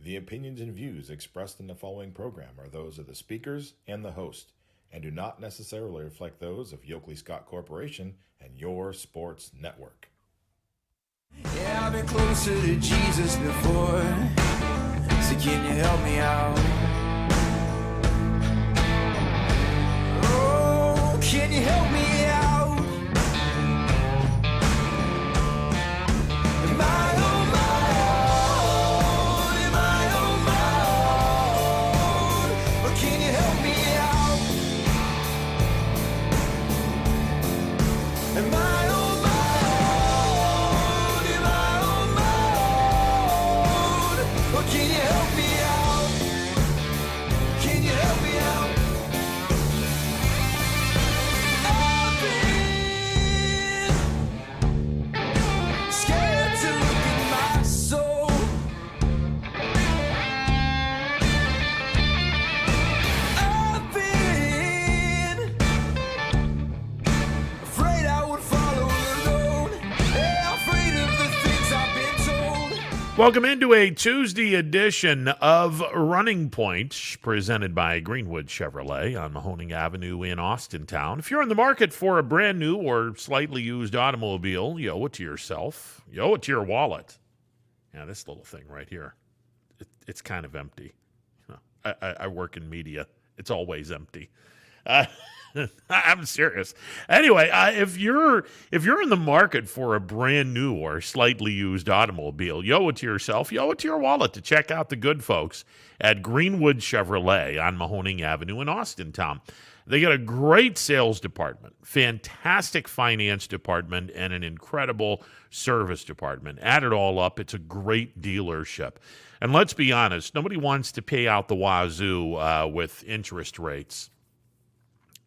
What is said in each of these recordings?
The opinions and views expressed in the following program are those of the speakers and the host, and do not necessarily reflect those of Yoakley Scott Corporation and Your Sports Network. Yeah, I've been closer to Jesus before, so can you help me out? Oh, can you help me out? Am I on my own? Am I on my own? Or can you help me out? Am I on my own? Am I on my own? Or can you help me out? Can you help me out? I've been scared to look in my soul. I've been afraid I would follow alone. Yeah, afraid of the things I've been told. Welcome into a Tuesday edition of Running Point, presented by Greenwood Chevrolet on Mahoning Avenue in Austintown. If you're in the market for a brand new or slightly used automobile, you owe it to yourself. You owe it to your wallet. Yeah, this little thing right here, it's kind of empty. You know, I work in media. It's always empty. I'm serious. Anyway, if you're in the market for a brand new or slightly used automobile, you owe it to yourself, you owe it to your wallet to check out the good folks at Greenwood Chevrolet on Mahoning Avenue in Austintown. They got a great sales department, fantastic finance department, and an incredible service department. Add it all up, it's a great dealership. And let's be honest, nobody wants to pay out the wazoo with interest rates,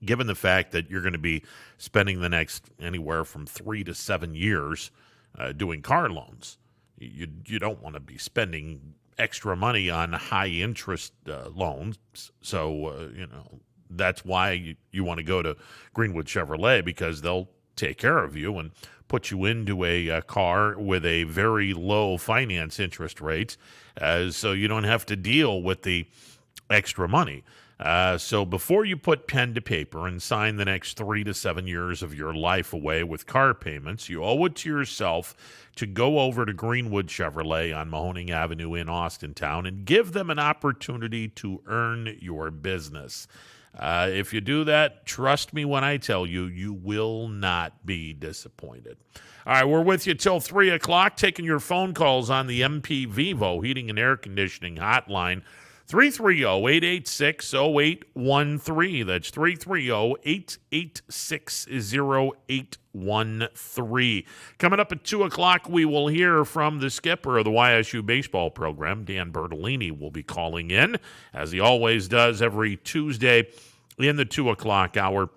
given the fact that you're going to be spending the next anywhere from 3 to 7 years doing car loans. You don't want to be spending extra money on high interest loans. So, that's why you want to go to Greenwood Chevrolet, because they'll take care of you and put you into a car with a very low finance interest rate, so you don't have to deal with the extra money. So before you put pen to paper and sign the next 3 to 7 years of your life away with car payments, you owe it to yourself to go over to Greenwood Chevrolet on Mahoning Avenue in Austintown and give them an opportunity to earn your business. If you do that, trust me when I tell you, you will not be disappointed. All right, we're with you till 3 o'clock, taking your phone calls on the MP Vivo Heating and Air Conditioning Hotline. 330-886-0813. That's 330-886-0813. Coming up at 2 o'clock, we will hear from the skipper of the YSU baseball program. Dan Bertolini will be calling in, as he always does every Tuesday in the 2 o'clock hour.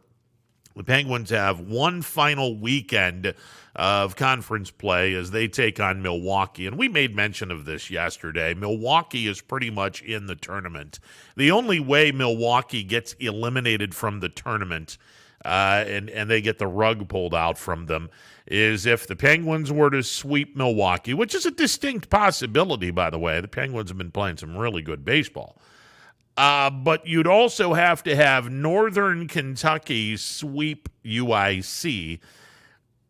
The Penguins have one final weekend of conference play as they take on Milwaukee. And we made mention of this yesterday. Milwaukee is pretty much in the tournament. The only way Milwaukee gets eliminated from the tournament and they get the rug pulled out from them is if the Penguins were to sweep Milwaukee, which is a distinct possibility, by the way. The Penguins have been playing some really good baseball. But you'd also have to have Northern Kentucky sweep UIC,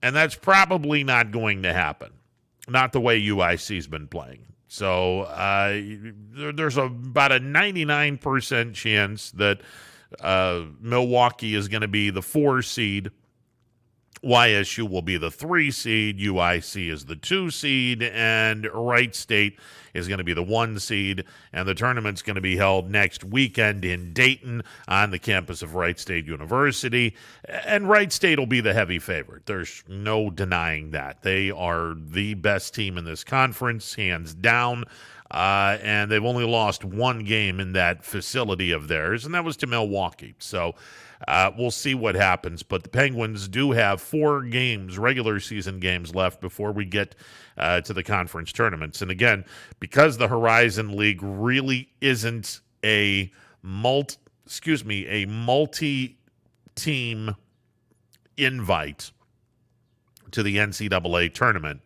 and that's probably not going to happen. Not the way UIC's been playing. So there's about a 99% chance that Milwaukee is going to be the 4 seed. YSU will be the 3 seed. UIC is the 2 seed. And Wright State is going to be the 1 seed. And the tournament's going to be held next weekend in Dayton on the campus of Wright State University. And Wright State will be the heavy favorite. There's no denying that. They are the best team in this conference, hands down. And they've only lost 1 game in that facility of theirs, and that was to Milwaukee. So we'll see what happens. But the Penguins do have 4 games, regular season games left before we get to the conference tournaments. And again, because the Horizon League really isn't a multi-team invite to the NCAA tournament,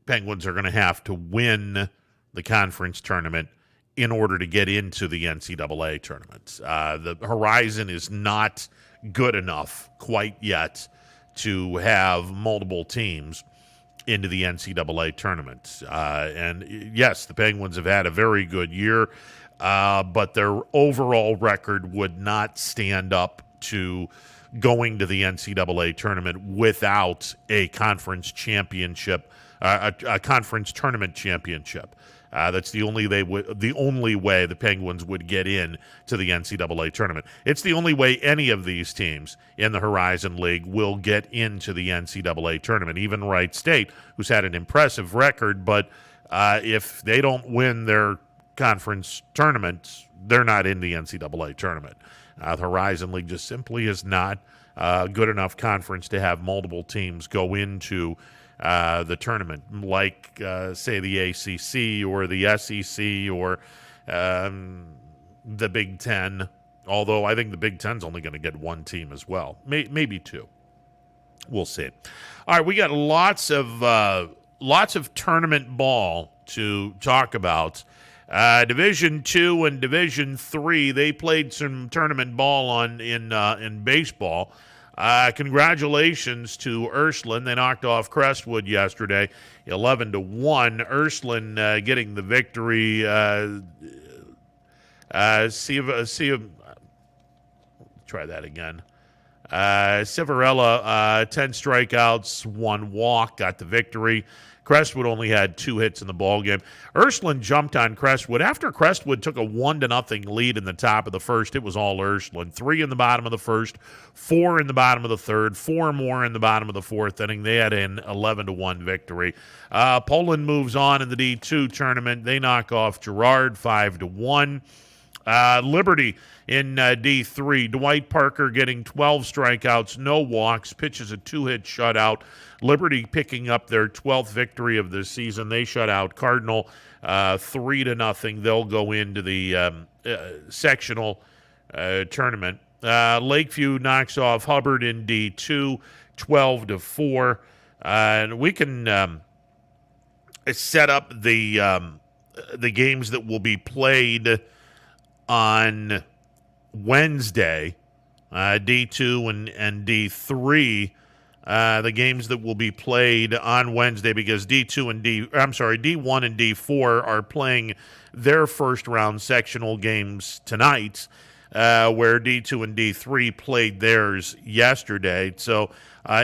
Penguins are going to have to win the conference tournament in order to get into the NCAA tournament. The horizon is not good enough quite yet to have multiple teams into the NCAA tournament. And yes, the Penguins have had a very good year, but their overall record would not stand up to going to the NCAA tournament without a conference championship, a conference tournament championship. That's the only way the Penguins would get in to the NCAA tournament. It's the only way any of these teams in the Horizon League will get into the NCAA tournament. Even Wright State, who's had an impressive record, but if they don't win their conference tournament, they're not in the NCAA tournament. The Horizon League just simply is not a good enough conference to have multiple teams go into the tournament, like, say, the ACC or the SEC or the Big Ten, although I think the Big Ten's only going to get one team as well, maybe two. We'll see. All right, we got lots of tournament ball to talk about. Division II and Division III, they played some tournament ball in baseball. Congratulations to Ursuline. They knocked off Crestwood yesterday, 11-1. Ursuline getting the victory. Try that again. Civarella, 10 strikeouts, 1 walk, got the victory. Crestwood only had 2 hits in the ballgame. Ursuline jumped on Crestwood. After Crestwood took a 1-0 lead in the top of the first, it was all Ursuline. 3 in the bottom of the first, 4 in the bottom of the third, 4 more in the bottom of the fourth inning. They had an 11-1 victory. Poland moves on in the D2 tournament. They knock off Girard 5-1. Liberty in D3. Dwight Parker getting 12 strikeouts, no walks, pitches a 2-hit shutout. Liberty picking up their 12th victory of the season. They shut out Cardinal 3-0. They'll go into the sectional tournament. Lakeview knocks off Hubbard in D2, 12-4. And we can set up the games that will be played on Wednesday, D2 and D3. The games that will be played on Wednesday, because D1 and D4 are playing their first round sectional games tonight, where D2 and D3 played theirs yesterday. So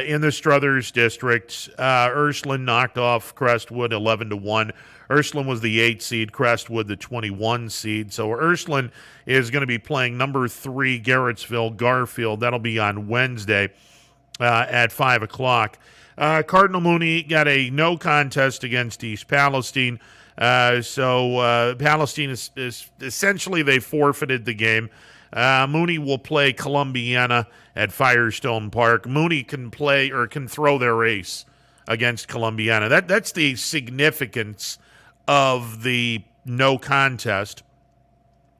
in the Struthers district, Ursuline knocked off Crestwood 11-1. Ursuline was the 8 seed, Crestwood the 21 seed. So Ursuline is going to be playing number 3 Garrettsville Garfield. That'll be on Wednesday at 5 o'clock. Cardinal Mooney got a no contest against East Palestine. So Palestine is essentially, they forfeited the game. Mooney will play Columbiana at Firestone Park. Mooney can throw their ace against Columbiana. That's the significance of the no contest.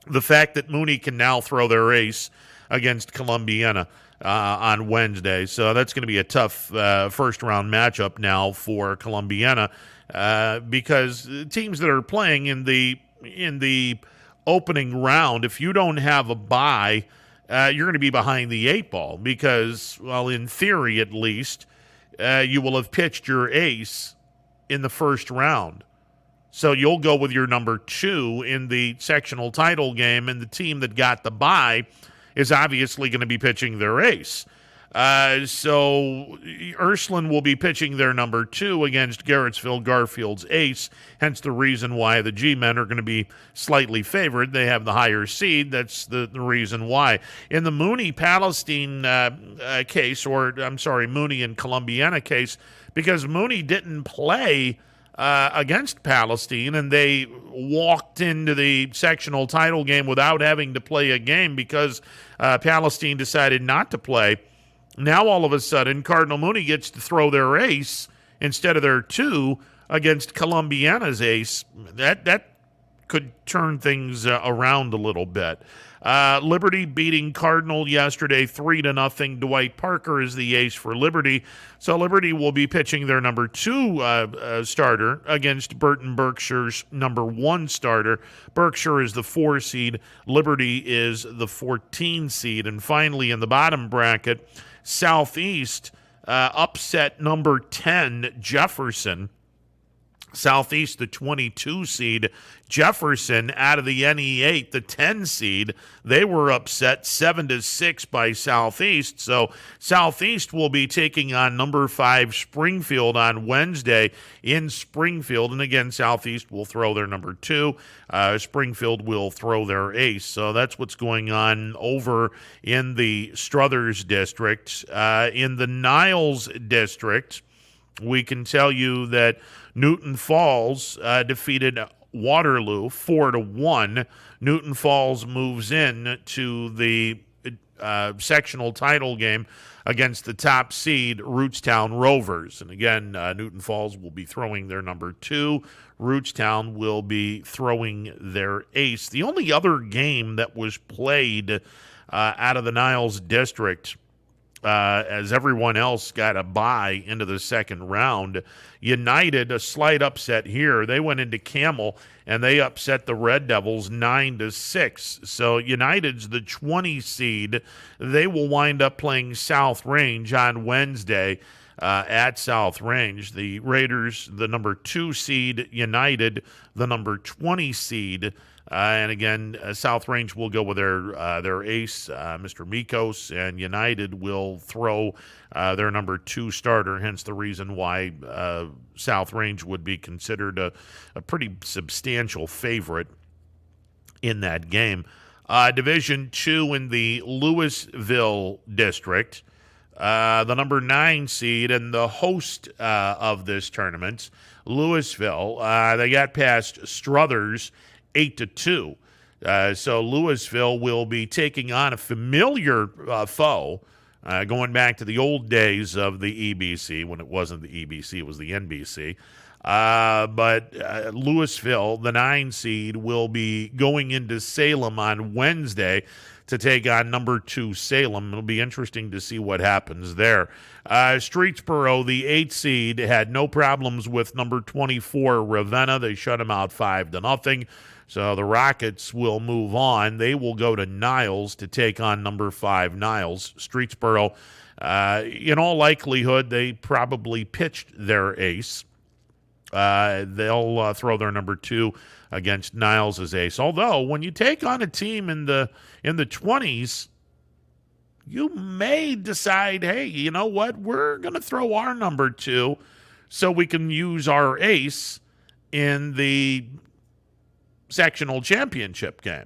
The fact that Mooney can now throw their ace against Columbiana on Wednesday. So that's going to be a tough first-round matchup now for Columbiana, because teams that are playing in the opening round, if you don't have a bye, you're going to be behind the 8 ball because, well, in theory at least, you will have pitched your ace in the first round. So you'll go with your number 2 in the sectional title game, and the team that got the bye is obviously going to be pitching their ace. So Ursuline will be pitching their number 2 against Garrettsville Garfield's ace, hence the reason why the G-men are going to be slightly favored. They have the higher seed. That's the reason why. In the Mooney-Palestine case, Mooney and Columbiana case, because Mooney didn't play against Palestine, and they walked into the sectional title game without having to play a game because Palestine decided not to play. Now, all of a sudden, Cardinal Mooney gets to throw their ace instead of their 2 against Columbiana's ace. That could turn things around a little bit. Liberty beating Cardinal yesterday 3-0. Dwight Parker is the ace for Liberty. So Liberty will be pitching their number 2 starter against Burton Berkshire's number 1 starter. Berkshire is the 4 seed. Liberty is the 14 seed. And finally, in the bottom bracket, Southeast upset number 10 Jefferson. Southeast, the 22 seed. Jefferson out of the NE8, the 10 seed. They were upset 7-6 by Southeast. So Southeast will be taking on number 5 Springfield on Wednesday in Springfield. And again, Southeast will throw their number 2. Springfield will throw their ace. So that's what's going on over in the Struthers district. In the Niles district, we can tell you that Newton Falls defeated Waterloo 4-1. Newton Falls moves in to the sectional title game against the top seed Rootstown Rovers. And again, Newton Falls will be throwing their number 2. Rootstown will be throwing their ace. The only other game that was played out of the Niles district, as everyone else got a bye into the second round, United, a slight upset here. They went into Camel and they upset the Red Devils 9-6. So United's the 20 seed. They will wind up playing South Range on Wednesday at South Range. The Raiders, the number 2 seed. United, the number 20 seed. And again, South Range will go with their ace, Mr. Mikos, and United will throw their number 2 starter, hence the reason why South Range would be considered a pretty substantial favorite in that game. Division 2 in the Louisville district, the number 9 seed and the host of this tournament, Louisville, they got past Struthers 8-2. So Louisville will be taking on a familiar foe, going back to the old days of the EBC, when it wasn't the EBC, it was the NBC. But Louisville, the 9 seed, will be going into Salem on Wednesday to take on number 2 Salem. It'll be interesting to see what happens there. Streetsboro, the 8 seed, had no problems with number 24 Ravenna. They shut them out 5-0. So the Rockets will move on. They will go to Niles to take on number 5 Niles. Streetsboro, in all likelihood, they probably pitched their ace. They'll throw their number 2 against Niles' ace. Although, when you take on a team in the 20s, you may decide, hey, you know what? We're going to throw our number 2 so we can use our ace in the sectional championship game.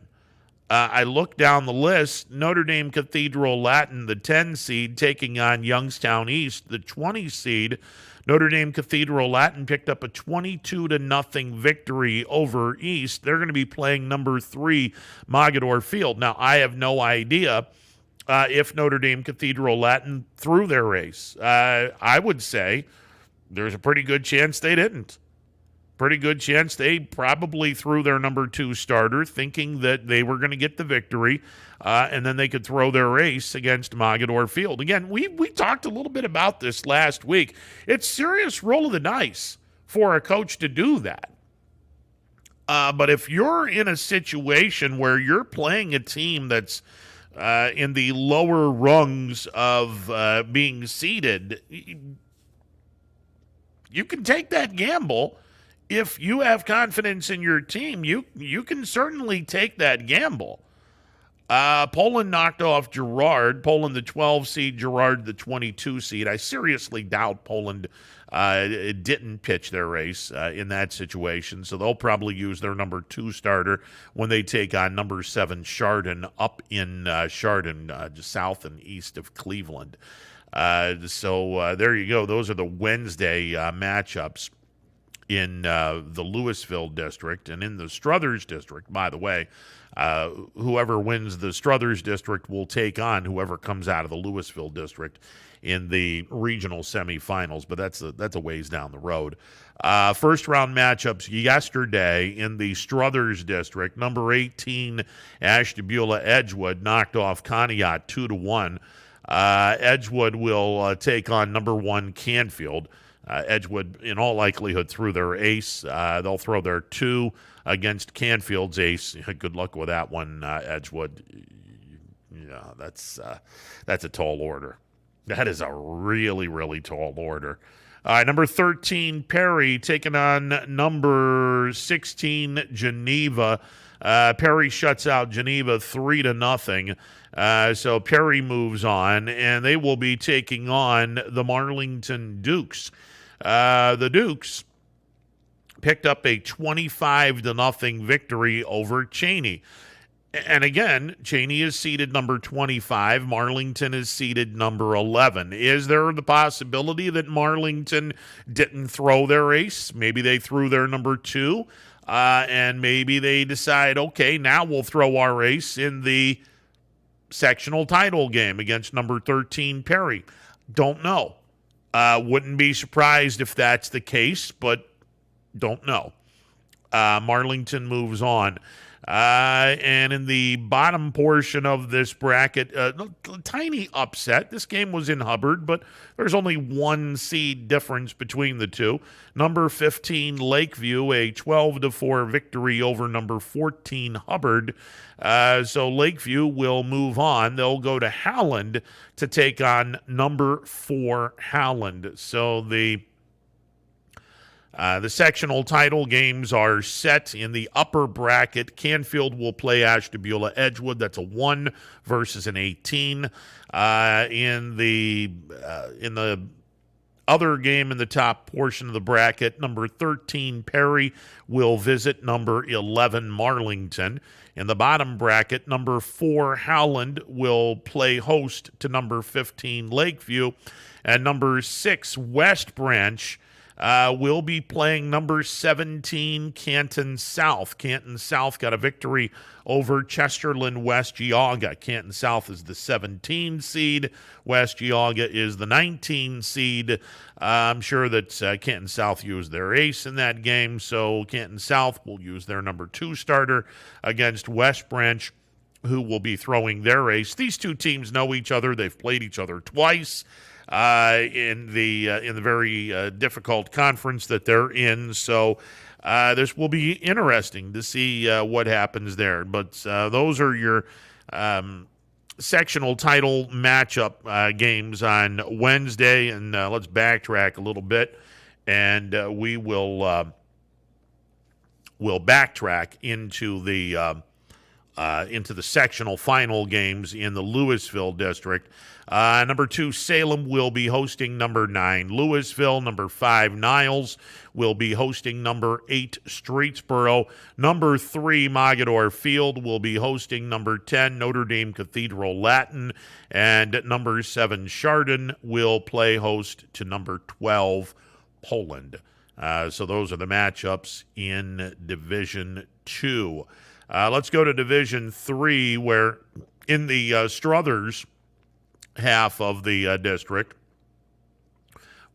I look down the list. Notre Dame Cathedral Latin, the 10 seed, taking on Youngstown East, the 20 seed. Notre Dame Cathedral Latin picked up a 22-0 victory over East. They're going to be playing number 3 Mogador Field. Now, I have no idea if Notre Dame Cathedral Latin threw their race. I would say there's a pretty good chance they didn't. Pretty good chance they probably threw their number 2 starter thinking that they were going to get the victory, and then they could throw their ace against Mogador Field. Again, we talked a little bit about this last week. It's serious roll of the dice for a coach to do that. But if you're in a situation where you're playing a team that's in the lower rungs of being seeded, you can take that gamble. If you have confidence in your team, you can certainly take that gamble. Poland knocked off Girard. Poland, the 12 seed, Girard, the 22 seed. I seriously doubt Poland didn't pitch their race in that situation, so they'll probably use their number 2 starter when they take on number 7 Chardon up in Chardon, just south and east of Cleveland. So there you go. Those are the Wednesday matchups. in the Louisville district. And in the Struthers district, by the way, whoever wins the Struthers district will take on whoever comes out of the Louisville district in the regional semifinals, but that's a ways down the road. First round matchups yesterday in the Struthers district. Number 18, Ashtabula Edgewood knocked off Conneaut 2-1. Edgewood will take on number 1 Canfield. Edgewood, in all likelihood, threw their ace. They'll throw their 2 against Canfield's ace. Good luck with that one, Edgewood. Yeah, that's a tall order. That is a really, really tall order. Number 13, Perry, taking on number 16, Geneva. Perry shuts out Geneva 3-0. So Perry moves on, and they will be taking on the Marlington Dukes. The Dukes picked up a 25-0 victory over Cheney. And again, Cheney is seeded number 25. Marlington is seeded number 11. Is there the possibility that Marlington didn't throw their ace? Maybe they threw their number 2, and maybe they decide, okay, now we'll throw our ace in the sectional title game against number 13, Perry. Don't know. Wouldn't be surprised if that's the case, but don't know. Marlington moves on. And in the bottom portion of this bracket, tiny upset. This game was in Hubbard, but there's only 1 seed difference between the two. Number 15, Lakeview, a 12-4 victory over number 14, Hubbard. So Lakeview will move on. They'll go to Howland to take on number 4, Howland. So the sectional title games are set in the upper bracket. Canfield will play Ashtabula Edgewood. That's a 1 versus an 18. In the other game in the top portion of the bracket, number 13 Perry will visit number 11 Marlington. In the bottom bracket, number 4 Howland will play host to number 15 Lakeview, and number 6 West Branch will be playing number 17, Canton South. Canton South got a victory over Chesterland West Geauga. Canton South is the 17 seed. West Geauga is the 19 seed. I'm sure that Canton South used their ace in that game, so Canton South will use their number 2 starter against West Branch, who will be throwing their ace. These two teams know each other. They've played each other twice in the very difficult conference that they're in. So this will be interesting to see what happens there. But those are your sectional title matchup games on Wednesday. And let's backtrack a little bit, and we'll backtrack into the sectional final games in the Louisville district. Number 2, Salem will be hosting number 9, Louisville. Number 5, Niles will be hosting number 8, Streetsboro. Number 3, Mogador Field will be hosting number 10, Notre Dame Cathedral Latin. And number 7, Chardon will play host to number 12, Poland. So those are the matchups in Division 2. Let's go to Division 3, where in the Struthers half of the district,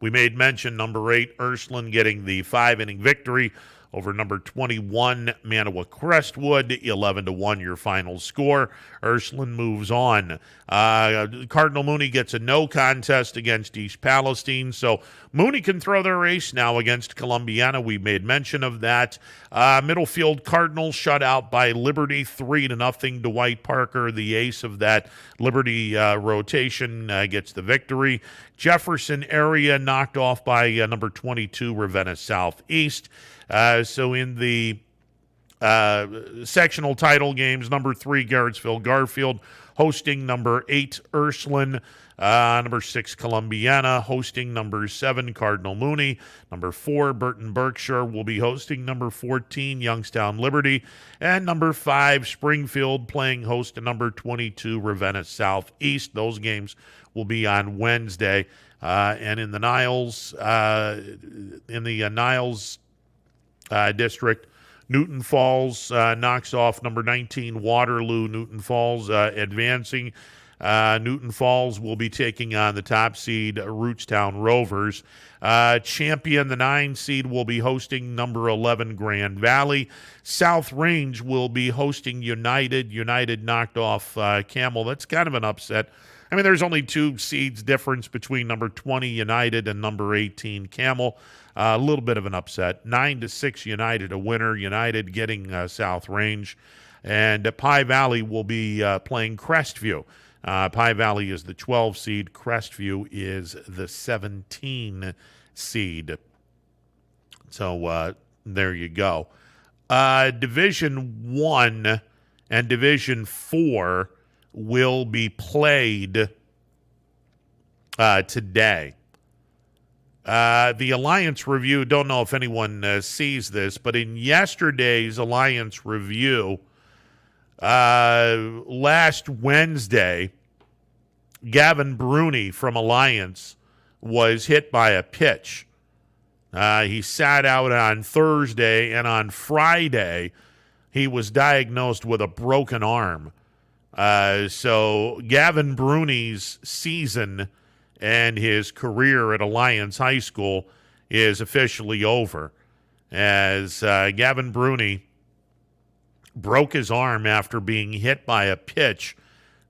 we made mention number 8, Ursuline, getting the 5-inning victory over number 21, Manawa Crestwood. 11-1 your final score. Ursuline moves on. Cardinal Mooney gets a no contest against East Palestine, so Mooney can throw their ace now against Columbiana. We made mention of that. Middlefield Cardinals shut out by Liberty 3-0. Dwight Parker, the ace of that Liberty rotation, gets the victory. Jefferson area knocked off by number 22, Ravenna Southeast. So in the sectional title games, number 3, Garrettsville Garfield hosting number 8, Ursuline. Number 6, Columbiana hosting number 7, Cardinal Mooney. Number 4, Burton Berkshire will be hosting number 14, Youngstown Liberty. And number 5, Springfield playing host to number 22, Ravenna Southeast. Those games will be on Wednesday. And in the Niles, district. Newton Falls knocks off number 19 Waterloo. Newton Falls advancing. Newton Falls will be taking on the top seed Rootstown Rovers. Champion, the 9 seed, will be hosting number 11 Grand Valley. South Range will be hosting United. United knocked off Camel. That's kind of an upset. I mean, there's only 2 seeds difference between number 20 United and number 18 Camel. A little bit of an upset. 9-6 United, a winner. United getting South Range. And Pie Valley will be playing Crestview. Pie Valley is the 12 seed. Crestview is the 17 seed. So there you go. Division 1 and Division 4 will be played today. The Alliance Review, don't know if anyone sees this, but in yesterday's Alliance Review, last Wednesday, Gavin Bruni from Alliance was hit by a pitch. He sat out on Thursday, and on Friday, he was diagnosed with a broken arm. So Gavin Bruni's season and his career at Alliance High School is officially over, as Gavin Bruni broke his arm after being hit by a pitch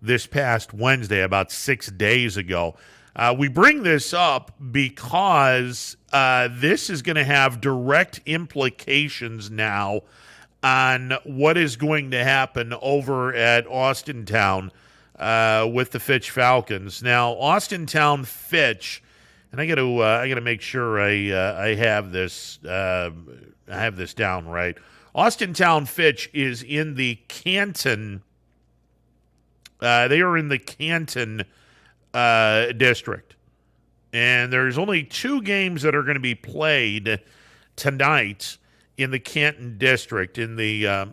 this past Wednesday, about 6 days ago. We bring this up because this is going to have direct implications now on what is going to happen over at Austintown with the Fitch Falcons. Now, Austintown Fitch, and I got to make sure I have this down right. Austintown Fitch is in the Canton. They are in the Canton district, and there's only 2 games that are going to be played tonight in the Canton district in the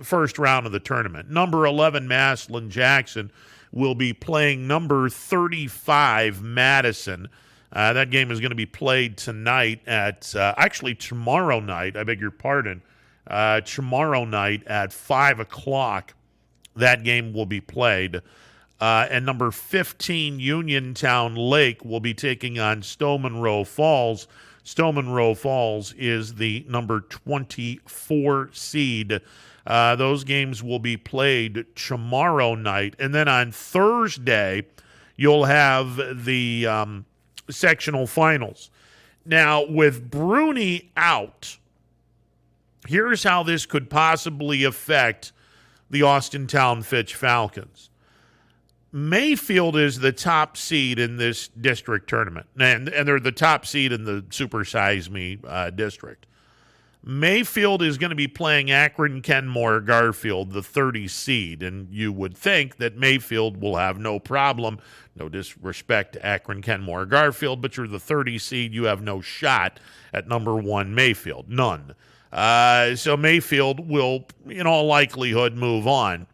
first round of the tournament. Number 11 Maslin Jackson will be playing number 35 Madison. That game is going to be played tonight at tomorrow night. I beg your pardon. Tomorrow night at 5 o'clock. That game will be played. And number 15, Uniontown Lake, will be taking on Stowe Monroe Falls. Stowe Monroe Falls is the number 24 seed. Those games will be played tomorrow night. And then on Thursday, you'll have the sectional finals. Now, with Bruni out, here's how this could possibly affect the Austintown Fitch Falcons. Mayfield is the top seed in this district tournament, and they're the top seed in the Super Size Me district. Mayfield is going to be playing Akron Kenmore Garfield, the 30 seed, and you would think that Mayfield will have no problem. No disrespect to Akron Kenmore Garfield, but you're the 30 seed. You have no shot at number 1 Mayfield. None. So Mayfield will, in all likelihood, move on.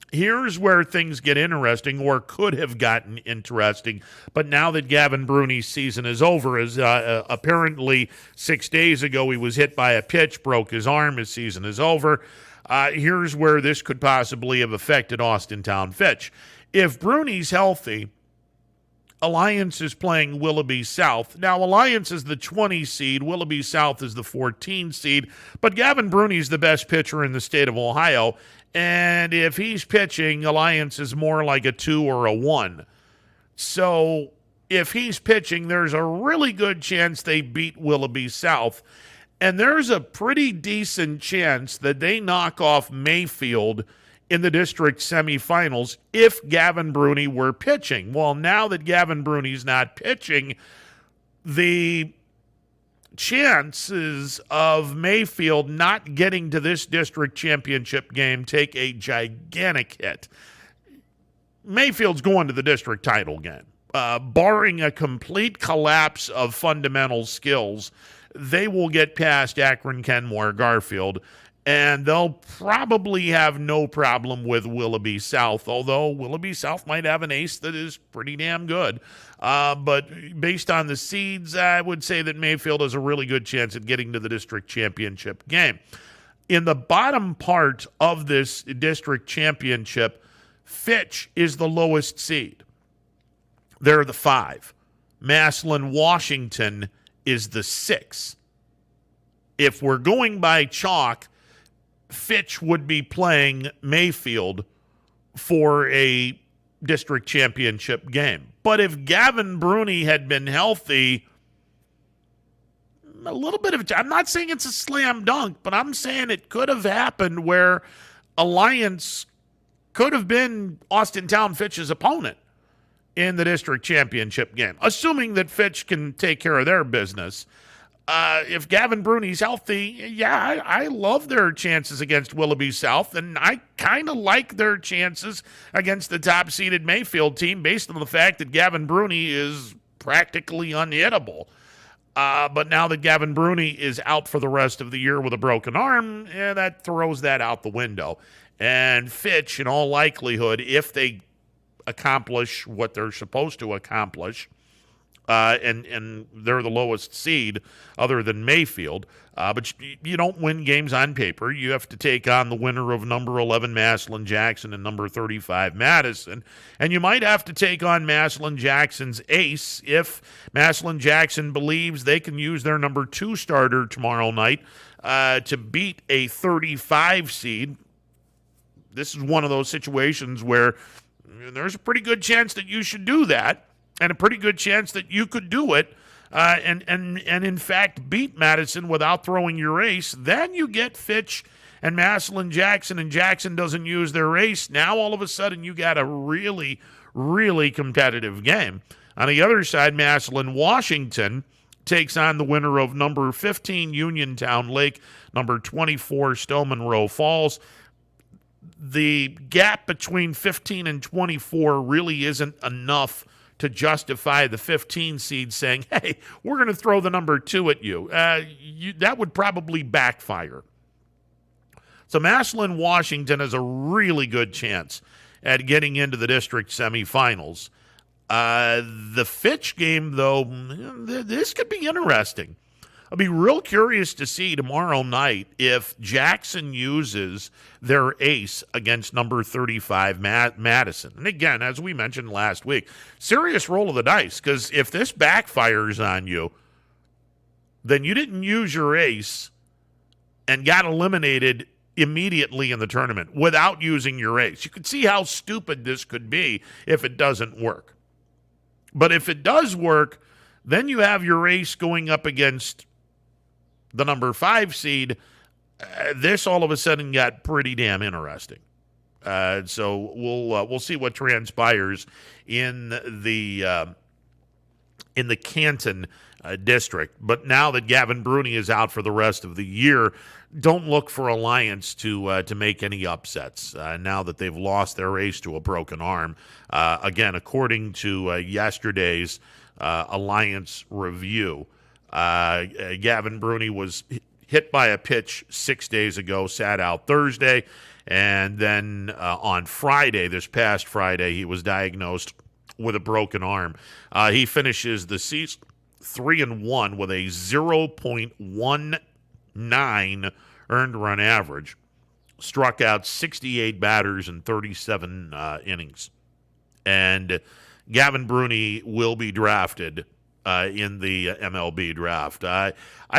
Here's where things get interesting, or could have gotten interesting, but now that Gavin Bruni's season is over, as apparently 6 days ago he was hit by a pitch, broke his arm, his season is over. Here's where this could possibly have affected Austintown Fitch. If Bruni's healthy, Alliance is playing Willoughby South. Now, Alliance is the 20 seed. Willoughby South is the 14 seed. But Gavin Bruni's the best pitcher in the state of Ohio. And if he's pitching, Alliance is more like a 2 or a 1. So if he's pitching, there's a really good chance they beat Willoughby South. And there's a pretty decent chance that they knock off Mayfield in the district semifinals if Gavin Bruni were pitching. Well, now that Gavin Bruni's not pitching, the chances of Mayfield not getting to this district championship game take a gigantic hit. Mayfield's going to the district title game. Barring a complete collapse of fundamental skills, they will get past Akron Kenmore Garfield. And they'll probably have no problem with Willoughby South, although Willoughby South might have an ace that is pretty damn good. But based on the seeds, I would say that Mayfield has a really good chance at getting to the district championship game. In the bottom part of this district championship, Fitch is the lowest seed. They're the 5. Massillon Washington is the 6. If we're going by chalk, Fitch would be playing Mayfield for a district championship game. But if Gavin Bruni had been healthy, a little bit of, I'm not saying it's a slam dunk, but I'm saying it could have happened where Alliance could have been Austintown Fitch's opponent in the district championship game, assuming that Fitch can take care of their business. If Gavin Bruni's healthy, yeah, I love their chances against Willoughby South, and I kind of like their chances against the top-seeded Mayfield team based on the fact that Gavin Bruni is practically unhittable. But now that Gavin Bruni is out for the rest of the year with a broken arm, that throws that out the window. And Fitch, in all likelihood, if they accomplish what they're supposed to accomplish, and they're the lowest seed other than Mayfield. But you don't win games on paper. You have to take on the winner of number 11 Massillon Jackson and number 35 Madison. And you might have to take on Massillon Jackson's ace if Massillon Jackson believes they can use their number 2 starter tomorrow night to beat a 35 seed. This is one of those situations where there's a pretty good chance that you should do that. And a pretty good chance that you could do it and in fact beat Madison without throwing your ace. Then you get Fitch and Massillon Jackson, and Jackson doesn't use their ace. Now all of a sudden you got a really, really competitive game. On the other side, Massillon Washington takes on the winner of number 15 Uniontown Lake, number 24 Stowe-Monroe Falls. The gap between 15 and 24 really isn't enough to justify the 15 seed saying, hey, we're going to throw the number 2 at you. That would probably backfire. So Massillon Washington has a really good chance at getting into the district semifinals. The Fitch game, though, this could be interesting. I'll be real curious to see tomorrow night if Jackson uses their ace against number 35 Madison. And again, as we mentioned last week, serious roll of the dice, because if this backfires on you, then you didn't use your ace and got eliminated immediately in the tournament without using your ace. You could see how stupid this could be if it doesn't work. But if it does work, then you have your ace going up against the number 5 seed. This all of a sudden got pretty damn interesting. So we'll see what transpires in the Canton district. But now that Gavin Bruni is out for the rest of the year, don't look for Alliance to make any upsets now that they've lost their ace to a broken arm. Again, according to yesterday's Alliance review, Gavin Bruni was hit by a pitch 6 days ago, sat out Thursday, and then on Friday, this past Friday, he was diagnosed with a broken arm. He finishes the season 3-1 with a 0.19 earned run average. Struck out 68 batters in 37 innings. And Gavin Bruni will be drafted in the MLB draft. I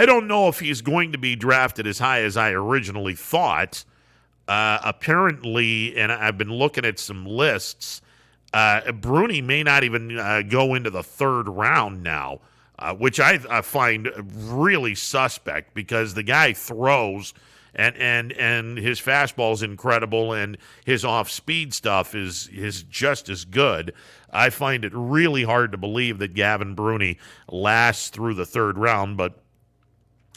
don't know if he's going to be drafted as high as I originally thought. Apparently, and I've been looking at some lists, Bruni may not even go into the 3rd round now, which I find really suspect because the guy throws and his fastball is incredible and his off-speed stuff is just as good. I find it really hard to believe that Gavin Bruni lasts through the 3rd round, but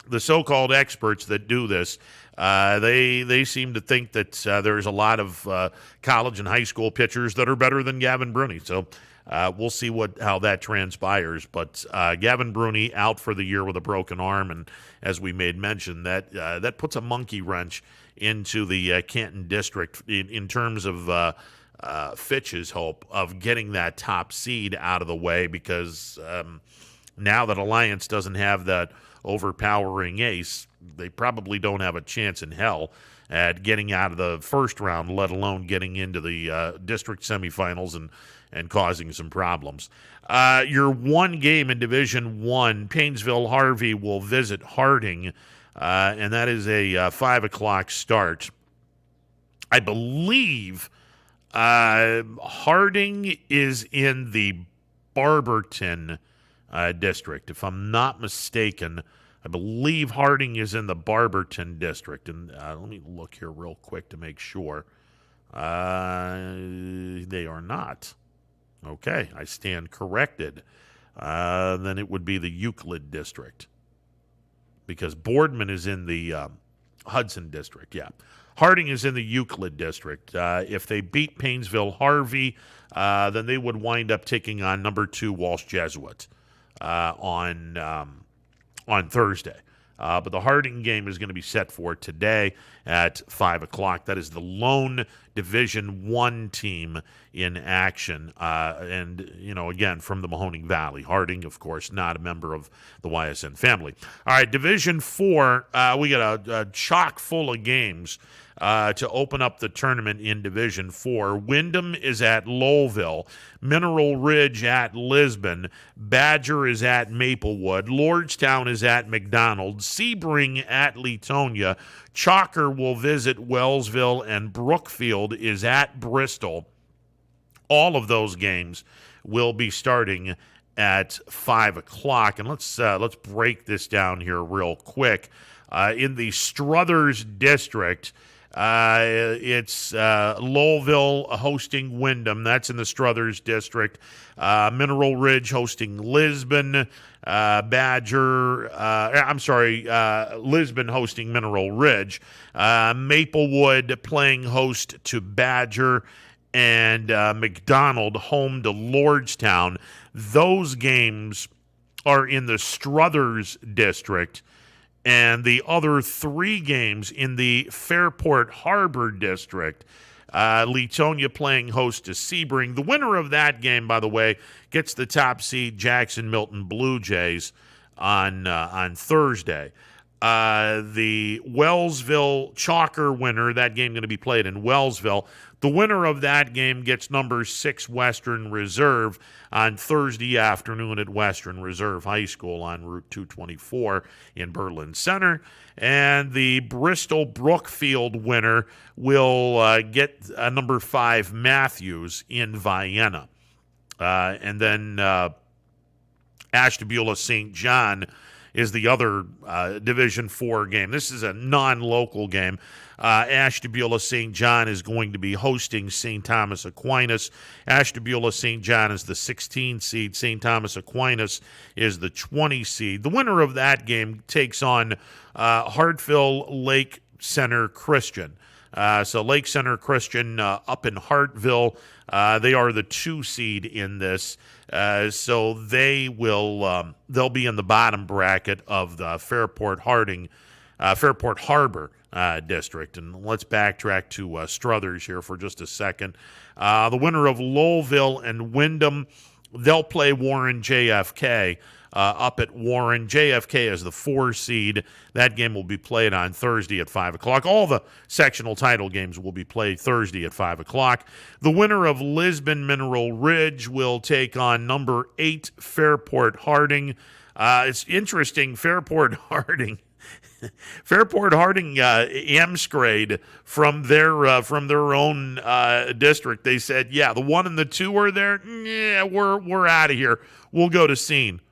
the so-called experts that do this, they seem to think that there's a lot of college and high school pitchers that are better than Gavin Bruni. So We'll see how that transpires. But Gavin Bruni out for the year with a broken arm, and as we made mention, that puts a monkey wrench into the Canton district in terms of Fitch's hope of getting that top seed out of the way, because now that Alliance doesn't have that overpowering ace, they probably don't have a chance in hell at getting out of the first round, let alone getting into the district semifinals and causing some problems. Your one game in Division 1, Painesville-Harvey will visit Harding, and that is a 5 o'clock start. I believe Harding is in the Barberton district, if I'm not mistaken. I believe Harding is in the Barberton district, and let me look here real quick to make sure. They are not. Okay, I stand corrected. Then it would be the Euclid district, because Boardman is in the Hudson district. Yeah, Harding is in the Euclid district. If they beat Painesville-Harvey, then they would wind up taking on number 2 Walsh Jesuit on Thursday. But the Harding game is going to be set for today at 5 o'clock. That is the lone Division 1 team in action. And, again, from the Mahoning Valley. Harding, of course, not a member of the YSN family. All right, Division 4, we got a chock full of games to open up the tournament in Division 4. Wyndham is at Lowellville. Mineral Ridge at Lisbon. Badger is at Maplewood. Lordstown is at McDonald. Sebring at Leetonia. Chalker will visit Wellsville, and Brookfield is at Bristol. All of those games will be starting at 5 o'clock. And let's break this down here real quick. In the Struthers district, it's Lowellville hosting Wyndham. That's in the Struthers district. Mineral Ridge hosting Lisbon. Lisbon hosting Mineral Ridge. Maplewood playing host to Badger. And McDonald home to Lordstown. Those games are in the Struthers district. And the other 3 games in the Fairport Harbor district, Leetonia playing host to Sebring. The winner of that game, by the way, gets the top seed Jackson Milton Blue Jays on Thursday. The Wellsville Chalker winner, that game going to be played in Wellsville. The winner of that game gets number 6 Western Reserve on Thursday afternoon at Western Reserve High School on Route 224 in Berlin Center. And the Bristol Brookfield winner will get number 5 Matthews in Vienna. And then Ashtabula St. John is the other Division 4 game. This is a non-local game. Ashtabula St. John is going to be hosting St. Thomas Aquinas. Ashtabula St. John is the 16 seed. St. Thomas Aquinas is the 20 seed. The winner of that game takes on Hartville Lake Center Christian. So Lake Center Christian up in Hartville, they are the 2 seed in this. So they'll be in the bottom bracket of the Fairport Harbor district. And let's backtrack to Struthers here for just a second. The winner of Lowellville and Wyndham, they'll play Warren JFK up at Warren. JFK is the 4 seed. That game will be played on Thursday at 5 o'clock. All the sectional title games will be played Thursday at 5 o'clock. The winner of Lisbon Mineral Ridge will take on number 8 Fairport Harding. It's interesting, Fairport Harding amscrayed from their own district. They said, yeah, the 1 and the 2 are there. Yeah, we're out of here. We'll go to Scene.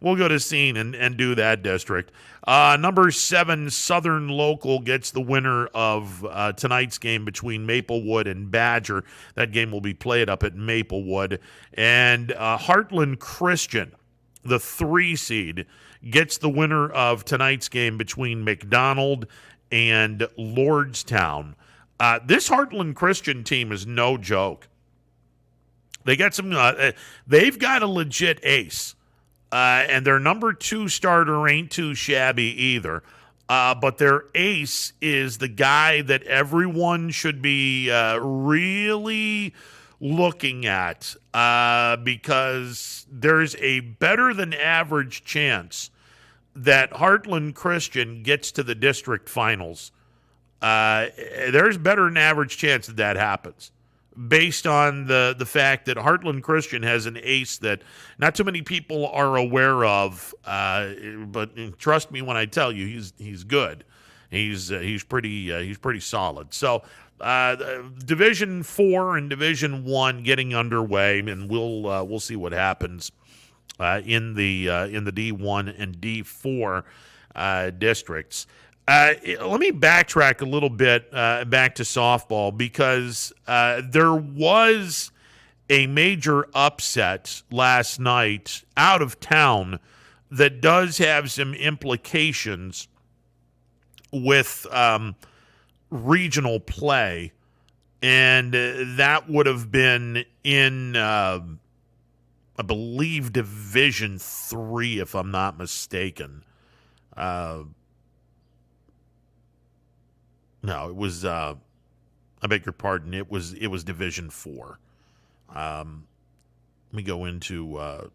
We'll go to Scene and do that district. Number 7 Southern Local gets the winner of tonight's game between Maplewood and Badger. That game will be played up at Maplewood. And Heartland Christian, the 3 seed, gets the winner of tonight's game between McDonald and Lordstown. This Heartland Christian team is no joke. They got some. They've got a legit ace, and their number 2 starter ain't too shabby either. But their ace is the guy that everyone should be really looking at because there's a better than average chance that Heartland Christian gets to the district finals. There's better than average chance that happens based on the fact that Heartland Christian has an ace that not too many people are aware of. But trust me when I tell you, he's good. He's pretty solid. So Division 4 and Division 1 getting underway, and we'll see what happens in the D1 and D4 districts. Let me backtrack a little bit back to softball because there was a major upset last night out of town that does have some implications with regional play, and that would have been in, I believe, Division 3, if I'm not mistaken. No, it was. I beg your pardon. It was Division 4. Let me go into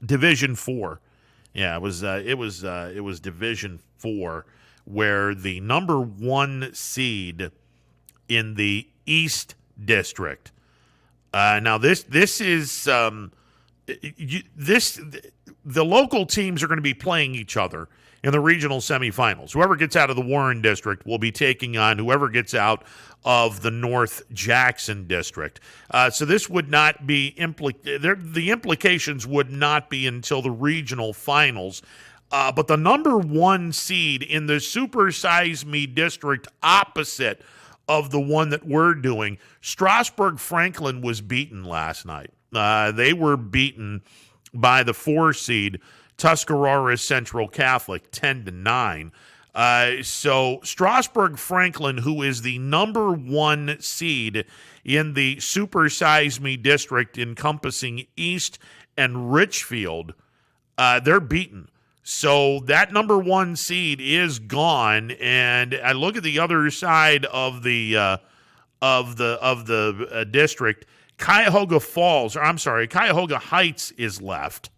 Division 4. Yeah, it was Division 4, where the number 1 seed in the East District. Now this is the local teams are going to be playing each other in the regional semifinals. Whoever gets out of the Warren District will be taking on whoever gets out of the North Jackson District. So this would not be the implications would not be until the regional finals. But the number 1 seed in the Super Size Me District opposite of the one that we're doing, Strasburg Franklin was beaten last night. They were beaten by the 4 seed Tuscarora Central Catholic 10-9. So Strasburg Franklin, who is the number 1 seed in the Super Size Me District encompassing East and Richfield, they're beaten. So that number 1 seed is gone, and I look at the other side of the district. Cuyahoga Heights is left.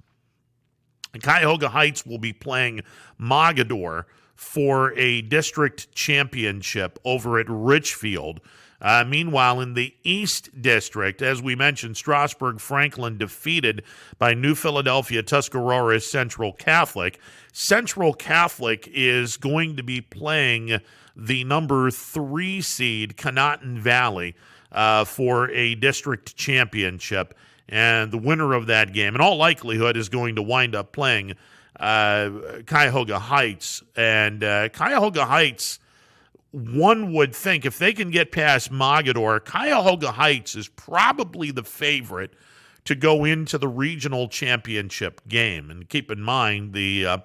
And Cuyahoga Heights will be playing Mogador for a district championship over at Richfield. Meanwhile, in the East District, as we mentioned, Strasburg Franklin defeated by New Philadelphia Tuscarora Central Catholic. Central Catholic is going to be playing the number 3 seed Conotton Valley for a district championship. And the winner of that game, in all likelihood, is going to wind up playing Cuyahoga Heights. And Cuyahoga Heights, one would think, if they can get past Mogador, Cuyahoga Heights is probably the favorite to go into the regional championship game. And keep in mind, the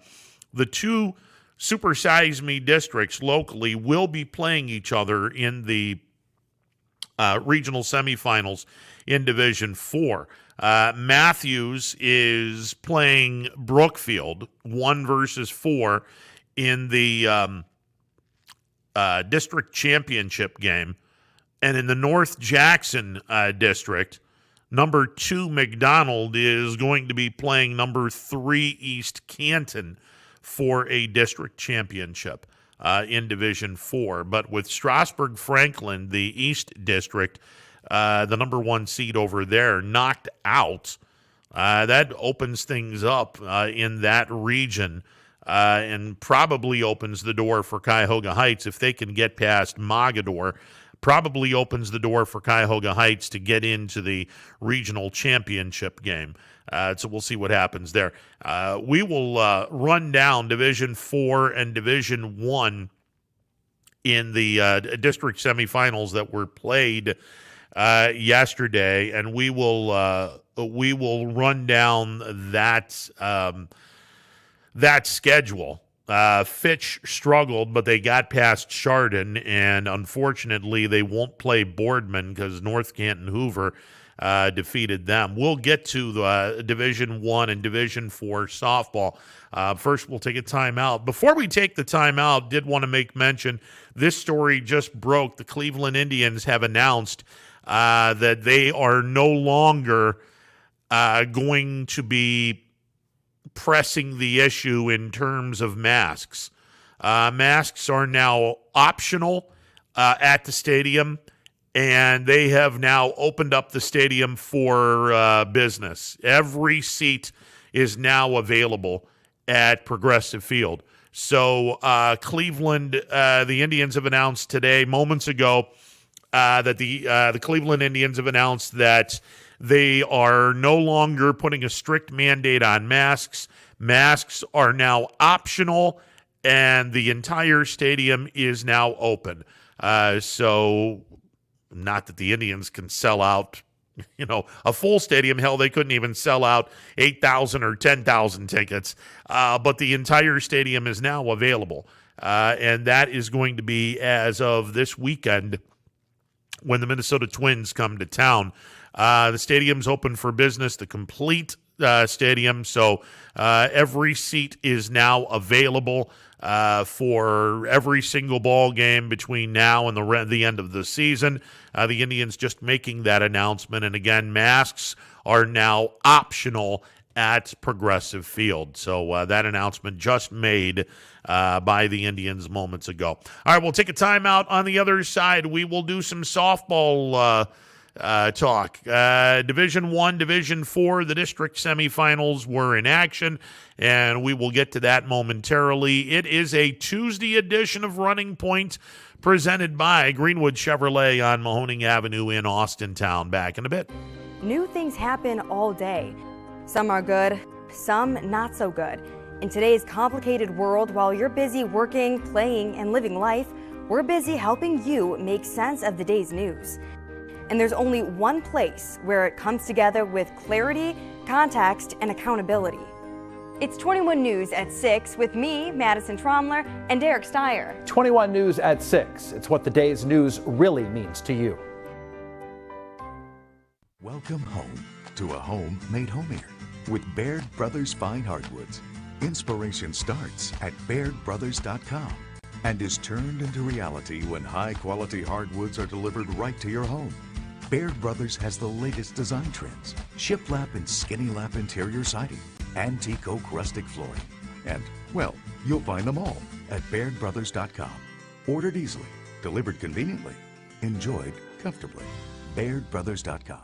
2 Super Size Me districts locally will be playing each other in the regional semifinals in Division 4. Matthews is playing Brookfield 1 versus 4 in the district championship game. And in the North Jackson district, number 2 McDonald is going to be playing number 3 East Canton for a district championship in Division 4. But with Strasburg Franklin, the East District, the number 1 seed over there, knocked out, that opens things up in that region and probably opens the door for Cuyahoga Heights if they can get past Mogador. Probably opens the door for Cuyahoga Heights to get into the regional championship game. So we'll see what happens there. We will run down Division 4 and Division 1 in the district semifinals that were played yesterday, and we will run down that schedule Fitch struggled, but they got past Chardon, and unfortunately they won't play Boardman because North Canton Hoover defeated them. We'll get to the Division I and Division IV softball. First, we'll take a timeout. Before we take the timeout, did want to make mention, this story just broke. The Cleveland Indians have announced that they are no longer going to be pressing the issue in terms of masks. Masks are now optional at the stadium, and they have now opened up the stadium for business. Every seat is now available at Progressive Field. So Cleveland, the Indians have announced today, moments ago, that the Cleveland Indians have announced that they are no longer putting a strict mandate on masks. Masks are now optional, and the entire stadium is now open. So not that the Indians can sell out, a full stadium. Hell, they couldn't even sell out 8,000 or 10,000 tickets. But the entire stadium is now available. And that is going to be as of this weekend when the Minnesota Twins come to town. The stadium's open for business, the complete stadium. So every seat is now available for every single ball game between now and the end of the season. The Indians just making that announcement. And again, masks are now optional at Progressive Field. So that announcement just made by the Indians moments ago. All right, we'll take a timeout. On the other side, we will do some softball talk. Division I, Division IV, the district semifinals were in action, and we will get to that momentarily. It is a Tuesday edition of Running Point presented by Greenwood Chevrolet on Mahoning Avenue in Austintown. Back in a bit. New things happen all day. Some are good, some not so good. In today's complicated world, while you're busy working, playing, and living life, we're busy helping you make sense of the day's news. And there's only one place where it comes together with clarity, context, and accountability. It's 21 News at 6 with me, Madison Tromler, and Derek Steyer. 21 News at 6. It's what the day's news really means to you. Welcome home to a home made homier with Baird Brothers Fine Hardwoods. Inspiration starts at BairdBrothers.com and is turned into reality when high-quality hardwoods are delivered right to your home. Baird Brothers has the latest design trends, shiplap and skinny lap interior siding, antique oak rustic flooring, and, well, you'll find them all at BairdBrothers.com. Ordered easily, delivered conveniently, enjoyed comfortably. BairdBrothers.com.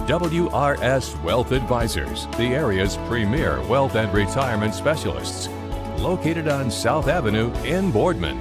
WRS Wealth Advisors, the area's premier wealth and retirement specialists. Located on South Avenue in Boardman.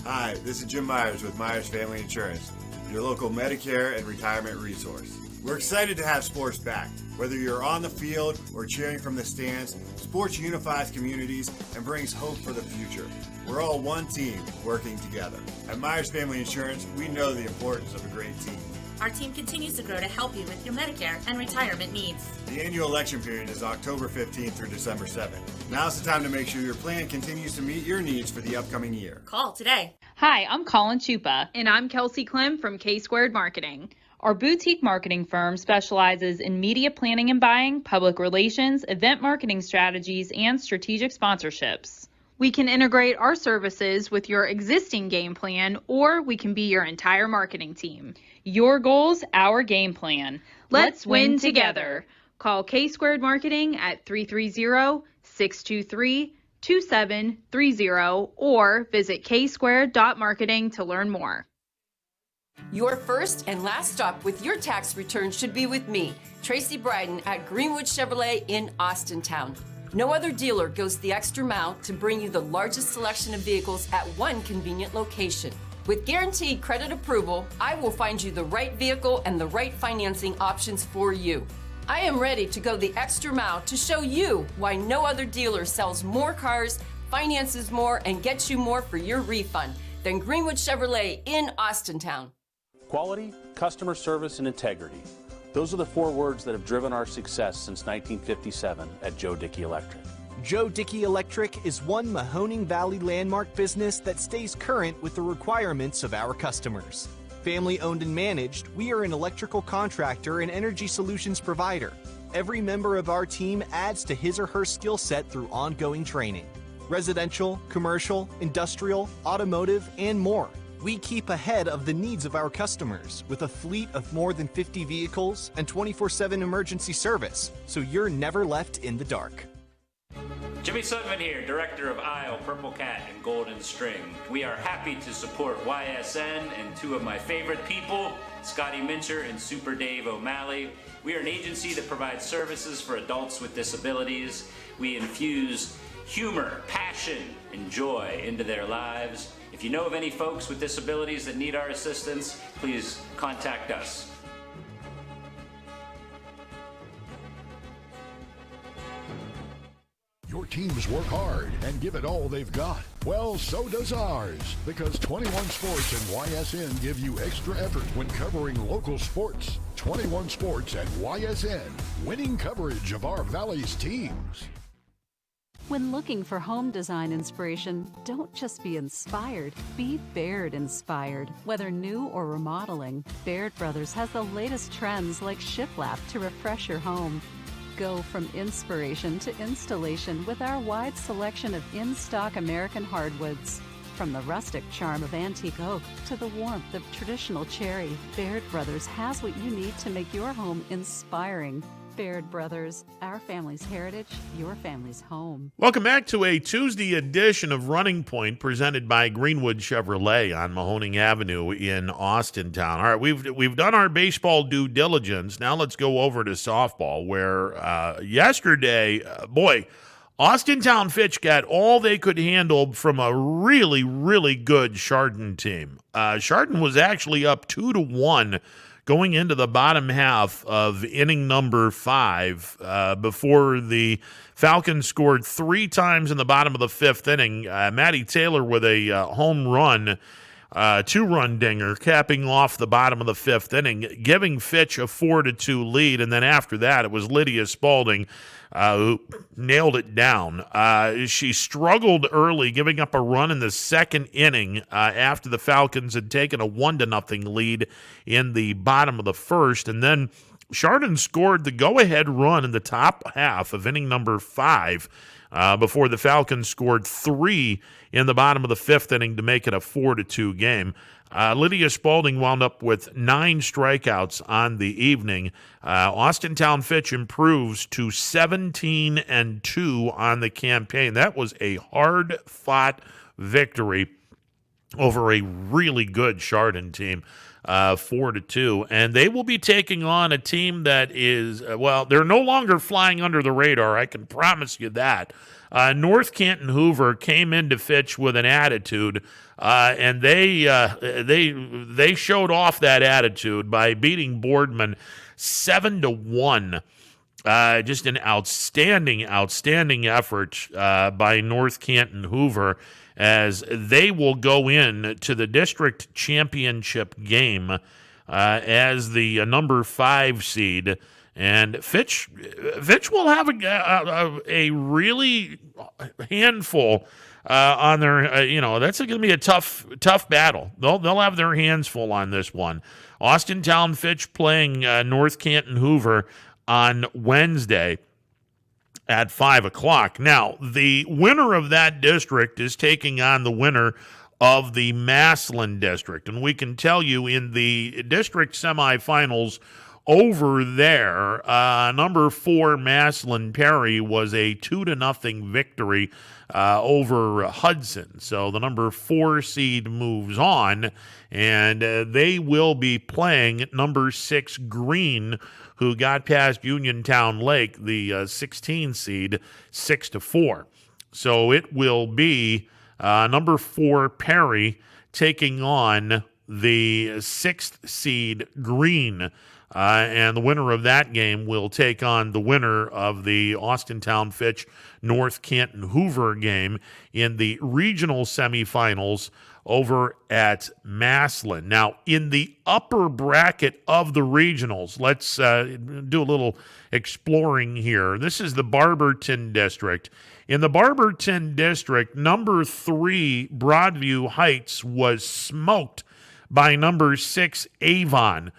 Hi, this is Jim Myers with Myers Family Insurance, your local Medicare and retirement resource. We're excited to have sports back. Whether you're on the field or cheering from the stands, sports unifies communities and brings hope for the future. We're all one team working together. At Myers Family Insurance, we know the importance of a great team. Our team continues to grow to help you with your Medicare and retirement needs. The annual election period is October 15th through December 7th. Now's the time to make sure your plan continues to meet your needs for the upcoming year. Call today. Hi, I'm Colin Chupa. And I'm Kelsey Klim from K-Squared Marketing. Our boutique marketing firm specializes in media planning and buying, public relations, event marketing strategies, and strategic sponsorships. We can integrate our services with your existing game plan, or we can be your entire marketing team. Your goals, our game plan. Let's win together. Call K-Squared Marketing at 330-623-2730 or visit ksquared.marketing to learn more. Your first and last stop with your tax return should be with me, Tracy Bryden at Greenwood Chevrolet in Austintown. No other dealer goes the extra mile to bring you the largest selection of vehicles at one convenient location. With guaranteed credit approval, I will find you the right vehicle and the right financing options for you. I am ready to go the extra mile to show you why no other dealer sells more cars, finances more, and gets you more for your refund than Greenwood Chevrolet in Austintown. Quality, customer service, and integrity. Those are the 4 words that have driven our success since 1957 at Joe Dickey Electric. Joe Dickey Electric is one Mahoning Valley landmark business that stays current with the requirements of our customers. Family owned and managed, we are an electrical contractor and energy solutions provider. Every member of our team adds to his or her skill set through ongoing training. Residential, commercial, industrial, automotive, and more. We keep ahead of the needs of our customers with a fleet of more than 50 vehicles and 24/7 emergency service, so you're never left in the dark. Jimmy Sutton here, Director of Isle, Purple Cat, and Golden String. We are happy to support YSN and two of my favorite people, Scotty Mincher and Super Dave O'Malley. We are an agency that provides services for adults with disabilities. We infuse humor, passion, and joy into their lives. If you know of any folks with disabilities that need our assistance, please contact us. Your teams work hard and give it all they've got. Well, so does ours, because 21 Sports and YSN give you extra effort when covering local sports. 21 Sports and YSN, winning coverage of our Valley's teams. When looking for home design inspiration, don't just be inspired, be Baird inspired. Whether new or remodeling, Baird Brothers has the latest trends like shiplap to refresh your home. Go from inspiration to installation with our wide selection of in-stock American hardwoods. From the rustic charm of antique oak to the warmth of traditional cherry, Baird Brothers has what you need to make your home inspiring. Baird Brothers, our family's heritage, your family's home. Welcome back to a Tuesday edition of Running Point presented by Greenwood Chevrolet on Mahoning Avenue in Austintown. All right, we've done our baseball due diligence. Now let's go over to softball where yesterday, Austintown Fitch got all they could handle from a really, really good Chardon team. Chardon was actually up 2-1 going into the bottom half of inning number 5 before the Falcons scored 3 times in the bottom of the 5th inning. Matty Taylor with a home run, 2-run dinger, capping off the bottom of the 5th inning, giving Fitch a 4-2 lead. And then after that, it was Lydia Spalding who nailed it down. She struggled early, giving up a run in the 2nd inning after the Falcons had taken a 1-0 lead in the bottom of the 1st. And then Chardon scored the go-ahead run in the top half of inning number 5 before the Falcons scored 3 in the bottom of the 5th inning to make it a 4-2 game. Lydia Spalding wound up with 9 strikeouts on the evening. Austintown Fitch improves to 17-2 on the campaign. That was a hard-fought victory over a really good Chardon team, 4-2. And they will be taking on a team that is, they're no longer flying under the radar, I can promise you that. North Canton Hoover came into Fitch with an attitude, and they showed off that attitude by beating Boardman 7-1. Just an outstanding effort by North Canton Hoover as they will go in to the district championship game as the number 5 seed. And Fitch will have a really handful on their, that's going to be a tough battle. They'll have their hands full on this one. Austintown Fitch playing North Canton Hoover on Wednesday at 5 o'clock. Now, the winner of that district is taking on the winner of the Massillon district. And we can tell you in the district semifinals over there, number 4 Massillon Perry was a 2-0 victory over Hudson. So the number 4 seed moves on, and they will be playing number 6 Green, who got past Uniontown Lake, the 16 seed, 6-4. So it will be number 4 Perry taking on the 6th seed Green. And the winner of that game will take on the winner of the Austintown Fitch North Canton Hoover game in the regional semifinals over at Massillon. Now, in the upper bracket of the regionals, let's do a little exploring here. This is the Barberton District. In the Barberton District, number 3 Broadview Heights was smoked by number 6 Avon.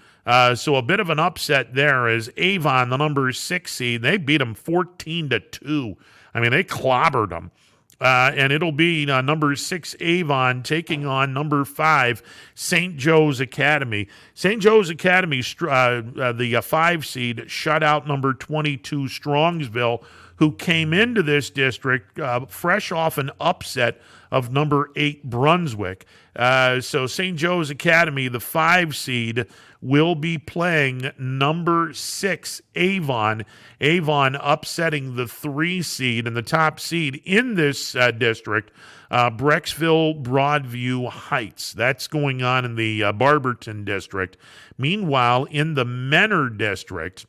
So a bit of an upset there as Avon, the number 6 seed, they beat them 14-2. I mean, they clobbered them. And it'll be number 6 Avon taking on number 5 St. Joe's Academy. St. Joe's Academy, the 5 seed, shut out number 22 Strongsville, who came into this district fresh off an upset of number 8 Brunswick. So St. Joe's Academy, the 5 seed, will be playing number 6 Avon. Avon upsetting the 3 seed and the top seed in this district, Brecksville Broadview Heights. That's going on in the Barberton district. Meanwhile, in the Menor district,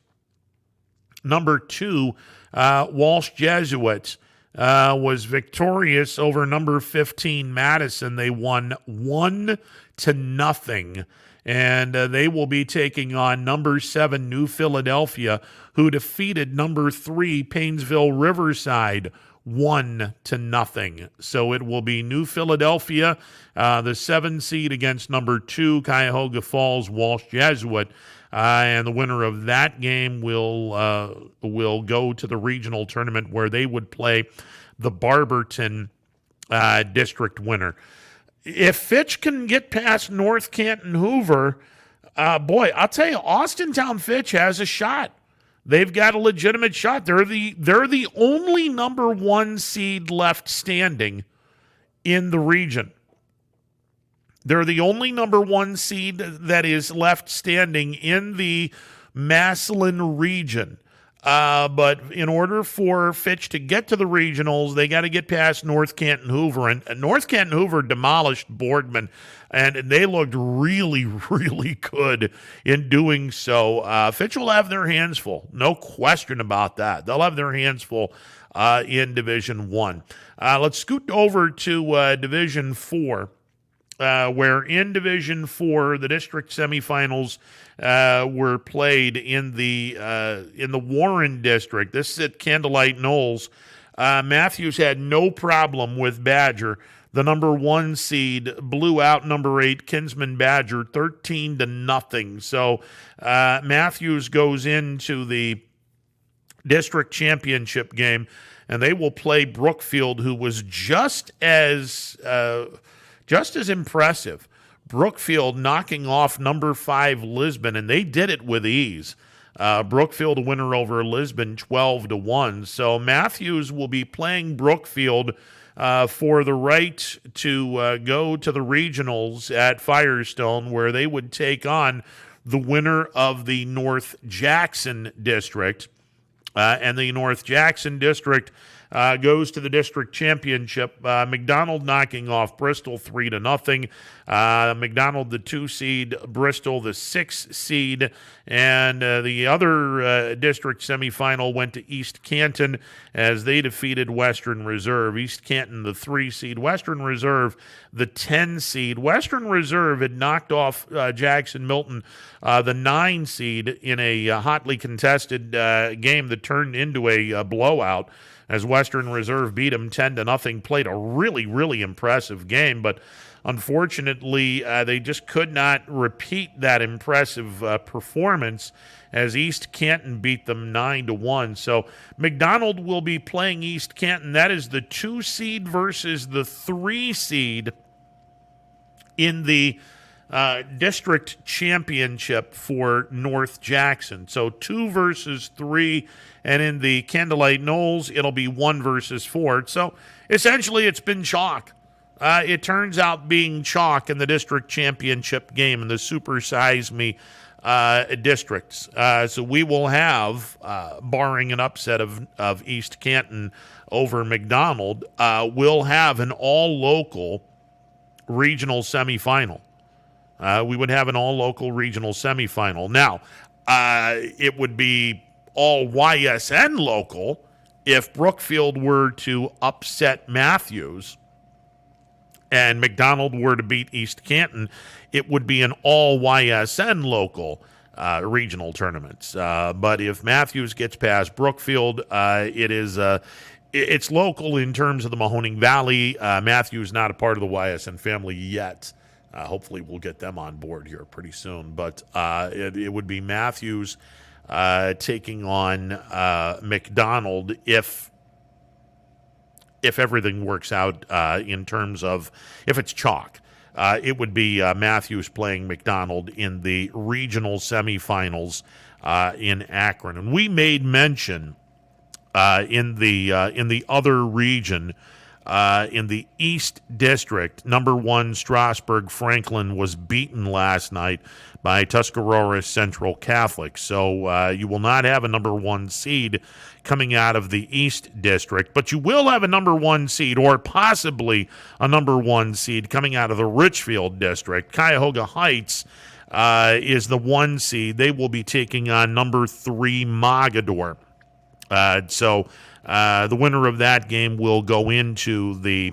number 2 Walsh Jesuits was victorious over number 15 Madison. They won 1-0, and they will be taking on number 7 New Philadelphia, who defeated number 3 Painesville Riverside 1-0. So it will be New Philadelphia, the 7 seed, against number 2 Cuyahoga Falls Walsh Jesuit. And the winner of that game will go to the regional tournament where they would play the Barberton district winner. If Fitch can get past North Canton Hoover, boy, I'll tell you, Austintown Fitch has a shot. They've got a legitimate shot. They're the only number 1 seed left standing in the region. They're the only number 1 seed that is left standing in the Massillon region. But in order for Fitch to get to the regionals, they got to get past North Canton Hoover. And North Canton Hoover demolished Boardman, and they looked really, really good in doing so. Fitch will have their hands full. No question about that. They'll have their hands full in Division 1. Let's scoot over to Division 4. Where in Division 4, the district semifinals were played in the Warren district. This is at Candlelight Knolls. Matthews had no problem with Badger. The number 1 seed blew out number 8 Kinsman Badger 13-0. So Matthews goes into the district championship game, and they will play Brookfield, who was just as impressive. Brookfield knocking off number 5 Lisbon, and they did it with ease. Brookfield a winner over Lisbon 12-1. So Matthews will be playing Brookfield for the right to go to the regionals at Firestone, where they would take on the winner of the North Jackson district. And the North Jackson district goes to the district championship. McDonald knocking off Bristol 3-0. McDonald, the 2 seed, Bristol, the 6 seed. And the other district semifinal went to East Canton as they defeated Western Reserve. East Canton, the 3 seed. Western Reserve, the 10 seed. Western Reserve had knocked off Jackson Milton, the 9 seed, in a hotly contested game that turned into a blowout, as Western Reserve beat them 10-0, played a really, really impressive game. But unfortunately, they just could not repeat that impressive performance as East Canton beat them 9-1. So McDonald will be playing East Canton. That is the 2 seed versus the 3 seed in the district championship for North Jackson. So 2 versus 3, and in the Candlelight Knolls, it'll be 1 versus 4. So essentially, it's been chalk. It turns out being chalk in the district championship game in the Super Size Me districts. So we will have, barring an upset of East Canton over McDonald, we'll have an all-local regional semifinal. We would have an all-local regional semifinal. Now, it would be all YSN local if Brookfield were to upset Matthews and McDonald were to beat East Canton. It would be an all YSN local regional tournament. But if Matthews gets past Brookfield, it's local in terms of the Mahoning Valley. Matthews not a part of the YSN family yet. Hopefully we'll get them on board here pretty soon. But it would be Matthews taking on McDonald if everything works out in terms of if it's chalk. It would be Matthews playing McDonald in the regional semifinals in Akron. And we made mention in the other region, in the East District, number 1 Strasburg Franklin was beaten last night by Tuscarora Central Catholic. So you will not have a number 1 seed coming out of the East District, but you will have a number 1 seed or possibly a number 1 seed coming out of the Richfield District. Cuyahoga Heights is the 1 seed. They will be taking on number 3 Mogador. So the winner of that game will go into the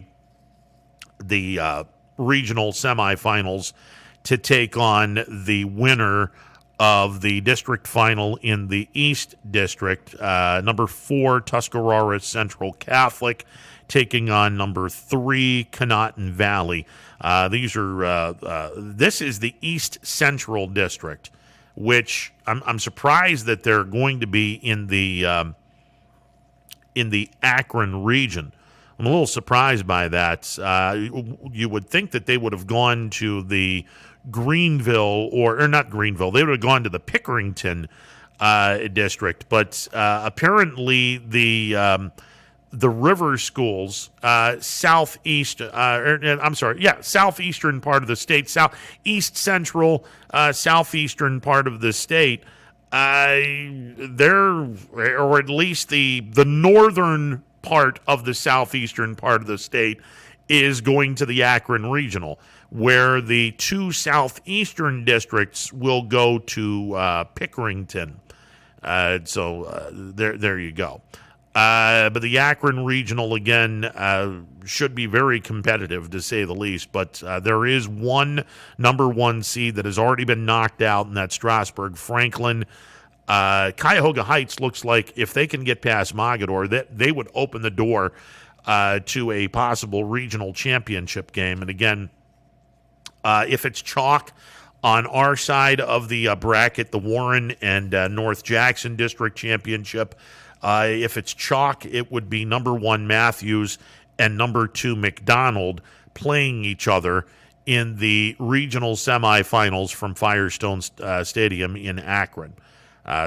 regional semifinals to take on the winner of the district final in the East District. Number 4, Tuscarora Central Catholic, taking on number 3, Conotton Valley. This is the East Central District, which I'm surprised that they're going to be in the Akron region. I'm a little surprised by that. You would think that they would have gone to the Greenville, or not Greenville, they would have gone to the Pickerington district, but apparently the river schools, southeastern part of the state, east central, southeastern part of the state, or at least the northern part of the southeastern part of the state is going to the Akron Regional, where the 2 southeastern districts will go to Pickerington. So there you go. But the Akron Regional, again, should be very competitive, to say the least. But there is one number 1 seed that has already been knocked out, and that's Strasburg Franklin. Cuyahoga Heights looks like if they can get past Mogador, that they would open the door to a possible regional championship game. And again, if it's chalk on our side of the bracket, the Warren and North Jackson District Championship, if it's chalk, it would be number 1 Matthews and number 2 McDonald playing each other in the regional semifinals from Firestone Stadium in Akron.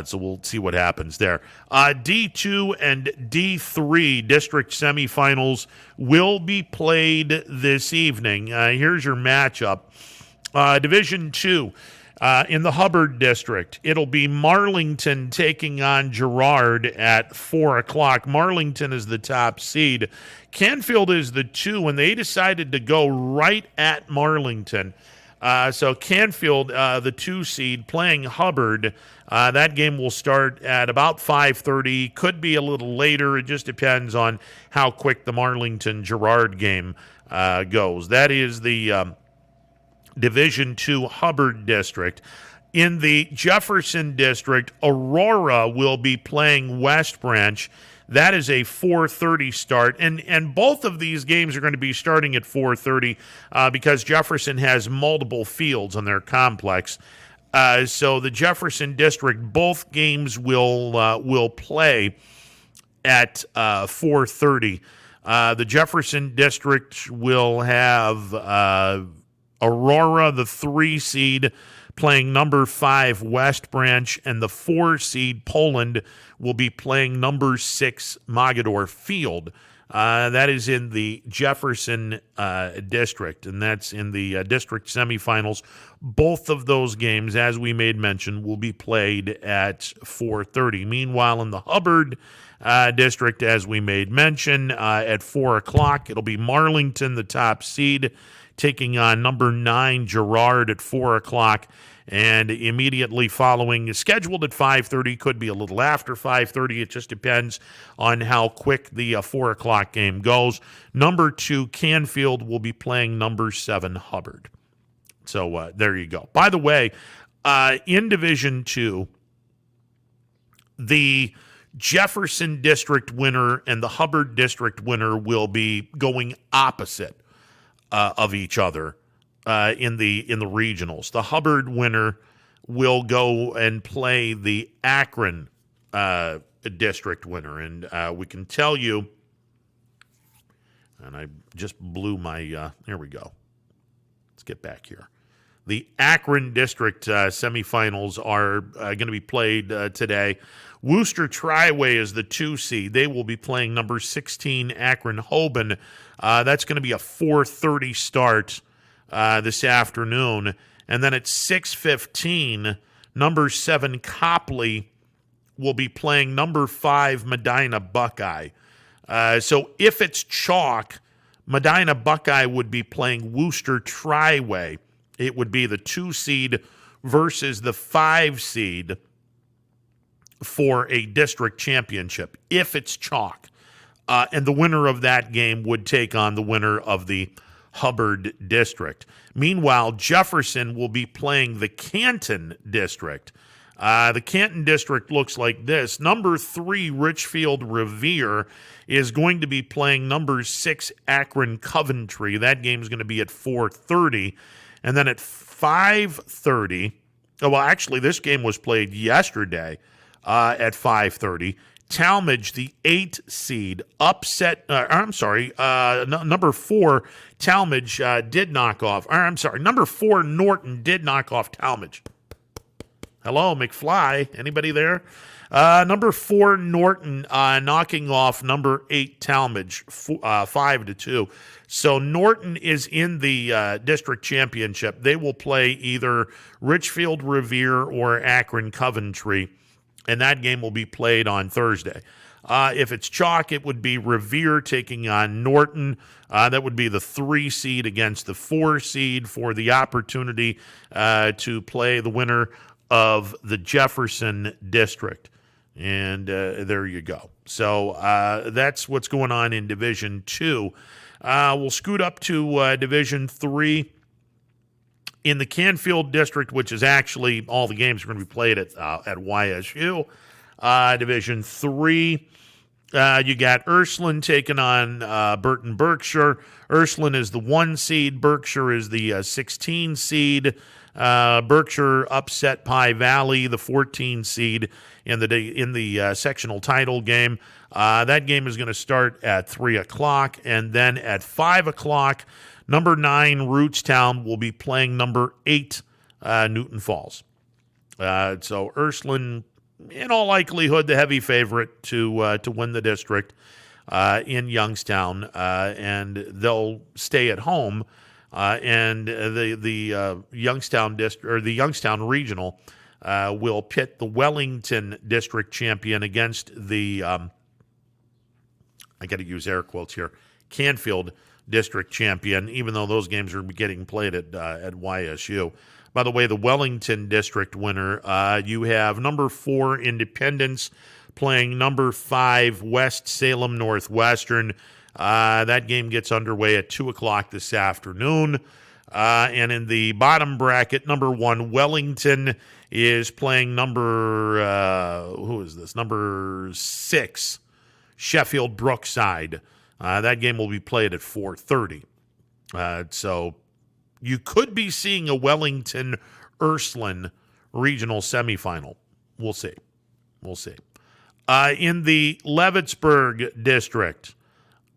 So we'll see what happens there. D2 and D3 district semifinals will be played this evening. Here's your matchup. Division 2 in the Hubbard district. It'll be Marlington taking on Girard at 4 o'clock. Marlington is the top seed. Canfield is the 2, and they decided to go right at Marlington. So Canfield, the 2 seed, playing Hubbard. That game will start at about 5:30. Could be a little later. It just depends on how quick the Marlington-Girard game goes. That is the Division II Hubbard district. In the Jefferson district, Aurora will be playing West Branch. That is a 4:30 start, and both of these games are going to be starting at 4:30 because Jefferson has multiple fields on their complex. So the Jefferson district, both games will play at 4:30. The Jefferson district will have Aurora, the 3 seed, playing number 5 West Branch, and the 4 seed Poland will be playing number 6 Mogador Field. That is in the Jefferson district, and that's in the district semifinals. Both of those games, as we made mention, will be played at 4:30. Meanwhile, in the Hubbard district, as we made mention, at 4 o'clock, it'll be Marlington, the top seed, taking on number 9 Girard at 4 o'clock. And immediately following, scheduled at 5:30, could be a little after 5:30. It just depends on how quick the 4 o'clock game goes. Number 2, Canfield will be playing number 7, Hubbard. So there you go. By the way, in Division 2, the Jefferson District winner and the Hubbard District winner will be going opposite of each other in the regionals. The Hubbard winner will go and play the Akron District winner, and we can tell you. And I just blew my. Here we go. Let's get back here. The Akron District semifinals are going to be played today. Worcester Triway is the 2 seed. They will be playing number 16 Akron Hoban. That's going to be a 4:30 start this afternoon. And then at 6:15, number 7 Copley will be playing number 5 Medina Buckeye. So if it's chalk, Medina Buckeye would be playing Worcester Triway. It would be the 2 seed versus the 5 seed for a district championship, if it's chalk. And the winner of that game would take on the winner of the Hubbard District. Meanwhile, Jefferson will be playing the Canton District. The Canton District looks like this. Number 3, Richfield Revere, is going to be playing number 6, Akron Coventry. That game is going to be at 4:30. And then at 5:30, well, actually, this game was played yesterday at 5:30. Talmadge, the 8 seed, upset. Number 4, Talmadge did knock off. Number 4, Norton did knock off Talmadge. Hello, McFly. Anybody there? Number 4, Norton knocking off number 8, Talmadge, 5-2. So Norton is in the district championship. They will play either Richfield Revere or Akron Coventry, and that game will be played on Thursday. If it's chalk, it would be Revere taking on Norton. That would be the 3 seed against the 4 seed for the opportunity to play the winner of the Jefferson District. And there you go. So that's what's going on in Division 2. We'll scoot up to Division 3. In the Canfield District, which is actually all the games are going to be played at YSU. Division 3, you got Ursuline taking on Burton Berkshire. Ursuline is the 1 seed. Berkshire is the 16 seed. Berkshire upset Pie Valley, the 14 seed in the sectional title game. That game is going to start at 3 o'clock, and then at 5 o'clock, number 9 Rootstown will be playing number 8 Newton Falls. So Ursuline, in all likelihood, the heavy favorite to win the district in Youngstown, and they'll stay at home. And the Youngstown district, or the Youngstown Regional, will pit the Wellington District champion against the I got to use air quotes here, Canfield District champion, even though those games are getting played at YSU. By the way, the Wellington District winner, you have number 4 Independence playing number 5 West Salem Northwestern. That game gets underway at 2 o'clock this afternoon. And in the bottom bracket, number 1 Wellington is playing number, number 6 Sheffield Brookside. That game will be played at 4:30. So you could be seeing a Wellington Ursuline regional semifinal. We'll see. In the Leavittsburg District,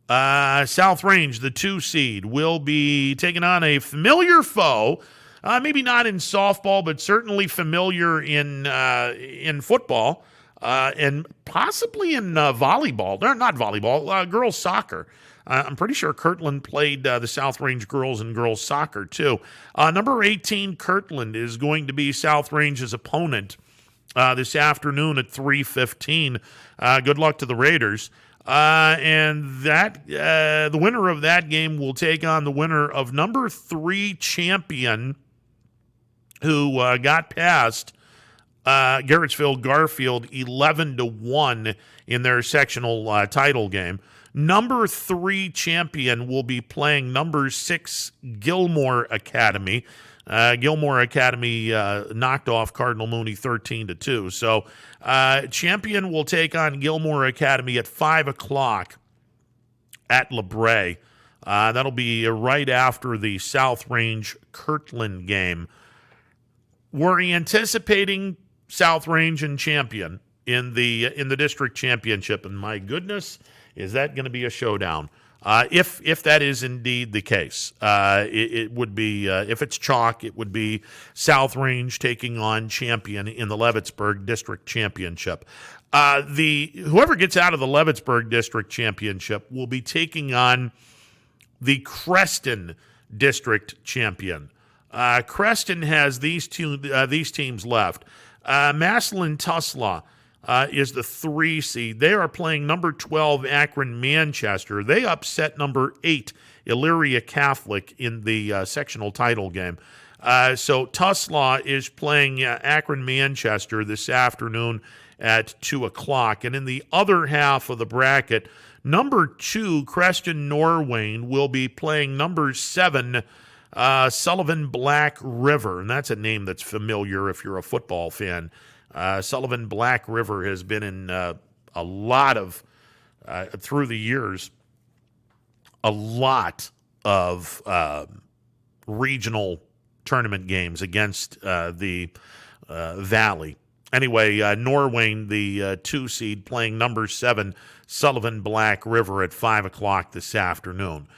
South Range, the 2 seed, will be taking on a familiar foe. Maybe not in softball, but certainly familiar in football. And possibly in volleyball. Not volleyball, girls soccer. I'm pretty sure Kirtland played the South Range girls and girls soccer, too. Number 18, Kirtland, is going to be South Range's opponent this afternoon at 3:15. Good luck to the Raiders. And that the winner of that game will take on the winner of number 3 champion who got past Garrettsville Garfield 11-1 in their sectional title game. Number 3 Champion will be playing number 6 Gilmore Academy. Gilmore Academy knocked off Cardinal Mooney 13-2. So Champion will take on Gilmore Academy at 5 o'clock at LeBray. That'll be right after the South Range Kirtland game. We're anticipating South Range and Champion in the district championship, and my goodness, is that going to be a showdown? If that is indeed the case, it would be, if it's chalk, it would be South Range taking on Champion in the Leavittsburg District Championship. Whoever gets out of the Leavittsburg District Championship will be taking on the Creston District Champion. Creston has these teams left. Massillon Tuslaw is the 3 seed. They are playing number 12 Akron Manchester. They upset number 8 Elyria Catholic in the sectional title game. So Tuslaw is playing Akron Manchester this afternoon at 2 o'clock. And in the other half of the bracket, number 2 Creston Norwayne will be playing number 7 Sullivan Black River. And that's a name that's familiar if you're a football fan. Sullivan Black River has been in a lot of, through the years, a lot of regional tournament games against the Valley. Anyway, Norwayne, the 2 seed, playing number 7 Sullivan Black River at 5 o'clock this afternoon.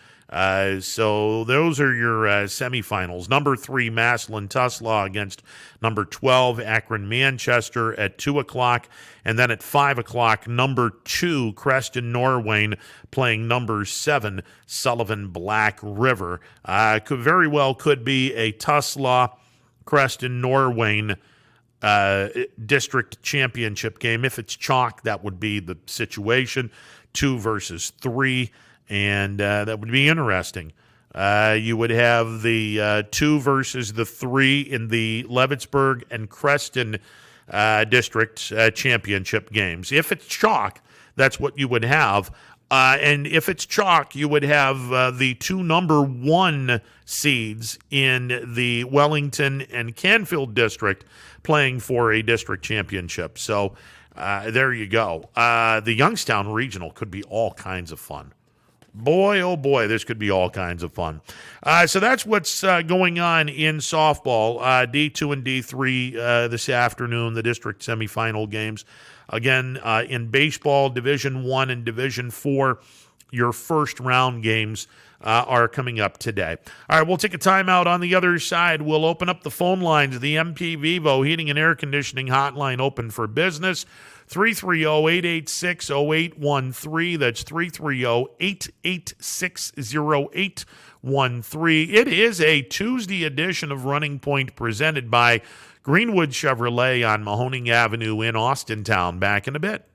So those are your semifinals. Number 3, Massillon Tuslaw against number 12, Akron Manchester at 2 o'clock. And then at 5 o'clock, number 2, Creston Norwayne playing number 7, Sullivan Black River. Very well could be a Tuslaw, Creston Norwayne district championship game. If it's chalk, that would be the situation, 2 versus 3. And that would be interesting. You would have the 2 versus the 3 in the Leavittsburg and Creston district championship games. If it's chalk, that's what you would have. And if it's chalk, you would have the 2 number 1 seeds in the Wellington and Canfield district playing for a district championship. So there you go. The Youngstown Regional could be all kinds of fun. Boy, oh boy, this could be all kinds of fun. So that's what's going on in softball. D2 and D3 this afternoon, the district semifinal games. Again, in baseball, Division I and Division IV, your first round games are coming up today. All right, we'll take a timeout. On the other side, we'll open up the phone lines. The MP Vivo Heating and Air Conditioning Hotline open for business. 330-886-0813. That's 330-886-0813. It is a Tuesday edition of Running Point presented by Greenwood Chevrolet on Mahoning Avenue in Austintown. Back in a bit.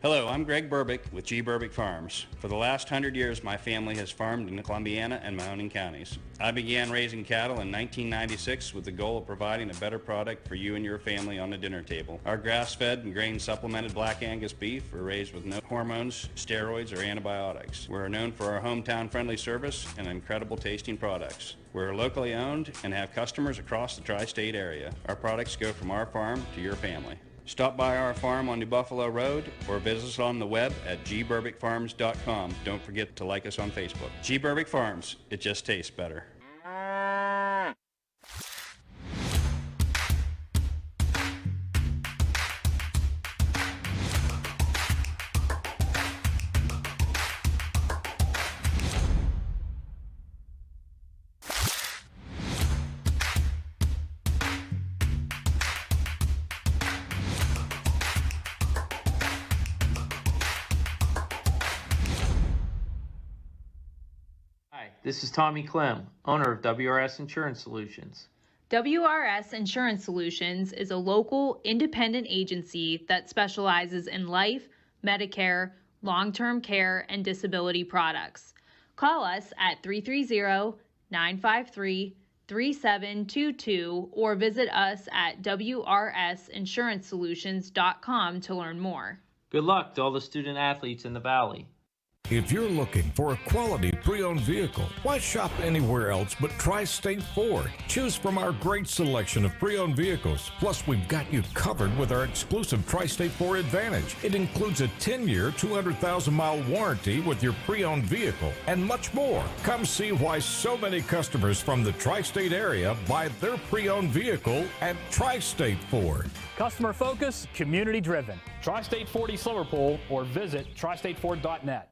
Hello, I'm Greg Burbick with G. Burbick Farms. For the last 100 years, my family has farmed in the Columbiana and Mahoning counties. I began raising cattle in 1996 with the goal of providing a better product for you and your family on the dinner table. Our grass-fed and grain-supplemented Black Angus beef are raised with no hormones, steroids, or antibiotics. We're known for our hometown-friendly service and incredible tasting products. We're locally owned and have customers across the tri-state area. Our products go from our farm to your family. Stop by our farm on New Buffalo Road or visit us on the web at gburbickfarms.com. Don't forget to like us on Facebook. G. Burbick Farms, it just tastes better. This is Tommy Clem, owner of WRS Insurance Solutions. WRS Insurance Solutions is a local independent agency that specializes in life, Medicare, long-term care, and disability products. Call us at 330-953-27 3722 or visit us at wrsinsuranceSolutions.com to learn more. Good luck to all the student athletes in the Valley. If you're looking for a quality pre-owned vehicle, why shop anywhere else but Tri-State Ford? Choose from our great selection of pre-owned vehicles. Plus, we've got you covered with our exclusive Tri-State Ford Advantage. It includes a 10-year, 200,000-mile warranty with your pre-owned vehicle and much more. Come see why so many customers from the Tri-State area buy their pre-owned vehicle at Tri-State Ford. Customer focus, community driven. Tri-State Ford East Liverpool or visit tristateford.net.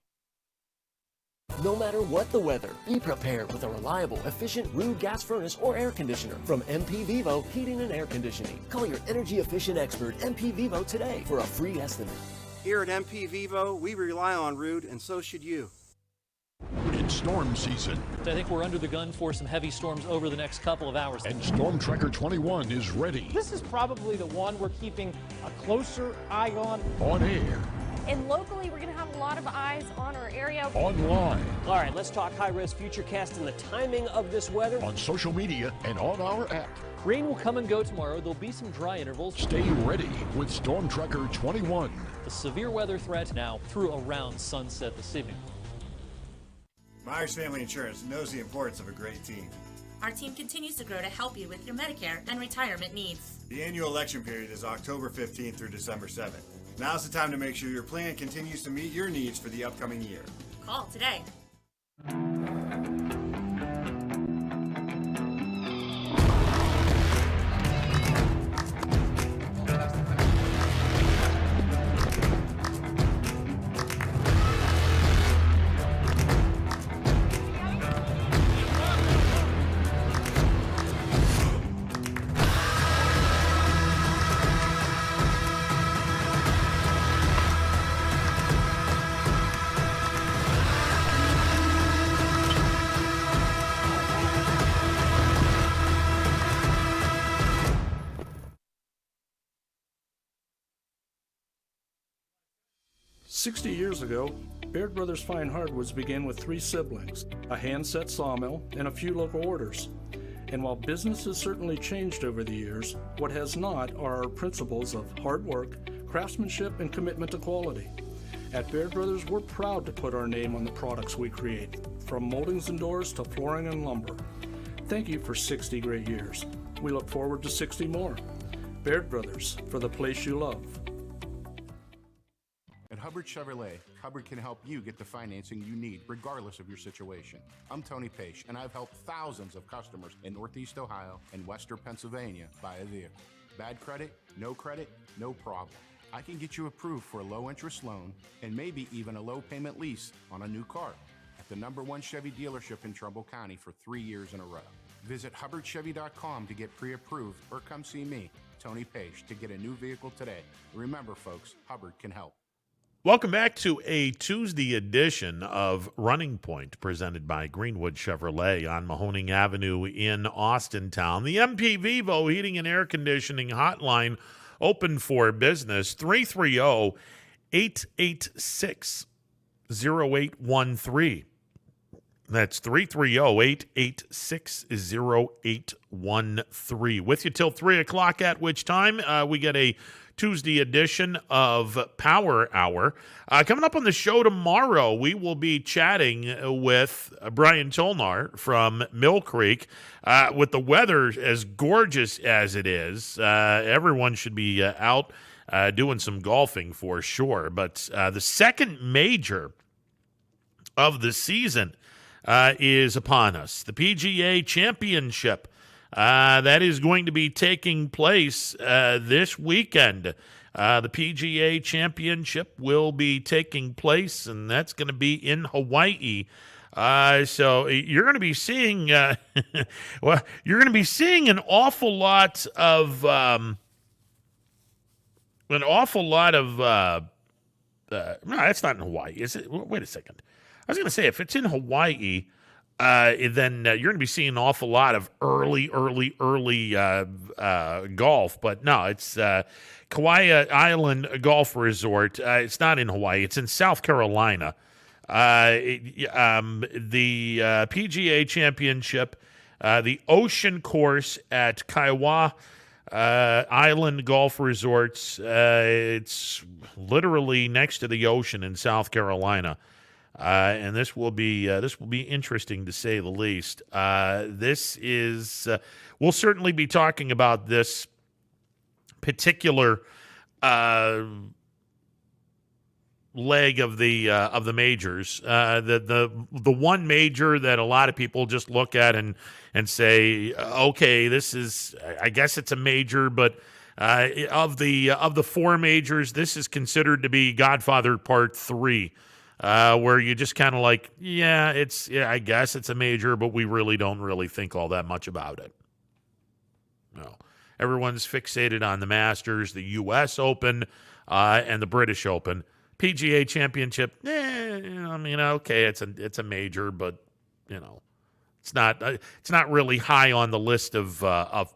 No matter what the weather, be prepared with a reliable, efficient Rude gas furnace or air conditioner from MP Vivo Heating and Air Conditioning. Call your energy efficient expert MP Vivo today for a free estimate. Here at MP Vivo, we rely on Rude, and so should you. It's storm season. I think we're under the gun for some heavy storms over the next couple of hours. And Storm Tracker 21 is ready. This is probably the one we're keeping a closer eye on. On air. And locally, we're going to have a lot of eyes on our area. Online. All right, let's talk high-risk futurecast and the timing of this weather. On social media and on our app. Rain will come and go tomorrow. There'll be some dry intervals. Stay ready with Storm Tracker 21. The severe weather threat now through around sunset this evening. Myers Family Insurance knows the importance of a great team. Our team continues to grow to help you with your Medicare and retirement needs. The annual election period is October 15th through December 7th. Now's the time to make sure your plan continues to meet your needs for the upcoming year. Call today. "60 years ago, Baird Brothers Fine Hardwoods began with 3 siblings, a hand-set sawmill, and a few local orders. And while business has certainly changed over the years, what has not are our principles of hard work, craftsmanship, and commitment to quality. At Baird Brothers, we're proud to put our name on the products we create, from moldings and doors to flooring and lumber. Thank you for 60 great years. We look forward to 60 more. Baird Brothers, for the place you love." At Hubbard Chevrolet, Hubbard can help you get the financing you need regardless of your situation. I'm Tony Page, and I've helped thousands of customers in Northeast Ohio and Western Pennsylvania buy a vehicle. Bad credit, no problem. I can get you approved for a low-interest loan and maybe even a low-payment lease on a new car at the #1 Chevy dealership in Trumbull County for 3 years in a row. Visit HubbardChevy.com to get pre-approved or come see me, Tony Page, to get a new vehicle today. Remember, folks, Hubbard can help. Welcome back to a Tuesday edition of Running Point, presented by Greenwood Chevrolet on Mahoning Avenue in Austintown. The MP Vivo Heating and Air Conditioning Hotline open for business, 330-886-0813. That's 330-886-0813. With you till 3 o'clock, at which time we get a Tuesday edition of Power Hour. Coming up on the show tomorrow, we will be chatting with Brian Tolnar from Mill Creek. With the weather as gorgeous as it is, everyone should be out doing some golfing for sure. But the second major of the season is upon us. The Pga Championship. That is going to be taking place this weekend. The PGA Championship will be taking place, and that's going to be in Hawaii. So you're going to be seeing, well, you're going to be seeing an awful lot of, no, that's not in Hawaii, is it? Wait a second. I was going to say, if it's in Hawaii, then you're going to be seeing an awful lot of early golf. But no, it's Kauai Island Golf Resort. It's not in Hawaii. It's in South Carolina. The PGA Championship The Ocean Course at Kiowa Island Golf Resorts. It's literally next to the ocean in South Carolina. And this will be interesting to say the least. We'll certainly be talking about this particular leg of the majors. The one major that a lot of people just look at and say, okay, this is, I guess it's a major, but of the four majors, this is considered to be Godfather Part 3. Where you just kind of like, I guess it's a major, but we really don't really think all that much about it. No. Everyone's fixated on the Masters, the U.S. Open, and the British Open. Pga Championship, okay, it's a major, but it's not really high on the list of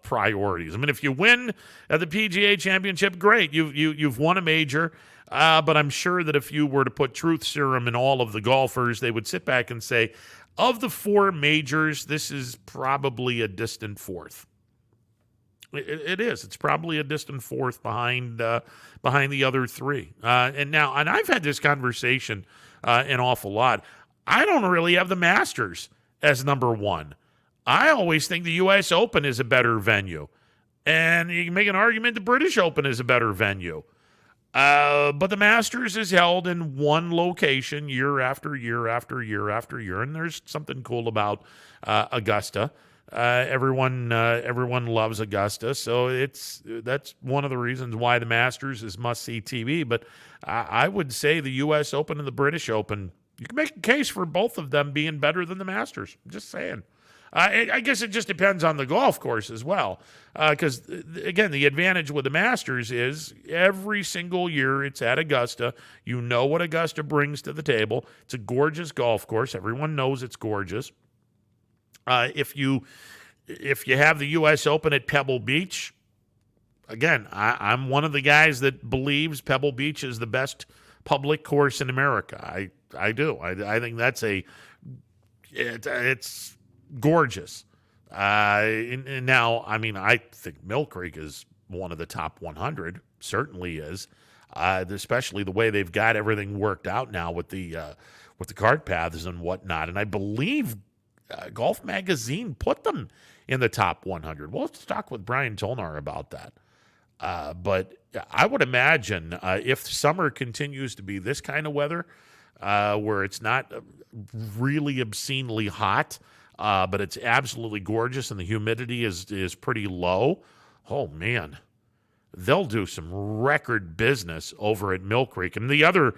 priorities. I mean, if you win at the PGA Championship, great, you've won a major. But I'm sure that if you were to put truth serum in all of the golfers, they would sit back and say, of the four majors, this is probably a distant fourth. It is. It's probably a distant fourth behind the other three. And I've had this conversation an awful lot. I don't really have the Masters as number one. I always think the U.S. Open is a better venue. And you can make an argument the British Open is a better venue. But the Masters is held in one location year after year after year after year, and there's something cool about Augusta. Everyone loves Augusta, so that's one of the reasons why the Masters is must-see TV. But I would say the U.S. Open and the British Open, you can make a case for both of them being better than the Masters. I'm just saying. I guess it just depends on the golf course as well. Because, again, the advantage with the Masters is every single year it's at Augusta. You know what Augusta brings to the table. It's a gorgeous golf course. Everyone knows it's gorgeous. If you have the U.S. Open at Pebble Beach, again, I'm one of the guys that believes Pebble Beach is the best public course in America. I do. I think that's it's gorgeous. And now, I mean, I think Mill Creek is one of the top 100. Certainly is. Especially the way they've got everything worked out now with the cart paths and whatnot. And I believe Golf Magazine put them in the top 100. We'll have to talk with Brian Tolnar about that. But I would imagine if summer continues to be this kind of weather, where it's not really obscenely hot, but it's absolutely gorgeous and the humidity is pretty low, oh man, they'll do some record business over at Mill Creek and the other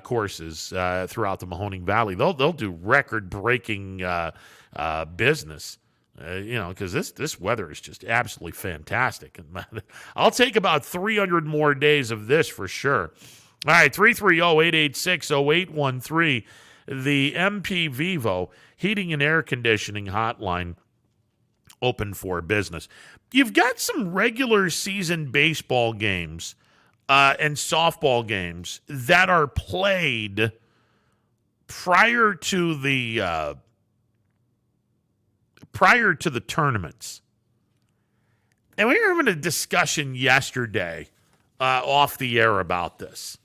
courses throughout the Mahoning Valley. They'll do record-breaking business, because this weather is just absolutely fantastic. And I'll take about 300 more days of this for sure. All right, 330-886-0813, the MP Vivo Heating and Air Conditioning Hotline, open for business. You've got some regular season baseball games and softball games that are played prior to the tournaments. And we were having a discussion yesterday off the air about this.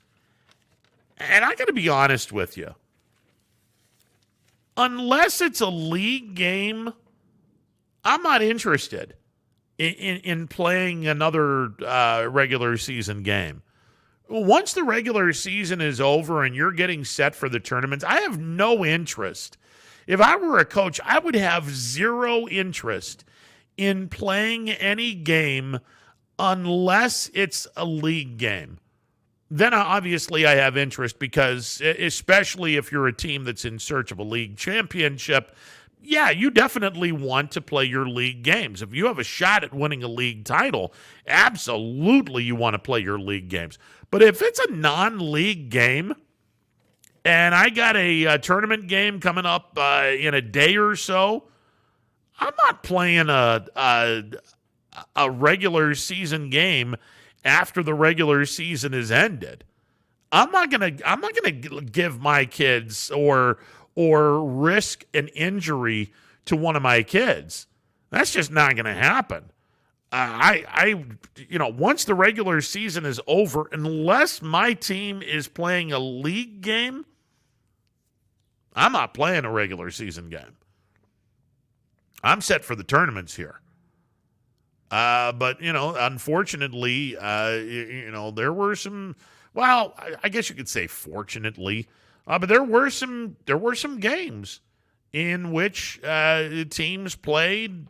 And I got to be honest with you. Unless it's a league game, I'm not interested in playing another regular season game. Once the regular season is over and you're getting set for the tournaments, I have no interest. If I were a coach, I would have zero interest in playing any game unless it's a league game. Then obviously I have interest because, especially if you're a team that's in search of a league championship, yeah, you definitely want to play your league games. If you have a shot at winning a league title, absolutely you want to play your league games. But if it's a non-league game and I got a tournament game coming up in a day or so, I'm not playing a regular season game after the regular season is ended. I'm not gonna give my kids or risk an injury to one of my kids That's just not going to happen. Once the regular season is over, unless my team is playing a league game, I'm not playing a regular season game. I'm set for the tournaments here. But unfortunately, there were some, well, I guess you could say fortunately, but there were some games in which teams played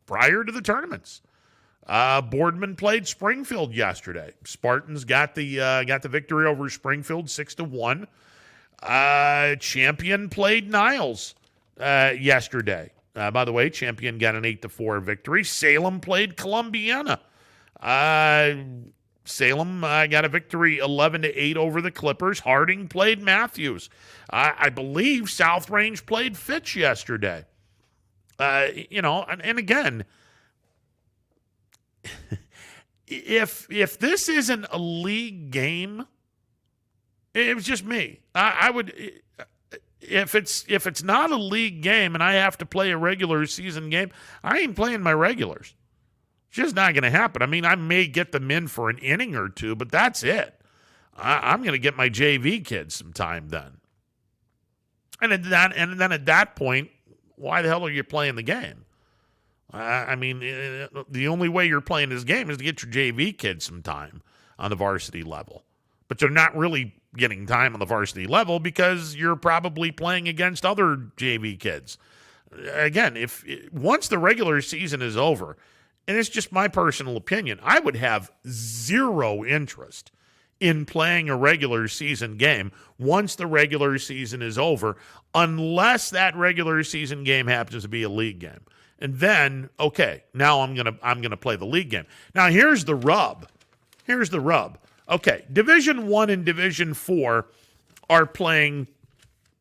prior to the tournaments. Boardman played Springfield yesterday. Spartans got the victory over Springfield 6-1. Champion played Niles yesterday. By the way, Champion got an 8-4 victory. Salem played Columbiana. Salem got a victory 11-8 over the Clippers. Harding played Matthews. I believe South Range played Fitch yesterday. And again, if this isn't a league game, it was just me. I would, if it's not a league game and I have to play a regular season game, I ain't playing my regulars. It's just not going to happen. I mean, I may get them in for an inning or two, but that's it. I'm going to get my JV kids some time then. And then at that point, why the hell are you playing the game? The only way you're playing this game is to get your JV kids some time on the varsity level. But they're not really getting time on the varsity level because you're probably playing against other JV kids. Again, once the regular season is over, and it's just my personal opinion, I would have zero interest in playing a regular season game once the regular season is over, unless that regular season game happens to be a league game. And then, okay, now I'm gonna play the league game. Now here's the rub. Okay, Division I and Division IV are playing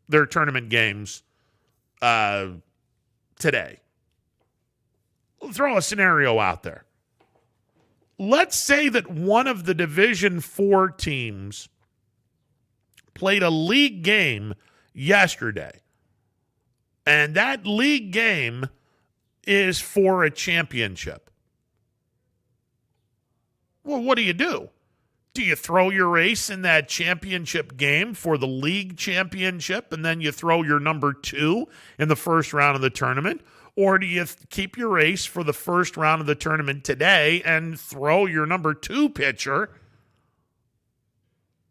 their tournament games today. We'll throw a scenario out there. Let's say that one of the Division IV teams played a league game yesterday, and that league game is for a championship. Well, what do? Do you throw your ace in that championship game for the league championship, and then you throw your number 2 in the first round of the tournament? Or do you keep your ace for the first round of the tournament today and throw your number 2 pitcher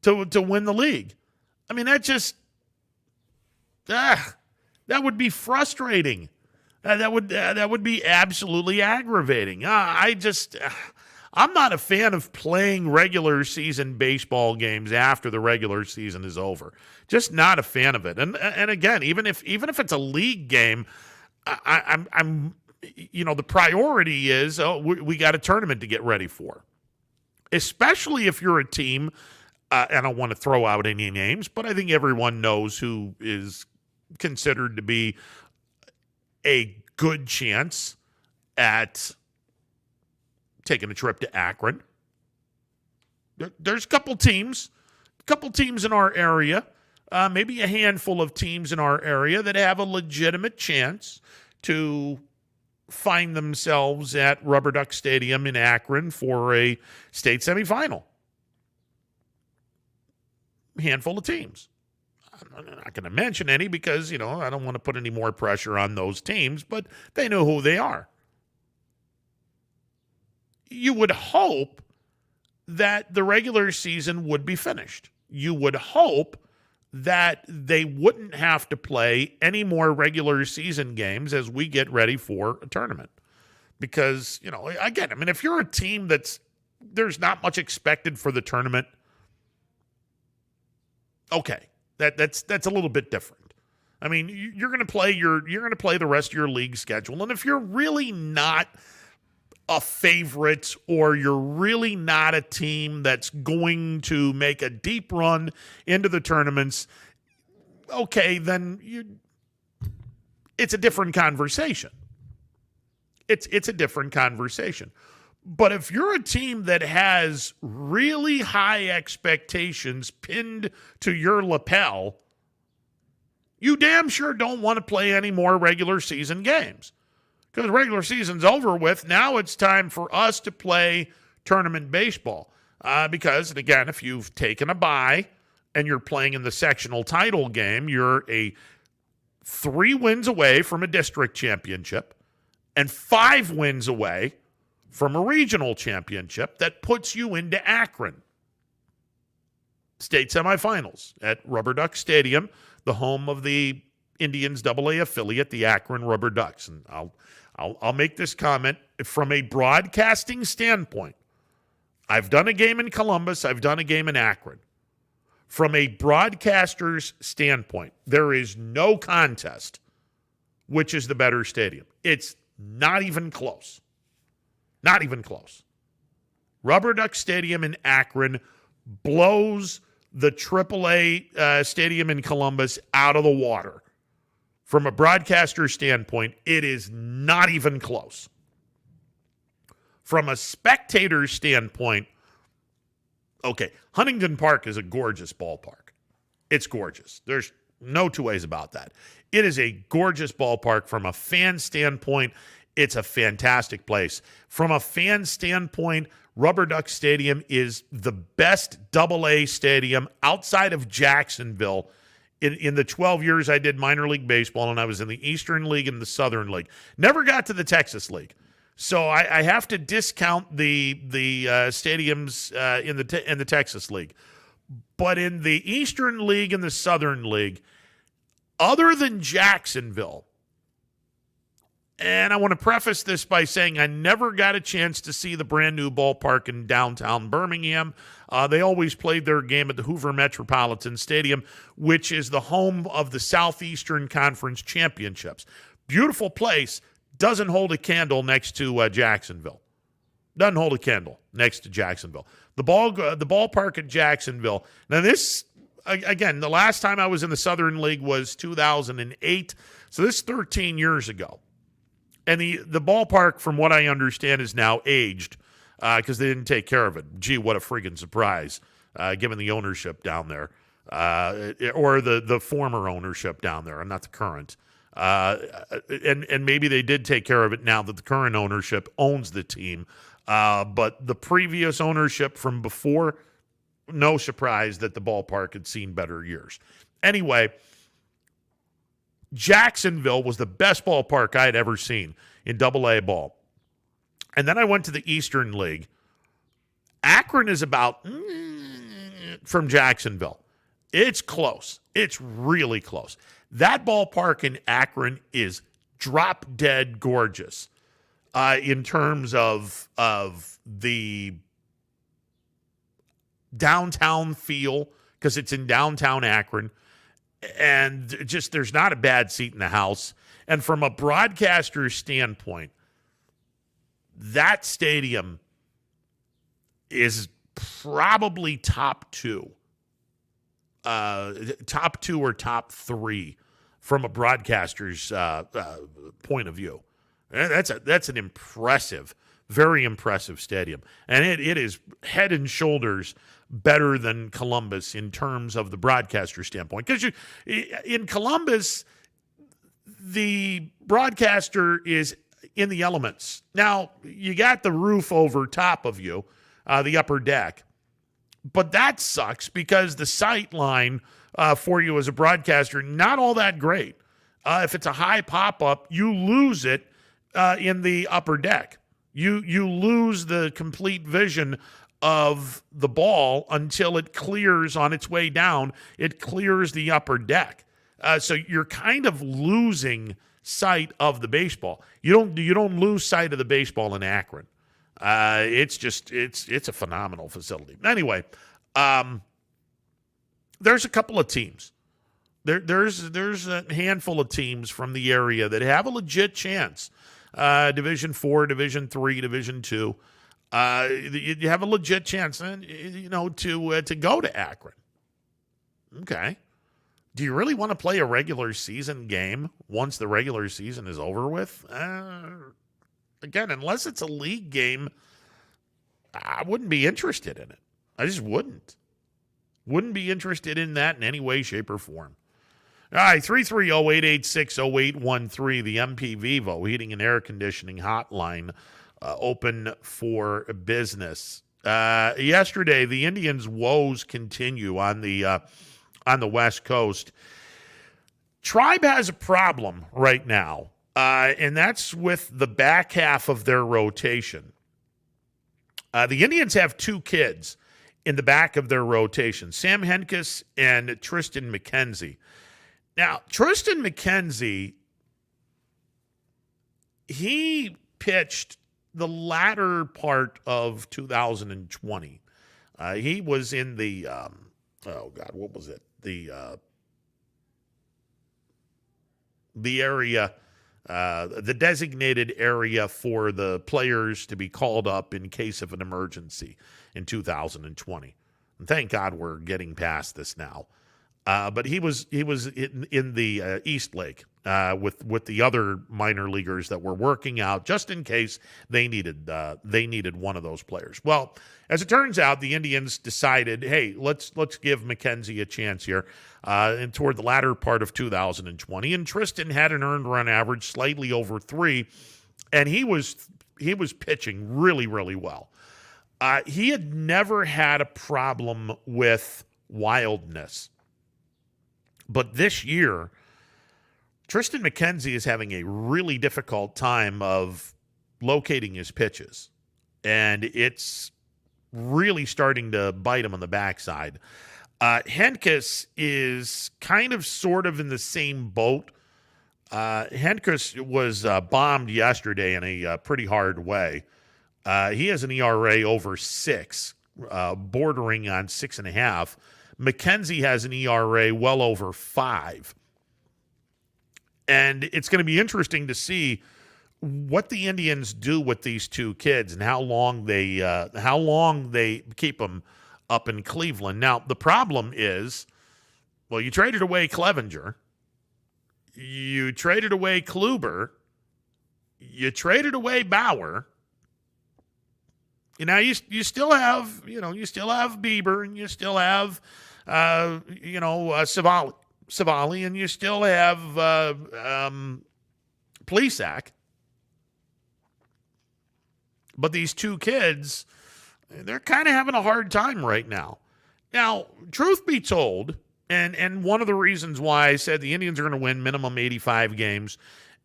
to win the league? I mean, that just that would be frustrating. That would be absolutely aggravating. I'm not a fan of playing regular season baseball games after the regular season is over. Just not a fan of it. And again, even if it's a league game, I'm the priority is we got a tournament to get ready for. Especially if you're a team, I don't want to throw out any names, but I think everyone knows who is considered to be a good chance at taking a trip to Akron. There's a couple teams in our area, maybe a handful of teams in our area that have a legitimate chance to find themselves at Rubber Duck Stadium in Akron for a state semifinal. Handful of teams. I'm not going to mention any because, I don't want to put any more pressure on those teams, but they know who they are. You would hope that the regular season would be finished. You would hope that they wouldn't have to play any more regular season games as we get ready for a tournament. Because, again, if you're a team there's not much expected for the tournament, okay, that's a little bit different. You're going to play the rest of your league schedule, and if you're really not a favorite or you're really not a team that's going to make a deep run into the tournaments, okay, then it's a different conversation. It's a different conversation. But if you're a team that has really high expectations pinned to your lapel, you damn sure don't want to play any more regular season games. because the regular season's over with. Now it's time for us to play tournament baseball. Because, and again, if you've taken a bye and you're playing in the sectional title game, you're 3 wins away from a district championship and 5 wins away from a regional championship that puts you into Akron. State semifinals at Rubber Duck Stadium, the home of the Indians AA affiliate, the Akron Rubber Ducks. And I'll make this comment from a broadcasting standpoint. I've done a game in Columbus. I've done a game in Akron. From a broadcaster's standpoint, there is no contest which is the better stadium. It's not even close. Not even close. Rubber Duck Stadium in Akron blows the AAA stadium in Columbus out of the water. From a broadcaster standpoint, it is not even close. From a spectator standpoint, okay, Huntington Park is a gorgeous ballpark. It's gorgeous. There's no two ways about that. It is a gorgeous ballpark. From a fan standpoint, it's a fantastic place. From a fan standpoint, Rubber Duck Stadium is the best AA stadium outside of Jacksonville. In the 12 years I did minor league baseball, and I was in the Eastern League and the Southern League. Never got to the Texas League. So I have to discount the stadiums in the Texas League. But in the Eastern League and the Southern League, other than Jacksonville, and I want to preface this by saying I never got a chance to see the brand new ballpark in downtown Birmingham. They always played their game at the Hoover Metropolitan Stadium, which is the home of the Southeastern Conference Championships. Beautiful place. Doesn't hold a candle next to Jacksonville. Doesn't hold a candle next to Jacksonville. The ballpark at Jacksonville. Now this, again, the last time I was in the Southern League was 2008. So this is 13 years ago. And the ballpark, from what I understand, is now aged because they didn't take care of it. Gee, what a friggin' surprise, given the ownership down there, or the former ownership down there, and not the current. And maybe they did take care of it now that the current ownership owns the team. But the previous ownership from before, no surprise that the ballpark had seen better years. Anyway, Jacksonville was the best ballpark I had ever seen in AA ball. And then I went to the Eastern League. Akron is about from Jacksonville. It's close. It's really close. That ballpark in Akron is drop dead gorgeous in terms of the downtown feel, because it's in downtown Akron. And just there's not a bad seat in the house. And from a broadcaster's standpoint, that stadium is probably top 2 or top 3 from a broadcaster's point of view. And that's an impressive, very impressive stadium. And it is head and shoulders better than Columbus in terms of the broadcaster standpoint. Because in Columbus, the broadcaster is in the elements. Now, you got the roof over top of you, the upper deck. But that sucks because the sight line for you as a broadcaster, not all that great. If it's a high pop-up, you lose it in the upper deck. You lose the complete vision of the ball until it clears on its way down. It clears the upper deck. So you're kind of losing sight of the baseball. You don't lose sight of the baseball in Akron. It's a phenomenal facility. Anyway, there's a couple of teams. There's a handful of teams from the area that have a legit chance. Division 4, Division 3, Division 2. You have a legit chance, to go to Akron. Okay. Do you really want to play a regular season game once the regular season is over with? Again, unless it's a league game, I wouldn't be interested in it. I just wouldn't. Wouldn't be interested in that in any way, shape, or form. All right, 330-886-0813, the MP Vivo Heating and Air Conditioning Hotline, open for business. Yesterday, the Indians' woes continue on the West Coast. Tribe has a problem right now, and that's with the back half of their rotation. The Indians have two kids in the back of their rotation, Sam Hentges and Tristan McKenzie. Now, Tristan McKenzie, he pitched the latter part of 2020. He was in the, what was it? The area, the designated area for the players to be called up in case of an emergency in 2020. And thank God we're getting past this now. But he was in the East Lake with the other minor leaguers that were working out just in case they needed one of those players. Well, as it turns out, the Indians decided, hey, let's give McKenzie a chance here. And toward the latter part of 2020, and Tristan had an earned run average slightly over 3, and he was pitching really, really well. He had never had a problem with wildness. But this year, Tristan McKenzie is having a really difficult time of locating his pitches. And it's really starting to bite him on the backside. Hentges is kind of sort of in the same boat. Hentges was bombed yesterday in a pretty hard way. He has an ERA over 6, bordering on 6.5. McKenzie has an ERA well over 5. And it's going to be interesting to see what the Indians do with these two kids and how long they keep them up in Cleveland. Now, the problem is, well, you traded away Clevenger. You traded away Kluber. You traded away Bauer. Now you still have Bieber, and you still have Savali, and you still have Plesac. But these two kids, they're kind of having a hard time right now. Now, truth be told, and one of the reasons why I said the Indians are going to win minimum 85 games,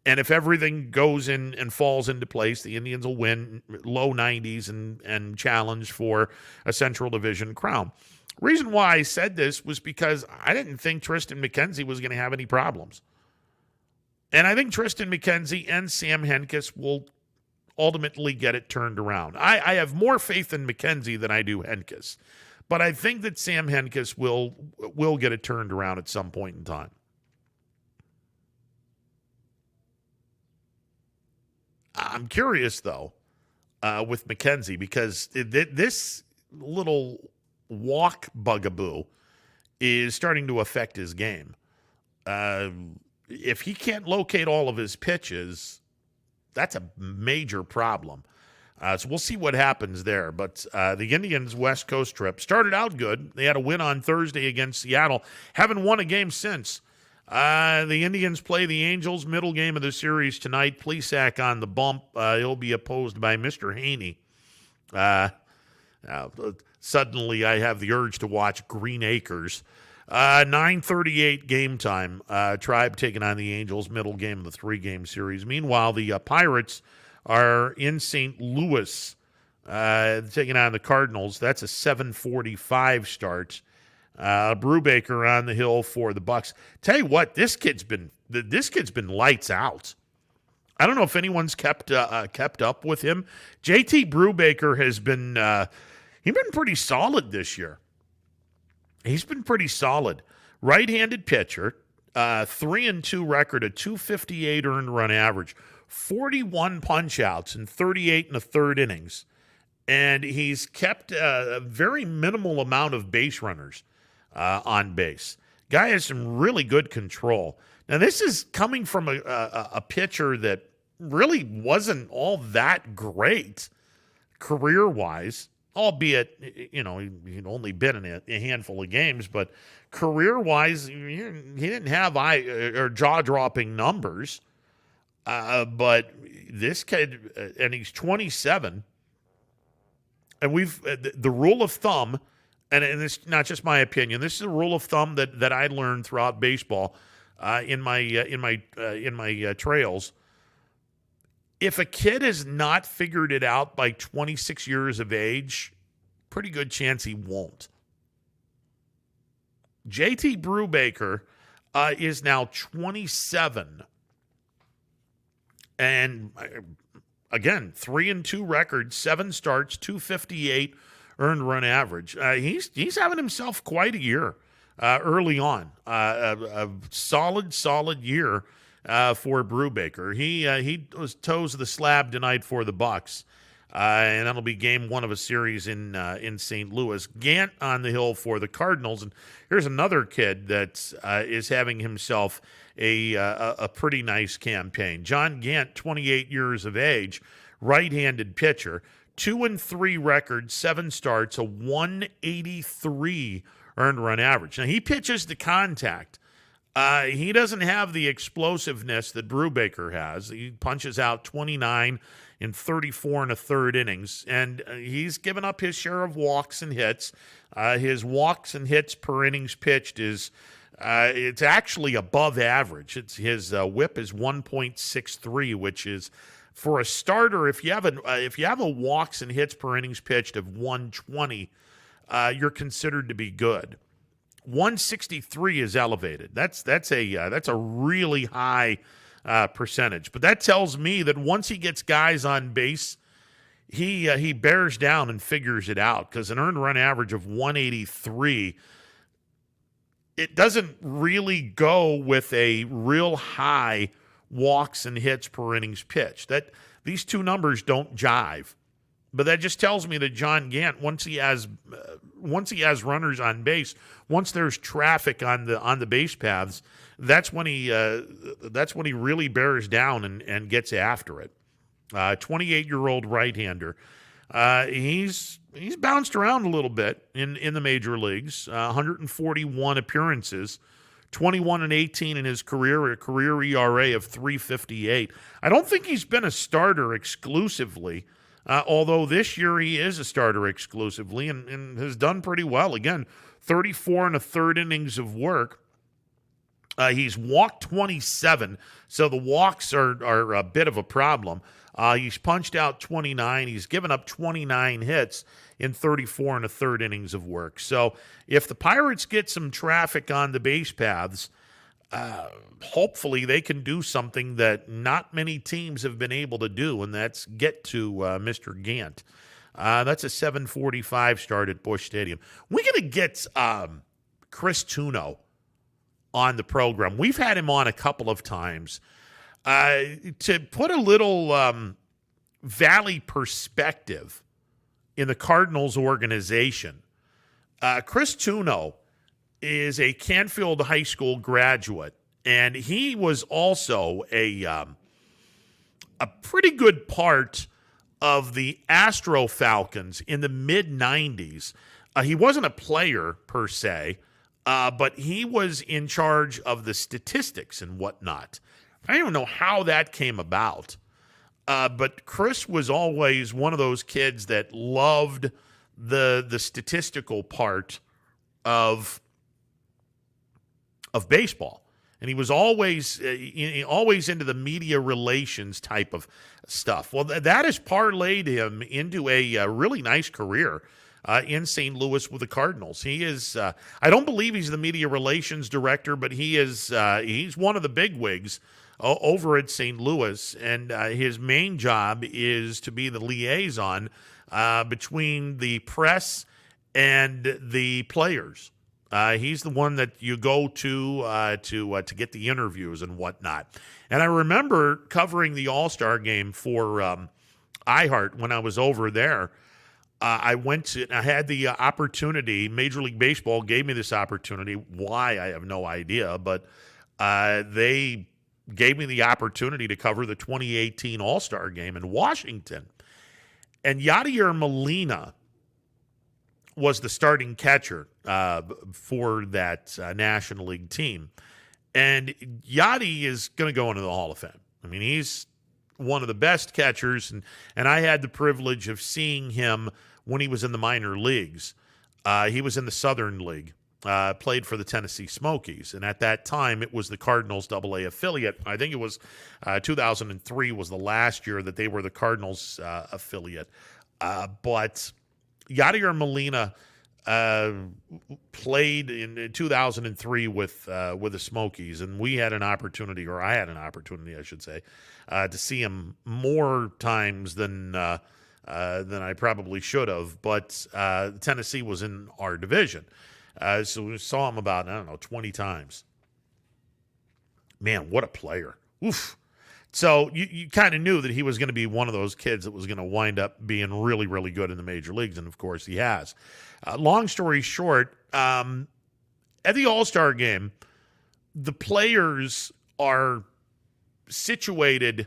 and if everything goes in and falls into place, the Indians will win low 90s and challenge for a Central Division crown. Reason why I said this was because I didn't think Tristan McKenzie was going to have any problems. And I think Tristan McKenzie and Sam Hentges will ultimately get it turned around. I have more faith in McKenzie than I do Hentges. But I think that Sam Hentges will get it turned around at some point in time. I'm curious, though, with McKenzie, because this little walk bugaboo is starting to affect his game. If he can't locate all of his pitches, that's a major problem. So we'll see what happens there. But the Indians' West Coast trip started out good. They had a win on Thursday against Seattle. Haven't won a game since. The Indians play the Angels, middle game of the series tonight. Plesac on the bump. He'll be opposed by Mr. Haney. Suddenly I have the urge to watch Green Acres. 9:38 game time. Tribe taking on the Angels, middle game of the 3-game series. Meanwhile, the Pirates are in St. Louis taking on the Cardinals. That's a 7:45 start. Brubacher on the hill for the Bucks. Tell you what, this kid's been lights out. I don't know if anyone's kept up with him. JT Brubacher has been he's been pretty solid this year. He's been pretty solid. Right-handed pitcher, 3-2 record, a 258 earned run average, 41 punch-outs in 38 1/3 innings, and he's kept a very minimal amount of base runners on base. Guy has some really good control. Now, this is coming from a pitcher that really wasn't all that great career-wise. albeit, he'd only been in a handful of games, but career-wise, he didn't have or jaw-dropping numbers. But this kid, and he's 27, and we've the rule of thumb, and this is not just my opinion. This is a rule of thumb that I learned throughout baseball in my trails. If a kid has not figured it out by 26 years of age, pretty good chance he won't. JT Brubacher is now 27. And again, 3-2 record, 7 starts, 258 earned run average. He's having himself quite a year early on. A solid year for Brubacher. He toes the slab tonight for the Bucks, and that'll be game 1 of a series in St. Louis. Gant on the hill for the Cardinals, and here's another kid that is having himself a pretty nice campaign. John Gant, 28 years of age, right-handed pitcher, 2-3 record, 7 starts, a 183 earned run average. Now he pitches to contact. He doesn't have the explosiveness that Brubacher has. He punches out 29 in 34 1/3 innings, and he's given up his share of walks and hits. His walks and hits per innings pitched is it's actually above average. His WHIP is 1.63, which is, for a starter, if you have a walks and hits per innings pitched of 120, you're considered to be good. 163 is elevated. That's a really high percentage. But that tells me that once he gets guys on base, he bears down and figures it out, because an earned run average of 183, it doesn't really go with a real high walks and hits per innings pitched. That these two numbers don't jive. But that just tells me that John Gant, once he has runners on base, once there's traffic on the base paths, that's when he really bears down and gets after it. 28-year-old right-hander. He's bounced around a little bit in the major leagues. 141 appearances, 21-18 in his career, a career ERA of 3.58. I don't think he's been a starter exclusively. Although this year he is a starter exclusively and has done pretty well. Again, 34 1/3 innings of work. He's walked 27, so the walks are a bit of a problem. He's punched out 29. He's given up 29 hits in 34 1/3 innings of work. So if the Pirates get some traffic on the base paths, hopefully they can do something that not many teams have been able to do, and that's get to Mr. Gant. That's a 7:45 start at Busch Stadium. We're going to get Chris Tuno on the program. We've had him on a couple of times. To put a little Valley perspective in the Cardinals organization, Chris Tuno is a Canfield High School graduate, and he was also a pretty good part of the Astro Falcons in the mid-'90s. He wasn't a player per se, but he was in charge of the statistics and whatnot. I don't know how that came about, but Chris was always one of those kids that loved the statistical part of baseball, and he was always into the media relations type of stuff. Well, that has parlayed him into a really nice career in St. Louis with the Cardinals. He is I don't believe he's the media relations director, but he's one of the bigwigs over at St. Louis, and his main job is to be the liaison between the press and the players. He's the one that you go to get the interviews and whatnot. And I remember covering the All-Star game for iHeart when I was over there. I had the opportunity. Major League Baseball gave me this opportunity. Why, I have no idea, but they gave me the opportunity to cover the 2018 All-Star game in Washington. And Yadier Molina was the starting catcher for that National League team. And Yachty is going to go into the Hall of Fame. I mean, he's one of the best catchers, and I had the privilege of seeing him when he was in the minor leagues. He was in the Southern League, played for the Tennessee Smokies, and at that time it was the Cardinals AA affiliate. I think it was 2003 was the last year that they were the Cardinals affiliate. But Yadier Molina played in 2003 with the Smokies, and we had an opportunity, or I had an opportunity, I should say, to see him more times than I probably should have. But Tennessee was in our division, so we saw him about 20 times. Man, what a player! Oof. So you kind of knew that he was going to be one of those kids that was going to wind up being really, really good in the major leagues, and of course he has. Long story short, at the All-Star game, the players are situated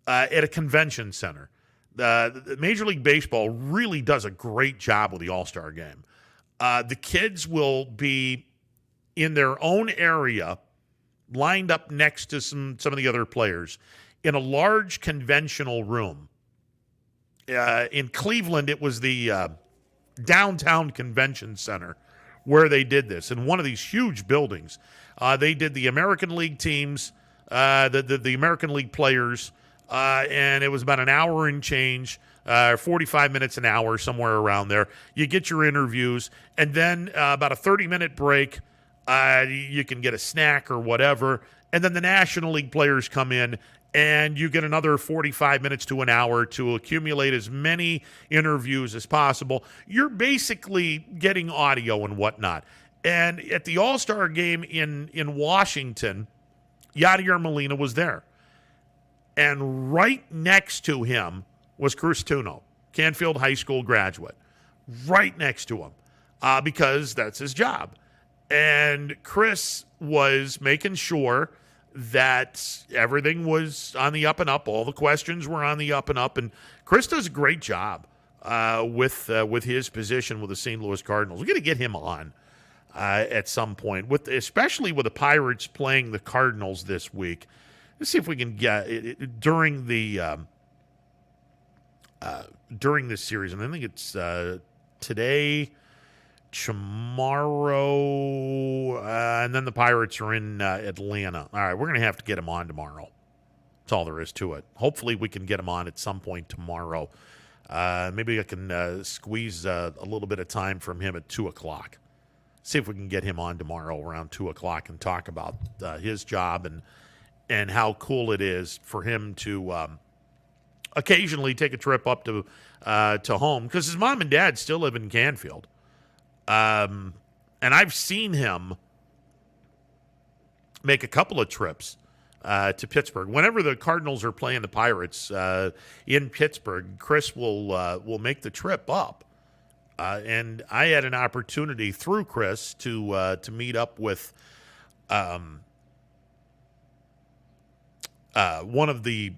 at a convention center. The Major League Baseball really does a great job with the All-Star game. The kids will be in their own area, lined up next to some of the other players in a large conventional room. In Cleveland, it was the downtown convention center where they did this. In one of these huge buildings, they did the American League teams, the American League players, and it was about an hour and change, 45 minutes an hour, somewhere around there. You get your interviews, and then about a 30-minute break. You can get a snack or whatever, and then the National League players come in, and you get another 45 minutes to an hour to accumulate as many interviews as possible. You're basically getting audio and whatnot. And at the All-Star game in Washington, Yadier Molina was there. And right next to him was Chris Tuno, Canfield High School graduate. Right next to him, because that's his job. And Chris was making sure that everything was on the up and up. All the questions were on the up and up. And Chris does a great job with his position with the St. Louis Cardinals. We're going to get him on at some point, especially with the Pirates playing the Cardinals this week. Let's see if we can get it during this series. And I think it's today, tomorrow, and then the Pirates are in Atlanta. All right, we're going to have to get him on tomorrow. That's all there is to it. Hopefully we can get him on at some point tomorrow. Maybe I can squeeze a little bit of time from him at 2 o'clock. See if we can get him on tomorrow around 2 o'clock and talk about his job and how cool it is for him to occasionally take a trip up to home, because his mom and dad still live in Canfield. And I've seen him make a couple of trips to Pittsburgh. Whenever the Cardinals are playing the Pirates in Pittsburgh, Chris will make the trip up. And I had an opportunity through Chris to meet up with one of the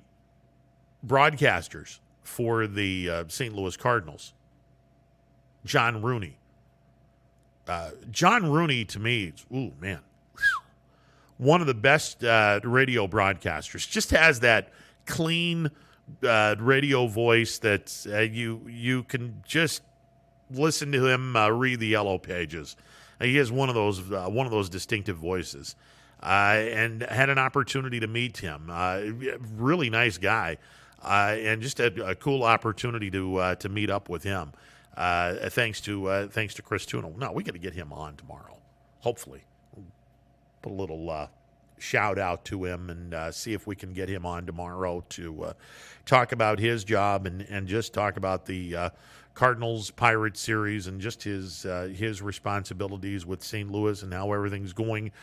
broadcasters for the St. Louis Cardinals, John Rooney. John Rooney, to me, one of the best radio broadcasters. Just has that clean radio voice that you can just listen to him read the Yellow Pages. He has one of those distinctive voices, and had an opportunity to meet him. Really nice guy, and just a cool opportunity to meet up with him. Thanks to Chris Tuno. No, we got to get him on tomorrow. Hopefully, put a little shout out to him and see if we can get him on tomorrow to talk about his job and just talk about the Cardinals Pirates series and just his responsibilities with St. Louis and how everything's going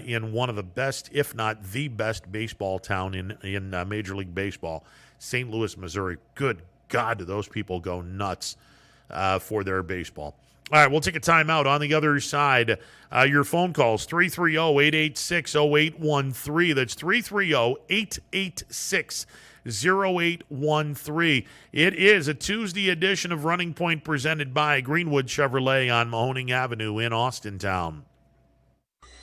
in one of the best, if not the best, baseball town in Major League Baseball, St. Louis, Missouri. Good God, do those people go nuts for their baseball. All right, we'll take a timeout. On the other side, your phone calls, 330-886-0813. That's 0813. It is a Tuesday edition of Running Point presented by Greenwood Chevrolet on Mahoning Avenue in Austintown.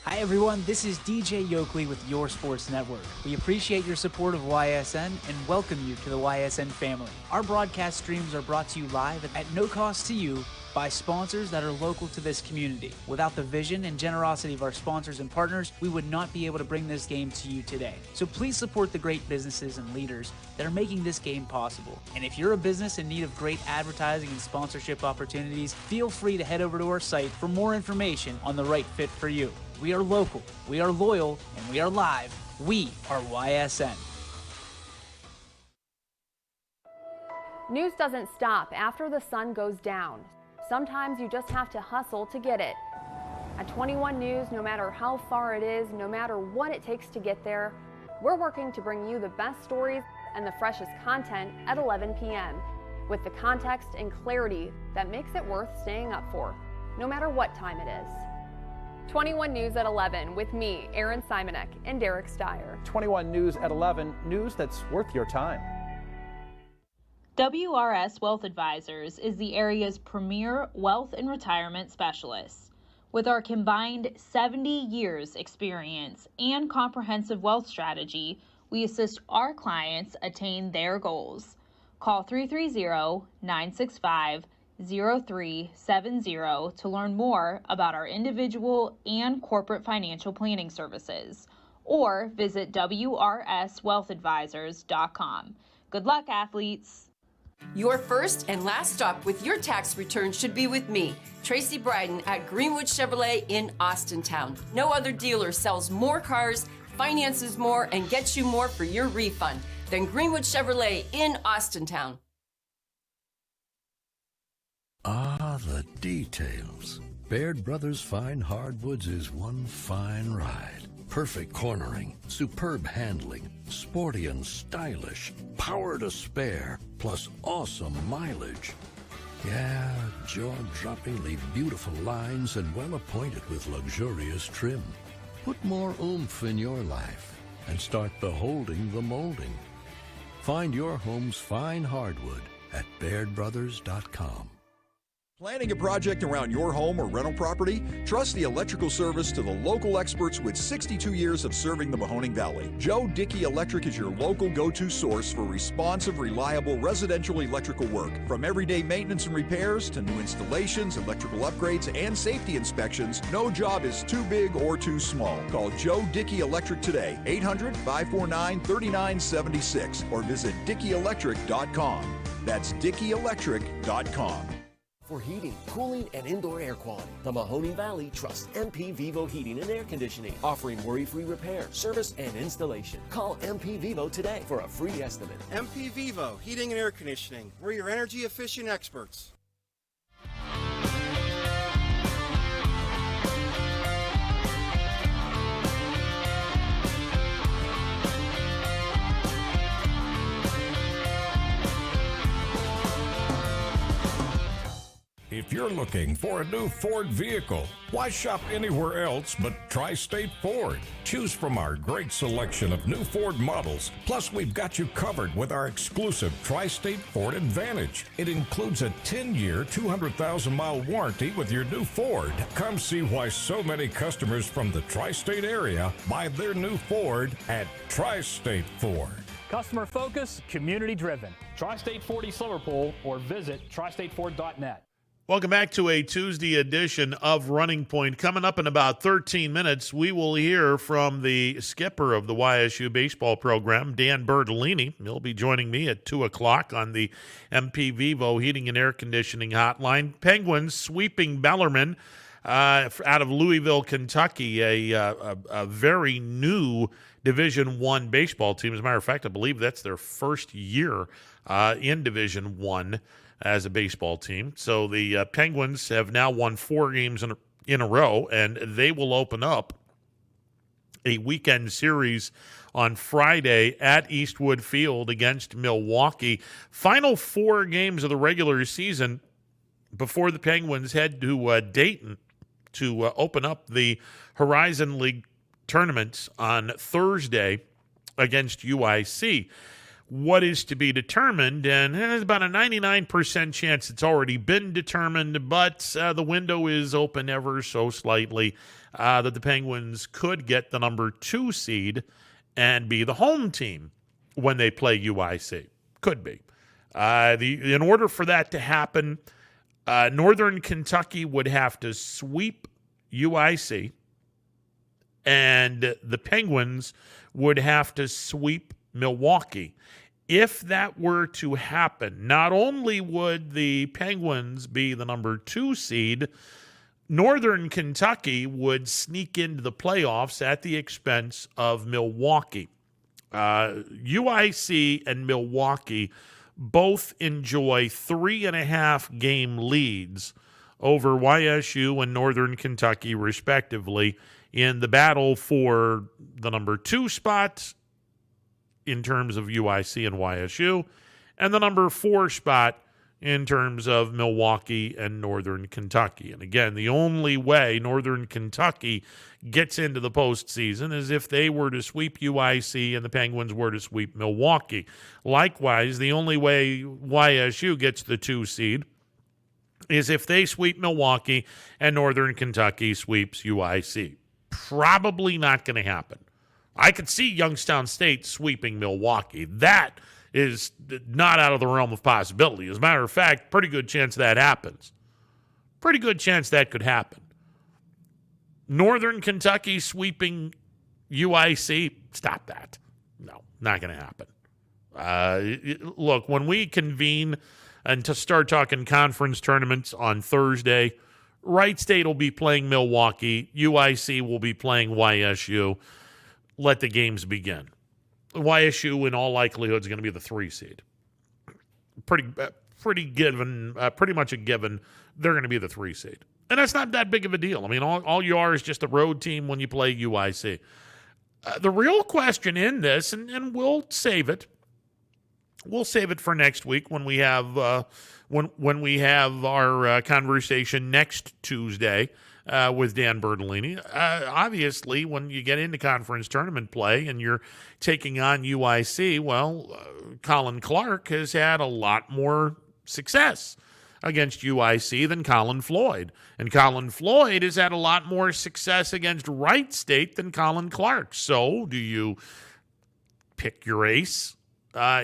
Hi everyone, this is DJ Yoakley with Your Sports Network. We appreciate your support of YSN and welcome you to the YSN family. Our broadcast streams are brought to you live at no cost to you by sponsors that are local to this community. Without the vision and generosity of our sponsors and partners, we would not be able to bring this game to you today. So please support the great businesses and leaders that are making this game possible. And if you're a business in need of great advertising and sponsorship opportunities, feel free to head over to our site for more information on the right fit for you. We are local, we are loyal, and we are live. We are YSN. News doesn't stop after the sun goes down. Sometimes you just have to hustle to get it. At 21 News, no matter how far it is, no matter what it takes to get there, we're working to bring you the best stories and the freshest content at 11 p.m. with the context and clarity that makes it worth staying up for, no matter what time it is. 21 News at 11 with me, Aaron Simonek, and Derek Steyer. 21 News at 11, news that's worth your time. WRS Wealth Advisors is the area's premier wealth and retirement specialist. With our combined 70 years experience and comprehensive wealth strategy, we assist our clients attain their goals. Call 330-965-0370 to learn more about our individual and corporate financial planning services, or visit wrswealthadvisors.com. Good luck, athletes! Your first and last stop with your tax return should be with me, Tracy Bryden at Greenwood Chevrolet in Austintown. No other dealer sells more cars, finances more, and gets you more for your refund than Greenwood Chevrolet in Austintown. Ah, the details. Baird Brothers Fine Hardwoods is one fine ride. Perfect cornering, superb handling, sporty and stylish, power to spare, plus awesome mileage. Yeah, jaw-droppingly beautiful lines and well appointed with luxurious trim. Put more oomph in your life and start beholding the molding. Find your home's fine hardwood at BairdBrothers.com. Planning a project around your home or rental property? Trust the electrical service to the local experts with 62 years of serving the Mahoning Valley. Joe Dickey Electric is your local go-to source for responsive, reliable residential electrical work. From everyday maintenance and repairs to new installations, electrical upgrades, and safety inspections, no job is too big or too small. Call Joe Dickey Electric today, 800-549-3976, or visit DickeyElectric.com. That's DickeyElectric.com. For heating, cooling, and indoor air quality, the Mahoning Valley trusts MP Vivo Heating and Air Conditioning, offering worry-free repair, service, and installation. Call MP Vivo today for a free estimate. MP Vivo Heating and Air Conditioning. We're your energy-efficient experts. If you're looking for a new Ford vehicle, why shop anywhere else but Tri-State Ford? Choose from our great selection of new Ford models. Plus, we've got you covered with our exclusive Tri-State Ford Advantage. It includes a 10-year, 200,000-mile warranty with your new Ford. Come see why so many customers from the Tri-State area buy their new Ford at Tri-State Ford. Customer focus, community driven. Tri-State Ford East Liverpool or visit tristateford.net. Welcome back to a Tuesday edition of Running Point. Coming up in about 13 minutes, we will hear from the skipper of the YSU baseball program, Dan Bertolini. He'll be joining me at 2 o'clock on the MP Vivo Heating and Air Conditioning Hotline. Penguins sweeping Bellarmine out of Louisville, Kentucky, a very new Division I baseball team. As a matter of fact, I believe that's their first year in Division I. As a baseball team. So the Penguins have now won 4 games in a row, and they will open up a weekend series on Friday at Eastwood Field against Milwaukee. Final 4 games of the regular season before the Penguins head to Dayton to open up the Horizon League tournament on Thursday against UIC. what is to be determined, and there's about a 99% chance it's already been determined, but the window is open ever so slightly that the Penguins could get the number 2 seed and be the home team when they play UIC. Could be. In order for that to happen, Northern Kentucky would have to sweep UIC, and the Penguins would have to sweep Milwaukee. If that were to happen, not only would the Penguins be the number 2 seed, Northern Kentucky would sneak into the playoffs at the expense of Milwaukee. UIC and Milwaukee both enjoy 3.5 game leads over YSU and Northern Kentucky, respectively, in the battle for the number 2 spot in terms of UIC and YSU, and the number 4 spot in terms of Milwaukee and Northern Kentucky. And again, the only way Northern Kentucky gets into the postseason is if they were to sweep UIC and the Penguins were to sweep Milwaukee. Likewise, the only way YSU gets the 2 seed is if they sweep Milwaukee and Northern Kentucky sweeps UIC. Probably not going to happen. I could see Youngstown State sweeping Milwaukee. That is not out of the realm of possibility. As a matter of fact, pretty good chance that happens. Pretty good chance that could happen. Northern Kentucky sweeping UIC, stop that. No, not going to happen. Look, when we convene and to start talking conference tournaments on Thursday, Wright State will be playing Milwaukee. UIC will be playing YSU. Let the games begin. YSU, in all likelihood, is going to be the 3 seed. Pretty much a given. They're going to be the 3 seed. And that's not that big of a deal. I mean, all you are is just a road team when you play UIC. The real question in this, and we'll save it. We'll save it for next week when we have when we have our conversation next Tuesday with Dan Bertolini. Obviously, when you get into conference tournament play and you're taking on UIC, well, Colin Clark has had a lot more success against UIC than Colin Floyd. And Colin Floyd has had a lot more success against Wright State than Colin Clark. So do you pick your ace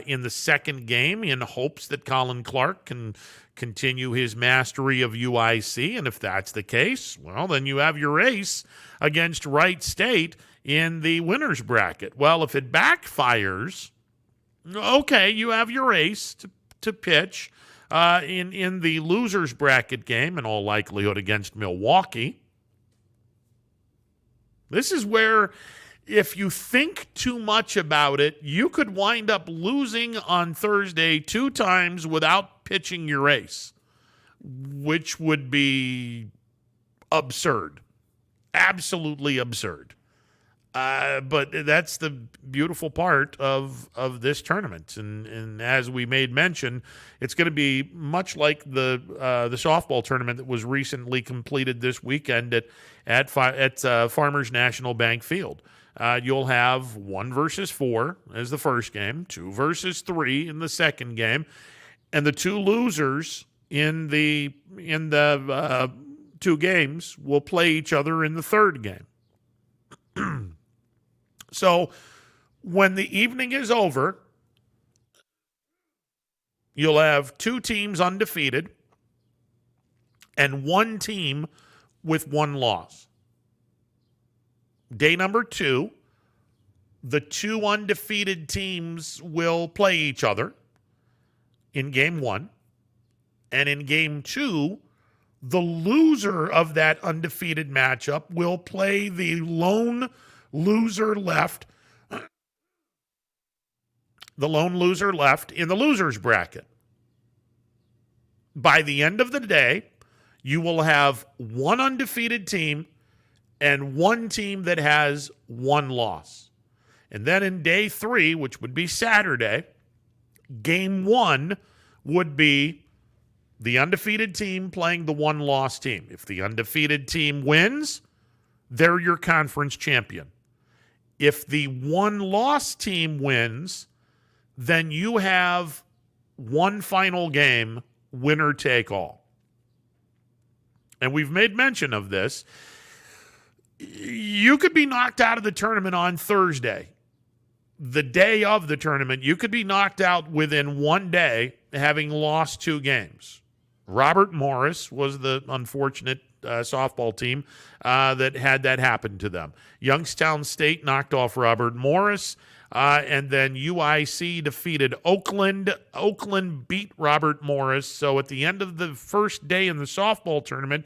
in the second game in hopes that Colin Clark can continue his mastery of UIC? And if that's the case, well, then you have your ace against Wright State in the winner's bracket. Well, if it backfires, okay, you have your ace to pitch in the loser's bracket game, in all likelihood against Milwaukee. This is where, if you think too much about it, you could wind up losing on Thursday 2 times without pitching your ace, which would be absurd. Absolutely absurd. But that's the beautiful part of this tournament. And as we made mention, it's going to be much like the softball tournament that was recently completed this weekend at Farmers National Bank Field. You'll have 1 versus 4 as the first game, 2 versus 3 in the second game, and the 2 losers in the 2 games will play each other in the third game. So when the evening is over, you'll have 2 teams undefeated and 1 team with 1 loss. Day number 2, the 2 undefeated teams will play each other in game 1. And in game 2, the loser of that undefeated matchup will play the lone loser left in the loser's bracket. By the end of the day, you will have 1 undefeated team and 1 team that has 1 loss. And then in day 3, which would be Saturday, game 1 would be the undefeated team playing the 1-loss team. If the undefeated team wins, they're your conference champion. If the 1-loss team wins, then you have one final game, winner take all. And we've made mention of this. You could be knocked out of the tournament on Thursday. The day of the tournament, you could be knocked out within one day, having lost 2 games. Robert Morris was the unfortunate softball team that had that happen to them. Youngstown State knocked off Robert Morris, and then UIC defeated Oakland. Oakland beat Robert Morris. So at the end of the first day in the softball tournament,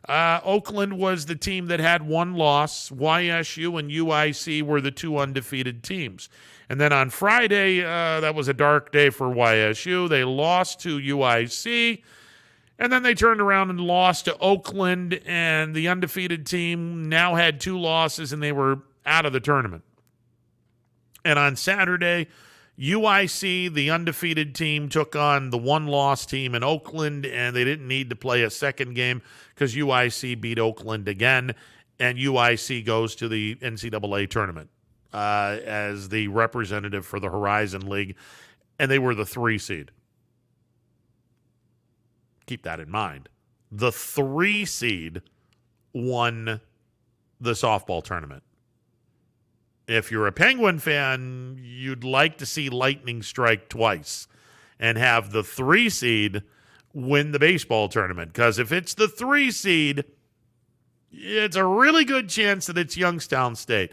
Oakland was the team that had 1 loss. YSU and UIC were the 2 undefeated teams. And then on Friday, that was a dark day for YSU. They lost to UIC. And then they turned around and lost to Oakland, and the undefeated team now had 2 losses, and they were out of the tournament. And on Saturday, UIC, the undefeated team, took on the 1-loss team in Oakland, and they didn't need to play a second game because UIC beat Oakland again, and UIC goes to the NCAA tournament as the representative for the Horizon League, and they were the 3 seed. Keep that in mind. The 3 seed won the softball tournament. If you're a Penguin fan, you'd like to see lightning strike twice and have the 3 seed win the baseball tournament. Because if it's the 3 seed, it's a really good chance that it's Youngstown State.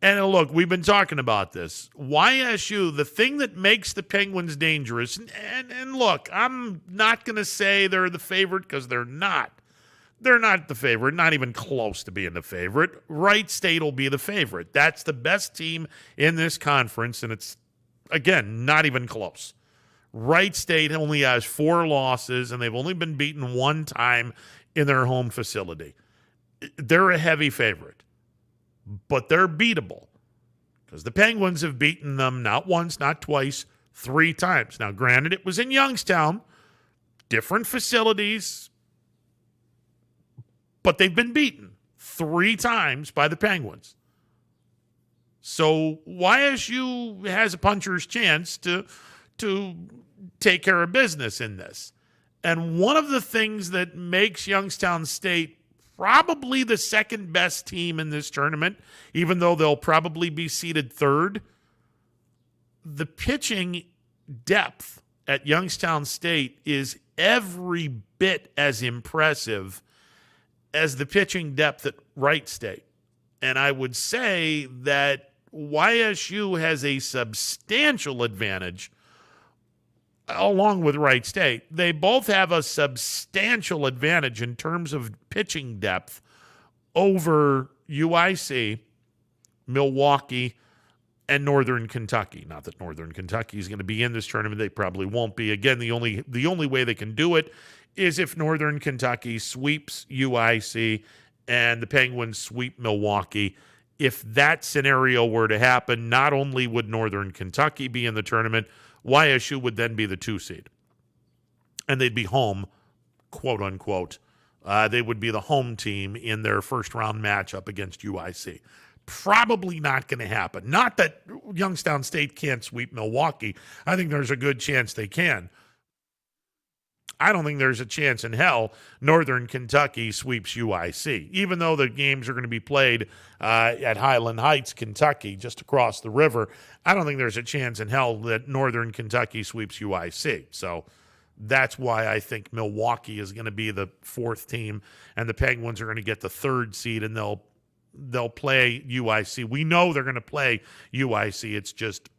And look, we've been talking about this. YSU, the thing that makes the Penguins dangerous, and look, I'm not going to say they're the favorite because they're not. They're not the favorite, not even close to being the favorite. Wright State will be the favorite. That's the best team in this conference, and it's, again, not even close. Wright State only has 4 losses, and they've only been beaten 1 time in their home facility. They're a heavy favorite. But they're beatable because the Penguins have beaten them not once, not twice, 3 times. Now, granted, it was in Youngstown, different facilities, but they've been beaten 3 times by the Penguins. So YSU has a puncher's chance to take care of business in this. And one of the things that makes Youngstown State probably the second best team in this tournament, even though they'll probably be seeded 3rd. The pitching depth at Youngstown State is every bit as impressive as the pitching depth at Wright State. And I would say that YSU has a substantial advantage along with Wright State. They both have a substantial advantage in terms of pitching depth over UIC, Milwaukee, and Northern Kentucky. Not that Northern Kentucky is going to be in this tournament. They probably won't be. Again, the only way they can do it is if Northern Kentucky sweeps UIC and the Penguins sweep Milwaukee. If that scenario were to happen, not only would Northern Kentucky be in the tournament, YSU would then be the 2 seed. And they'd be home, quote unquote. They would be the home team in their first round matchup against UIC. Probably not going to happen. Not that Youngstown State can't sweep Milwaukee. I think there's a good chance they can. I don't think there's a chance in hell Northern Kentucky sweeps UIC, even though the games are going to be played at Highland Heights, Kentucky, just across the river. I don't think there's a chance in hell that Northern Kentucky sweeps UIC. So that's why I think Milwaukee is going to be the 4th team, and the Penguins are going to get the 3rd seed, and they'll play UIC. We know they're going to play UIC. It's just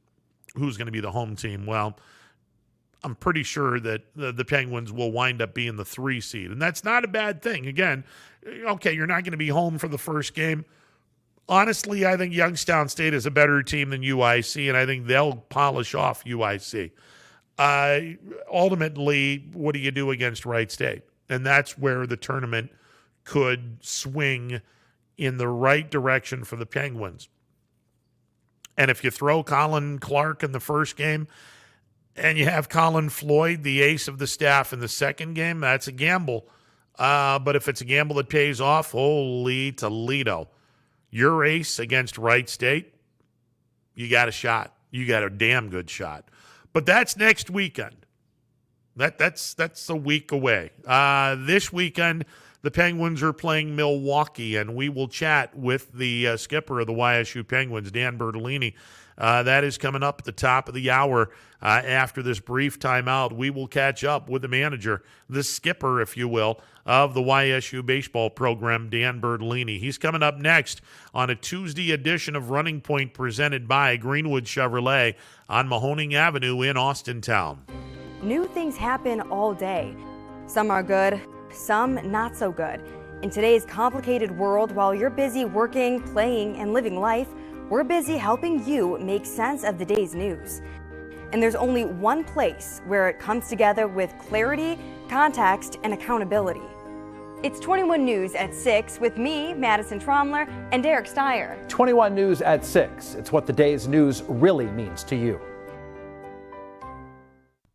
who's going to be the home team. Well, I'm pretty sure that the Penguins will wind up being the 3 seed. And that's not a bad thing. Again, okay, you're not going to be home for the first game. Honestly, I think Youngstown State is a better team than UIC, and I think they'll polish off UIC. Ultimately, what do you do against Wright State? And that's where the tournament could swing in the right direction for the Penguins. And if you throw Colin Clark in the first game, and you have Colin Floyd, the ace of the staff, in the second game, that's a gamble. But if it's a gamble that pays off, holy Toledo. Your ace against Wright State, you got a shot. You got a damn good shot. But that's next weekend. That's a week away. This weekend, the Penguins are playing Milwaukee, and we will chat with the skipper of the YSU Penguins, Dan Bertolini. That is coming up at the top of the hour. After this brief timeout, we will catch up with the manager, the skipper, if you will, of the YSU baseball program, Dan Bertolini. He's coming up next on a Tuesday edition of Running Point presented by Greenwood Chevrolet on Mahoning Avenue in Austintown. New things happen all day. Some are good, some not so good. In today's complicated world, while you're busy working, playing, and living life, we're busy helping you make sense of the day's news. And there's only one place where it comes together with clarity, context, and accountability. It's 21 News at 6 with me, Madison Tromler, and Derek Steyer. 21 News at 6. It's what the day's news really means to you.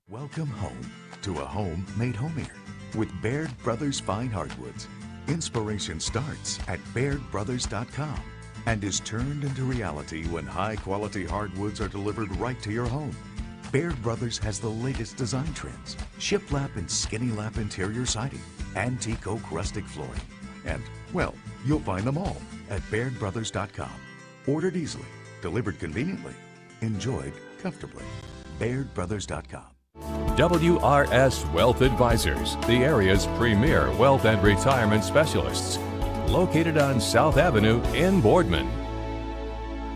Welcome home to a home made homier with Baird Brothers Fine Hardwoods. Inspiration starts at BairdBrothers.com and is turned into reality when high-quality hardwoods are delivered right to your home. Baird Brothers has the latest design trends, shiplap and skinny lap interior siding, antique oak rustic flooring, and, well, you'll find them all at BairdBrothers.com. Ordered easily, delivered conveniently, enjoyed comfortably. BairdBrothers.com. WRS Wealth Advisors, the area's premier wealth and retirement specialists. Located on South Avenue in Boardman.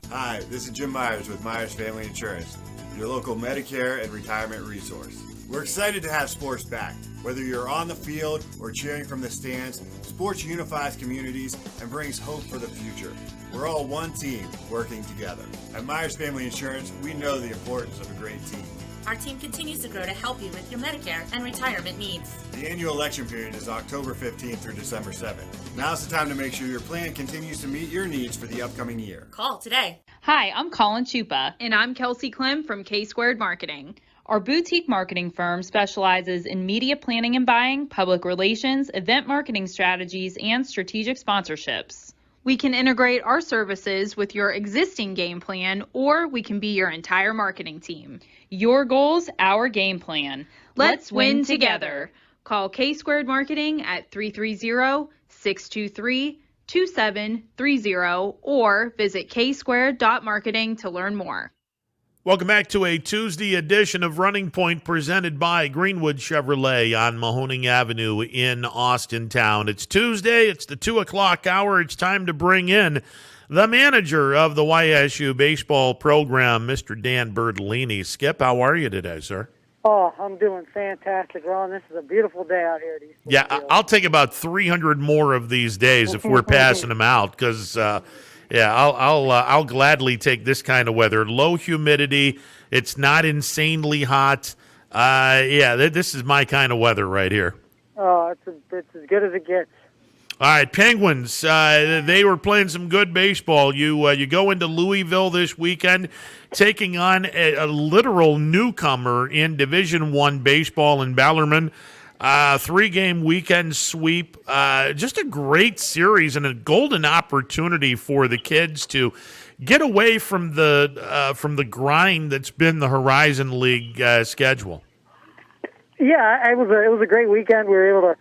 Hi, this is Jim Myers with Myers Family Insurance, your local Medicare and retirement resource. We're excited to have sports back. Whether you're on the field or cheering from the stands, sports unifies communities and brings hope for the future. We're all one team working together. At Myers Family Insurance, we know the importance of a great team. Our team continues to grow to help you with your Medicare and retirement needs. The annual election period is October 15th through December 7th. Now's the time to make sure your plan continues to meet your needs for the upcoming year. Call today. Hi, I'm Colin Chupa. And I'm Kelsey Clem from K-Squared Marketing. Our boutique marketing firm specializes in media planning and buying, public relations, event marketing strategies, and strategic sponsorships. We can integrate our services with your existing game plan, or we can be your entire marketing team. Your goals, our game plan. Let's win together. Call K-Squared Marketing at 330-623-2730 or visit ksquared.marketing to learn more. Welcome back to a Tuesday edition of Running Point presented by Greenwood Chevrolet on Mahoning Avenue in Austintown. It's Tuesday. It's the 2 o'clock hour. It's time to bring in the manager of the YSU baseball program, Mr. Dan Bertolini. Skip, how are you today, sir? Oh, I'm doing fantastic, Ron. This is a beautiful day out here. Yeah, I'll take about 300 more of these days if we're passing them out because I'll gladly take this kind of weather. Low humidity. It's not insanely hot. This is my kind of weather right here. Oh, it's as good as it gets. All right, Penguins. They were playing some good baseball. You go into Louisville this weekend, taking on a literal newcomer in Division I baseball in Bellarmine. 3-game weekend sweep. Just a great series and a golden opportunity for the kids to get away from the grind that's been the Horizon League schedule. Yeah, it was a great weekend. We were able to,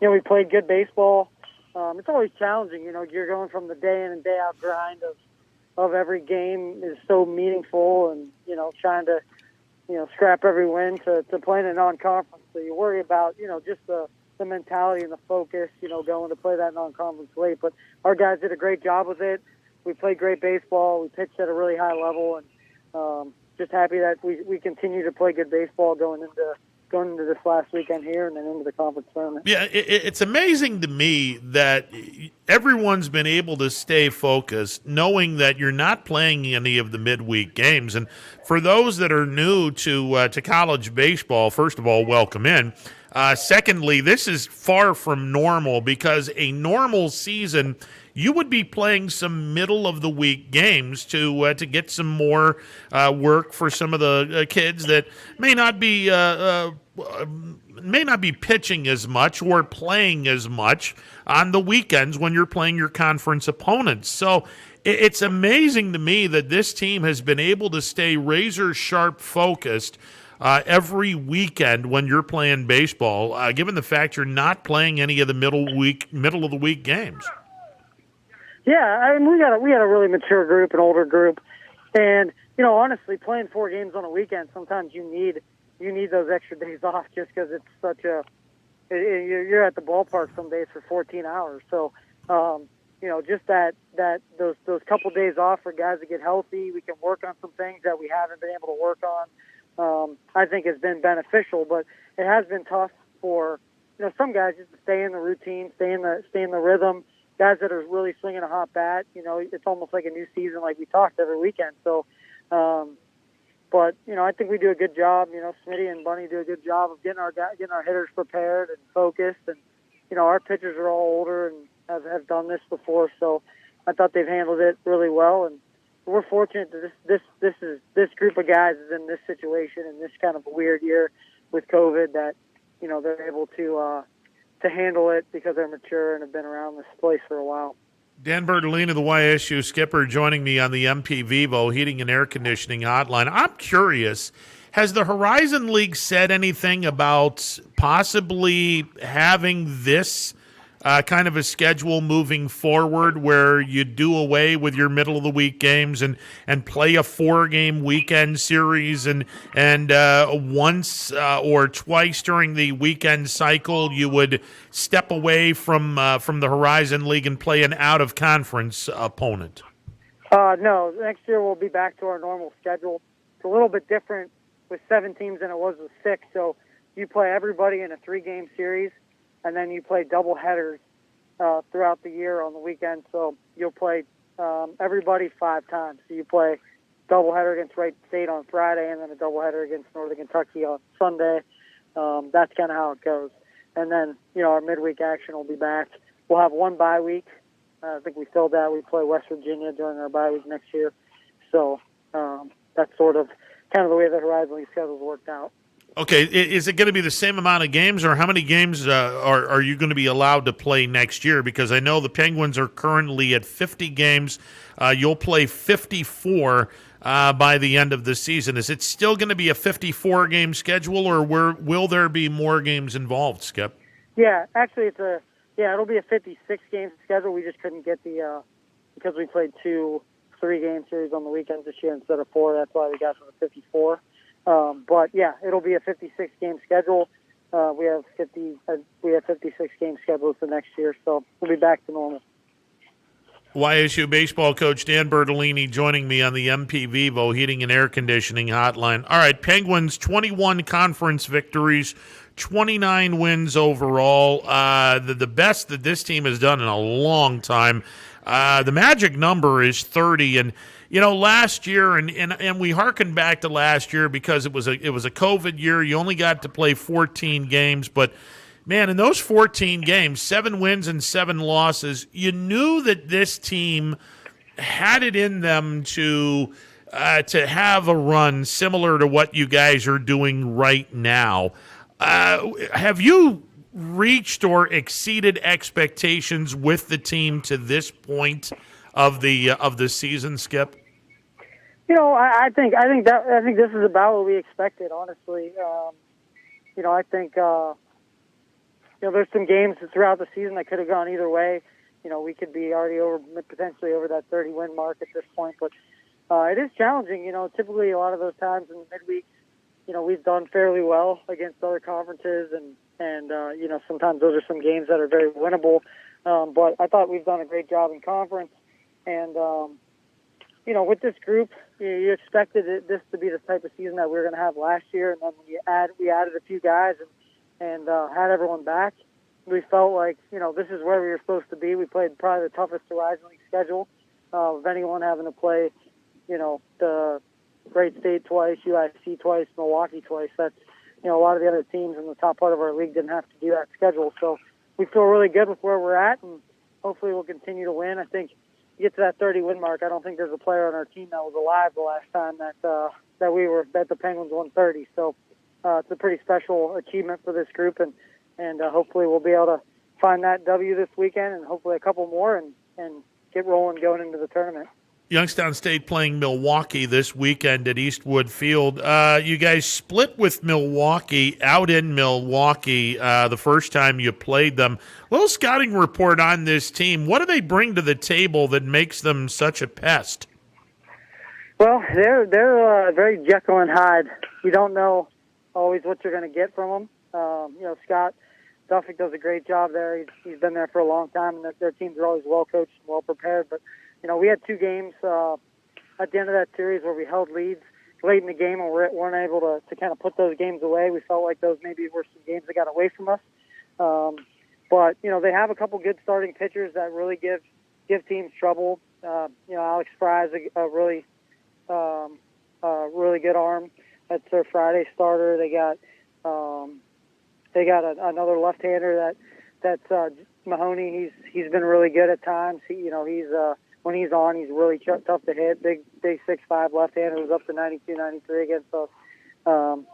we played good baseball. It's always challenging, you're going from the day in and day out grind of every game is so meaningful and, trying to, scrap every win to playing a non-conference. So you worry about, just the mentality and the focus, going to play that non-conference late. But our guys did a great job with it. We played great baseball. We pitched at a really high level, and just happy that we continue to play good baseball going into this last weekend here and then into the conference tournament. Yeah, it's amazing to me that everyone's been able to stay focused, knowing that you're not playing any of the midweek games. And for those that are new to college baseball, first of all, welcome in. Secondly, this is far from normal because a normal season, you would be playing some middle-of-the-week games to get some more work for some of the kids that may not be pitching as much or playing as much on the weekends when you're playing your conference opponents. So it's amazing to me that this team has been able to stay razor-sharp focused every weekend when you're playing baseball, given the fact you're not playing any of the middle of the week games? Yeah, I mean, we got a really mature group, an older group, and honestly, playing 4 games on a weekend, sometimes you need those extra days off just because it's such a you're at the ballpark some days for 14 hours. So, just those couple days off for guys to get healthy, we can work on some things that we haven't been able to work on. I think has been beneficial, but it has been tough for some guys just to stay in the routine, stay in the rhythm. Guys that are really swinging a hot bat, it's almost like a new season, like we talked every weekend. So, but I think we do a good job. Smitty and Bunny do a good job of getting our hitters prepared and focused. And our pitchers are all older and have done this before, so I thought they've handled it really well. And we're fortunate that this group of guys is in this situation in this kind of a weird year with COVID that they're able to handle it because they're mature and have been around this place for a while. Dan Bertolini, the YSU skipper, joining me on the MP Vivo Heating and Air Conditioning Hotline. I'm curious, has the Horizon League said anything about possibly having this kind of a schedule moving forward where you do away with your middle of the week games and play a 4-game weekend series and once or twice during the weekend cycle you would step away from the Horizon League and play an out-of-conference opponent? No, next year we'll be back to our normal schedule. It's a little bit different with 7 teams than it was with 6, so you play everybody in a 3-game series, and then you play double headers throughout the year on the weekend. So you'll play everybody 5 times. So you play doubleheader against Wright State on Friday, and then a doubleheader against Northern Kentucky on Sunday. That's kind of how it goes. And then our midweek action will be back. We'll have 1 bye week. I think we filled that. We play West Virginia during our bye week next year. So that's sort of kind of the way the Horizon League schedule's worked out. Okay, is it going to be the same amount of games, or how many games are you going to be allowed to play next year? Because I know the Penguins are currently at 50 games. You'll play 54 by the end of the season. Is it still going to be a 54-game schedule, or will there be more games involved, Skip? Yeah, actually, it'll be a 56-game schedule. We just couldn't get because we played 2 3-game series on the weekends this year instead of 4. That's why we got to the 54. But yeah, it'll be a 56-game schedule. We have 56-game schedules for next year, so we'll be back to normal. YSU baseball coach Dan Bertolini joining me on the MP Vivo Heating and Air Conditioning Hotline. All right, Penguins 21 conference victories, 29 wins overall. The best that this team has done in a long time. The magic number is 30, and last year, and we hearken back to last year because it was a COVID year. You only got to play 14 games, but man, in those 14 games, 7 wins and 7 losses, you knew that this team had it in them to have a run similar to what you guys are doing right now. Have you reached or exceeded expectations with the team to this point of the season, Skip? I think this is about what we expected, honestly. I think there's some games throughout the season that could have gone either way. We could be already potentially over that 30-win mark at this point, but it is challenging. Typically a lot of those times in the midweek, we've done fairly well against other conferences, and sometimes those are some games that are very winnable. But I thought we've done a great job in conference, and with this group, you expected this to be the type of season that we were going to have last year, and then we added a few guys and had everyone back. We felt like this is where we were supposed to be. We played probably the toughest Horizon League schedule of anyone having to play, the Wright State twice, UIC twice, Milwaukee twice. That's a lot of the other teams in the top part of our league didn't have to do that schedule. So we feel really good with where we're at, and hopefully we'll continue to win. I think get to that 30-win mark. I don't think there's a player on our team that was alive the last time that the Penguins won 30. So it's a pretty special achievement for this group, and hopefully we'll be able to find that W this weekend, and hopefully a couple more, and get rolling going into the tournament. Youngstown State playing Milwaukee this weekend at Eastwood Field. You guys split with Milwaukee out in Milwaukee the first time you played them. Little scouting report on this team. What do they bring to the table that makes them such a pest? Well, they're very Jekyll and Hyde. You don't know always what you're going to get from them. Scott Duffick does a great job there. He's been there for a long time, and their teams are always well coached and well prepared. But we had 2 games at the end of that series where we held leads late in the game and weren't able to kind of put those games away. We felt like those maybe were some games that got away from us. But they have a couple good starting pitchers that really give teams trouble. Alex Fry's a really good arm. That's their Friday starter. They got another left-hander that's Mahoney. He's been really good at times. When he's on, he's really tough to hit. Big 6'5" left-hander was up to 92, 93 against us. And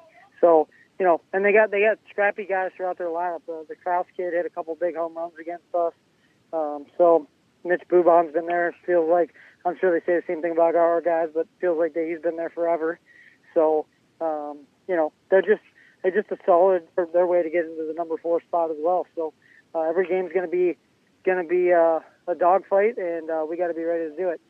they got scrappy guys throughout their lineup. The Krause kid hit a couple big home runs against us. Mitch Bubon's been there. Feels like, I'm sure they say the same thing about our guys, but feels like he's been there forever. So, they're just a solid for their way to get into the number 4 spot as well. So every game's going to be a dogfight, and we got to be ready to do it.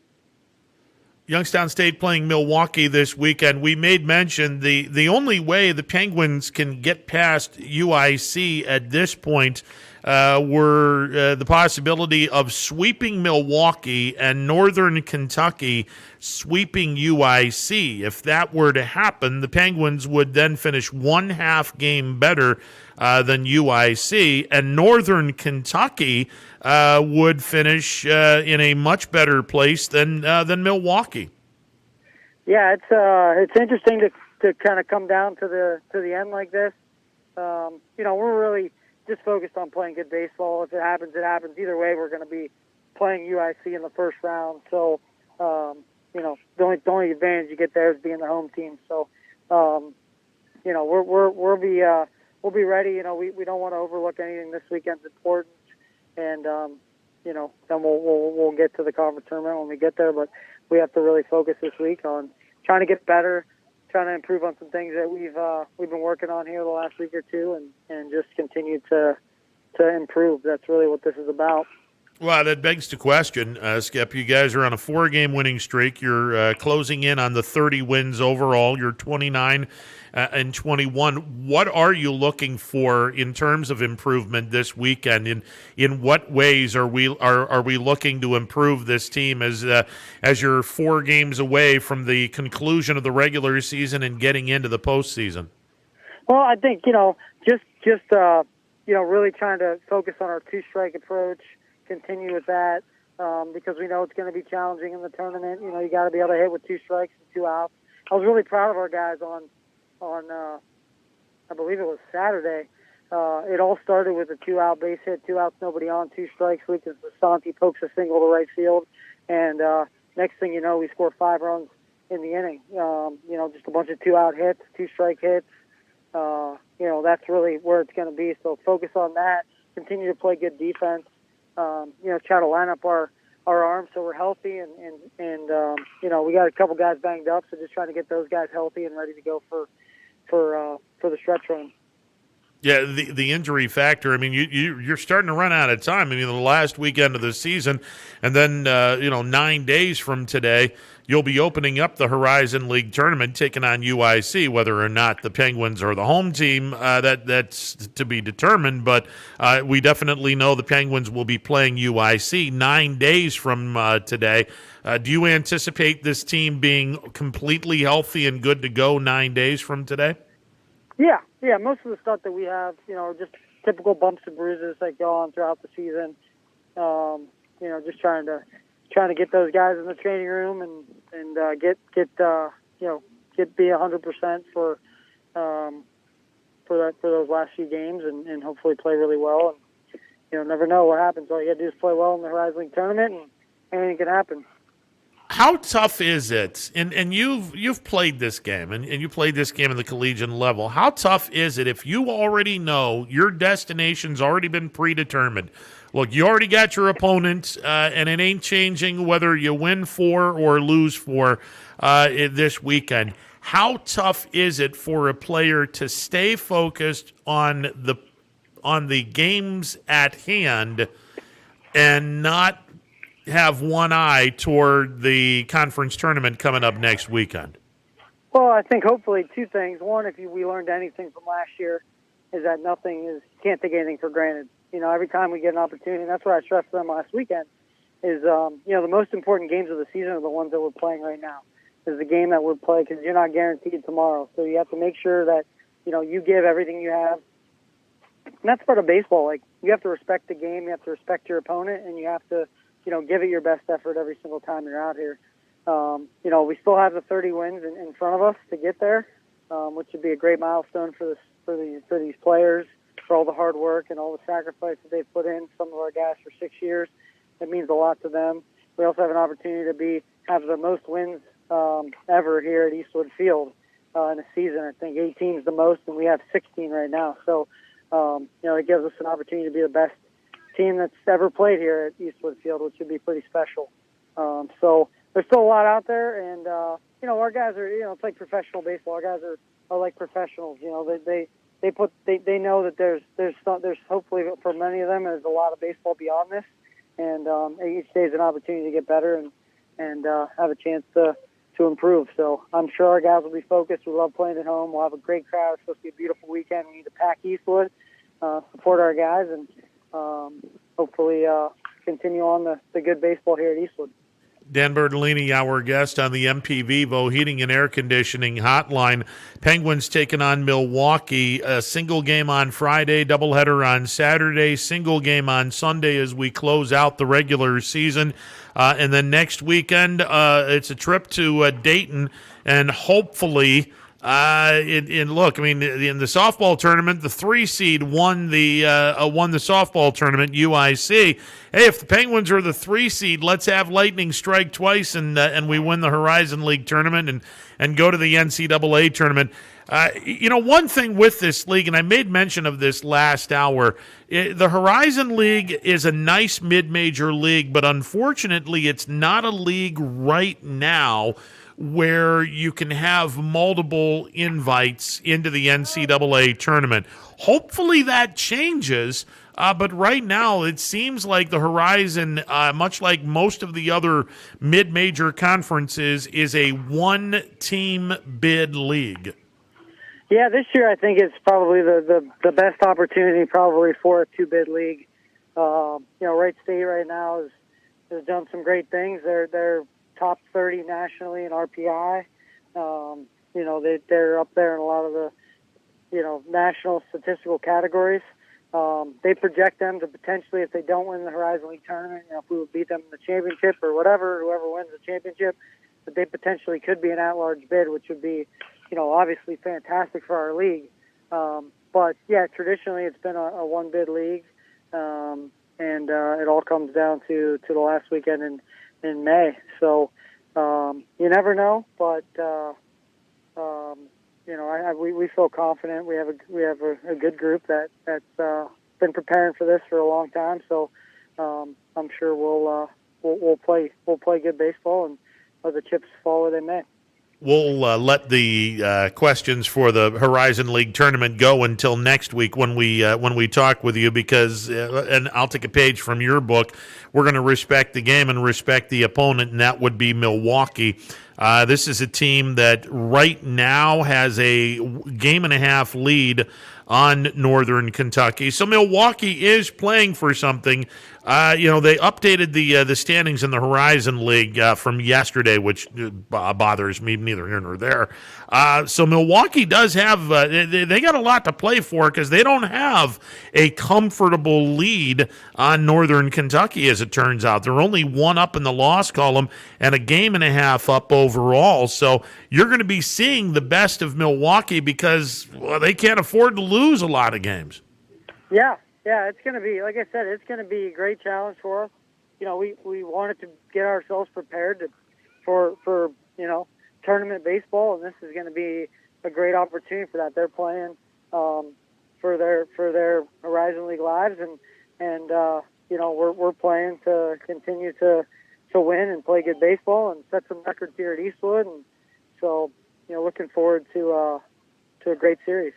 Youngstown State playing Milwaukee this weekend. We made mention the only way the Penguins can get past UIC at this point were the possibility of sweeping Milwaukee and Northern Kentucky sweeping UIC. If that were to happen, the Penguins would then finish 1/2 game better than UIC, and Northern Kentucky would finish in a much better place than Milwaukee. Yeah, it's interesting to kind of come down to the end like this. We're really just focused on playing good baseball. If it happens, it happens. Either way, we're going to be playing UIC in the first round. So, the only advantage you get there is being the home team. So, we'll be ready. We don't want to overlook anything. This weekend's important, and then we'll get to the conference tournament when we get there. But we have to really focus this week on trying to get better, trying to improve on some things that we've been working on here the last week or two, and just continue to improve. That's really what this is about. Well, that begs the question, Skip. You guys are on a 4-game winning streak. You're closing in on the 30 wins overall. You're 29 and 21. What are you looking for in terms of improvement this weekend? In what ways are we looking to improve this team as you're 4 games away from the conclusion of the regular season and getting into the postseason? Well, I think just really trying to focus on our 2-strike approach. Continue with that because we know it's going to be challenging in the tournament. You got to be able to hit with 2 strikes and 2 outs. I was really proud of our guys on I believe it was Saturday. It all started with a 2-out base hit, 2 outs, nobody on, 2 strikes. Lucas Vasanti pokes a single to right field, and next thing you know, we score 5 runs in the inning. Just a bunch of 2-out hits, 2-strike hits. That's really where it's going to be. So focus on that. Continue to play good defense. Try to line up our arms so we're healthy, and we got a couple guys banged up, so just trying to get those guys healthy and ready to go for the stretch run. Yeah, the injury factor. I mean, you're starting to run out of time. I mean, the last weekend of the season, and then 9 days from today, you'll be opening up the Horizon League tournament, taking on UIC. Whether or not the Penguins are the home team, that's to be determined. But we definitely know the Penguins will be playing UIC 9 days from today. Do you anticipate this team being completely healthy and good to go 9 days from today? Yeah. Most of the stuff that we have, are just typical bumps and bruises that go on throughout the season. Just trying to get those guys in the training room and be 100% for those last few games and hopefully play really well. And never know what happens. All you got to do is play well in the Horizon League tournament, and anything can happen. How tough is it? And you've played this game, and you played this game at the collegiate level. How tough is it if you already know your destination's already been predetermined? look, you already got your opponent, and it ain't changing whether you win 4 or lose 4 this weekend. How tough is it for a player to stay focused on the games at hand and not have one eye toward the conference tournament coming up next weekend? Well, I think hopefully two things. One, if we learned anything from last year, is that you can't take anything for granted. Every time we get an opportunity, and that's what I stressed to them last weekend, is, the most important games of the season are the ones that we're playing right now. Is the game that we're playing, because you're not guaranteed tomorrow. So you have to make sure that, you give everything you have. And that's part of baseball. Like, you have to respect the game, you have to respect your opponent, and you have to, give it your best effort every single time you're out here. We still have the 30 wins in front of us to get there, which would be a great milestone for these players, for all the hard work and all the sacrifice that they've put in. Some of our guys for 6 years. It means a lot to them. We also have an opportunity to have the most wins ever here at Eastwood Field in a season. I think 18 is the most, and we have 16 right now. So, it gives us an opportunity to be the best team that's ever played here at Eastwood Field, which would be pretty special. So there's still a lot out there, and our guys are, it's like professional baseball. Our guys are like professionals. They know that there's hopefully for many of them there's a lot of baseball beyond this, and each day is an opportunity to get better and have a chance to improve. So I'm sure our guys will be focused. We love playing at home. We'll have a great crowd. It's supposed to be a beautiful weekend. We need to pack Eastwood, support our guys, and hopefully continue on the good baseball here at Eastwood. Dan Bertolini, our guest on the MP Vivo Heating and Air Conditioning Hotline. Penguins taking on Milwaukee. A single game on Friday, doubleheader on Saturday, single game on Sunday as we close out the regular season. And then next weekend, it's a trip to Dayton, and hopefully look, I mean, in the softball tournament, the 3 seed won the softball tournament, UIC. Hey, if the Penguins are the 3 seed, let's have lightning strike twice, and we win the Horizon League tournament and go to the NCAA tournament. One thing with this league, and I made mention of this last hour, the Horizon League is a nice mid-major league, but unfortunately, it's not a league right now where you can have multiple invites into the NCAA tournament. Hopefully that changes, but right now it seems like the Horizon, much like most of the other mid-major conferences, is a one-team bid league. Yeah, this year I think it's probably the best opportunity probably for a 2-bid league. Wright State right now has done some great things. They're top 30 nationally in RPI. They're up there in a lot of the, national statistical categories. They project them to potentially, if they don't win the Horizon League tournament, if we would beat them in the championship or whatever, whoever wins the championship, that they potentially could be an at-large bid, which would be, obviously fantastic for our league. But yeah, traditionally it's been a one-bid league, and it all comes down to the last weekend in May. So you never know, but we feel confident. We have a good group that's been preparing for this for a long time. So I'm sure we'll play good baseball and let the chips fall where they may. We'll let the questions for the Horizon League tournament go until next week when we talk with you, because and I'll take a page from your book. We're going to respect the game and respect the opponent, and that would be Milwaukee. This is a team that right now has a 1.5 game lead on Northern Kentucky. So Milwaukee is playing for something. They updated the standings in the Horizon League from yesterday, which bothers me, neither here nor there. So Milwaukee does have they got a lot to play for, because they don't have a comfortable lead on Northern Kentucky, as it turns out. They're only 1 up in the loss column and a 1.5 games up overall. So you're going to be seeing the best of Milwaukee, because they can't afford to lose a lot of games. Yeah, it's going to be, like I said, it's going to be a great challenge for us. We wanted to get ourselves prepared for tournament baseball, and this is going to be a great opportunity for that. They're playing for their Horizon League lives, and we're playing to continue to win and play good baseball and set some records here at Eastwood. And so, looking forward to a great series.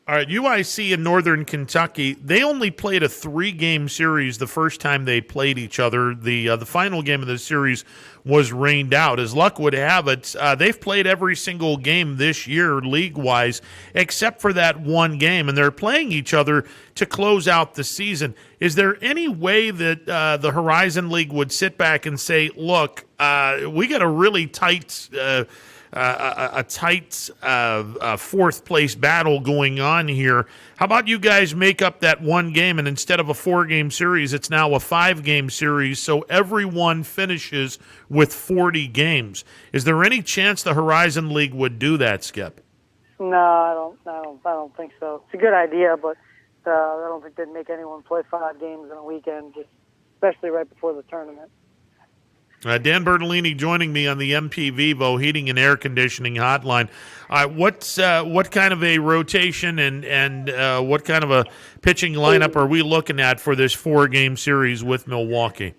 All right, UIC in Northern Kentucky, they only played a 3-game series the first time they played each other. The final game of the series was rained out. As luck would have it, they've played every single game this year league-wise except for that one game, and they're playing each other to close out the season. Is there any way that the Horizon League would sit back and say, look, we got a really tight fourth place battle going on here. How about you guys make up that one game, and instead of a 4-game series, it's now a 5-game series, so everyone finishes with 40 games. Is there any chance the Horizon League would do that, Skip? No, I don't think so. It's a good idea, but I don't think they'd make anyone play 5 games in a weekend, especially right before the tournament. Dan Bertolini joining me on the MP Vivo Heating and Air Conditioning Hotline. What kind of a rotation and what kind of a pitching lineup are we looking at for this 4-game series with Milwaukee?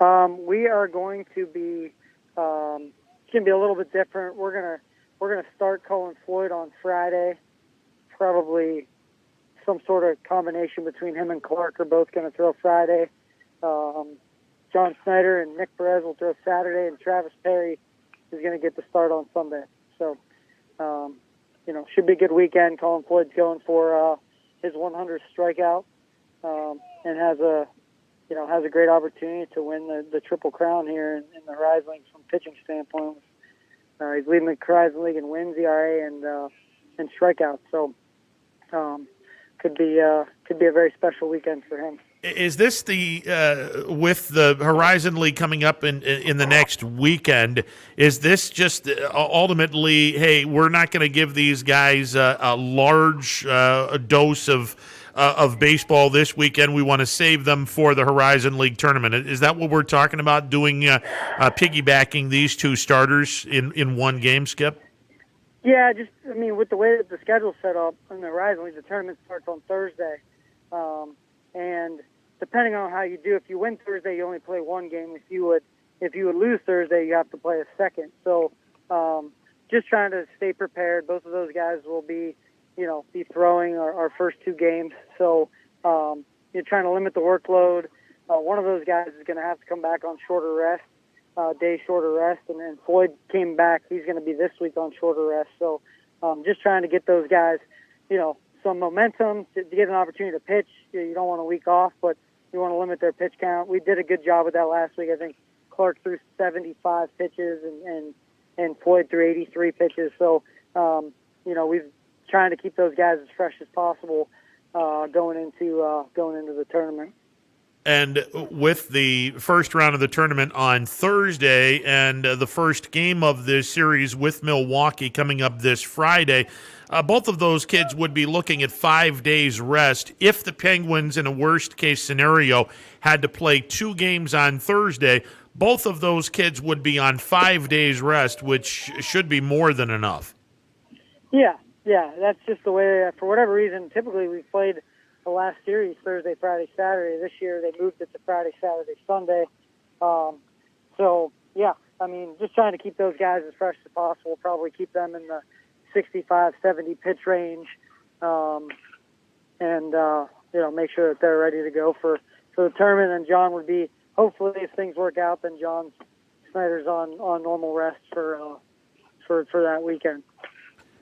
We are going to be it's going to be a little bit different. We're gonna start Colin Floyd on Friday. Probably some sort of combination between him and Clark are both going to throw Friday. John Snyder and Nick Perez will throw Saturday, and Travis Perry is going to get the start on Sunday. So, should be a good weekend. Colin Floyd's going for his 100th strikeout, and has a great opportunity to win the Triple Crown here in the Horizon League from a pitching standpoint. He's leading the Horizon League in wins, ERA, and strikeouts. So, could be a very special weekend for him. Is this with the Horizon League coming up in the next weekend, is this just ultimately, hey, we're not going to give these guys a large dose of baseball this weekend. We want to save them for the Horizon League tournament. Is that what we're talking about, doing piggybacking these two starters in one game, Skip? Yeah, with the way that the schedule's set up in the Horizon League, the tournament starts on Thursday. And depending on how you do, if you win Thursday, you only play one game. If you would lose Thursday, you have to play a second. So, just trying to stay prepared. Both of those guys will be throwing our first 2 games. So, you're trying to limit the workload. One of those guys is going to have to come back on shorter rest, day shorter rest, and then Floyd came back. He's going to be this week on shorter rest. So, just trying to get those guys, some momentum to get an opportunity to pitch. You don't want a week off, but you want to limit their pitch count. We did a good job with that last week. I think Clark threw 75 pitches and Floyd threw 83 pitches. So, we've trying to keep those guys as fresh as possible going into the tournament. And with the first round of the tournament on Thursday and the first game of this series with Milwaukee coming up this Friday, both of those kids would be looking at 5 days rest. If the Penguins, in a worst-case scenario, had to play 2 games on Thursday, both of those kids would be on 5 days rest, which should be more than enough. Yeah, that's just the way, for whatever reason, typically we've played the last series Thursday, Friday, Saturday. This year they moved it to Friday, Saturday, Sunday. Just trying to keep those guys as fresh as possible, probably keep them in the 65, 70 pitch range, make sure that they're ready to go for the tournament. And John would be, hopefully, if things work out, then John Snyder's on normal rest for that weekend.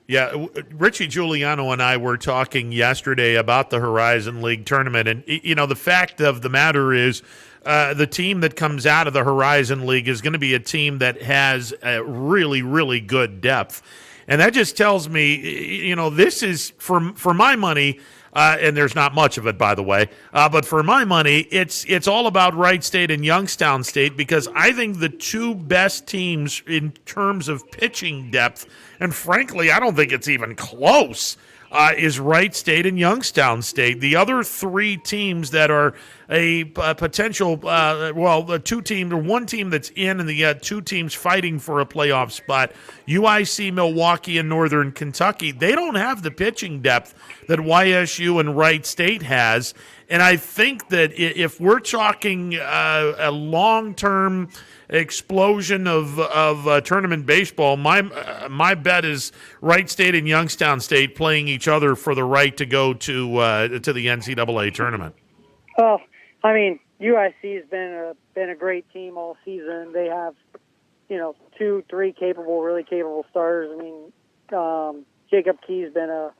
Yeah, Richie Giuliano and I were talking yesterday about the Horizon League tournament, and the fact of the matter is the team that comes out of the Horizon League is going to be a team that has a really, really good depth. And that just tells me, this is, for my money, and there's not much of it, by the way, but for my money, it's all about Wright State and Youngstown State, because I think the 2 best teams in terms of pitching depth, and frankly, I don't think it's even close, is Wright State and Youngstown State. The other 3 teams that are a potential, the 2 teams, or 1 team that's in, and the 2 teams fighting for a playoff spot, UIC, Milwaukee, and Northern Kentucky, they don't have the pitching depth that YSU and Wright State has. And I think that if we're talking a long-term explosion of tournament baseball, my bet is Wright State and Youngstown State playing each other for the right to go to the NCAA tournament. Well, I mean, UIC has been a great team all season. They have, 2, 3 really capable starters. I mean, Jacob Key's been a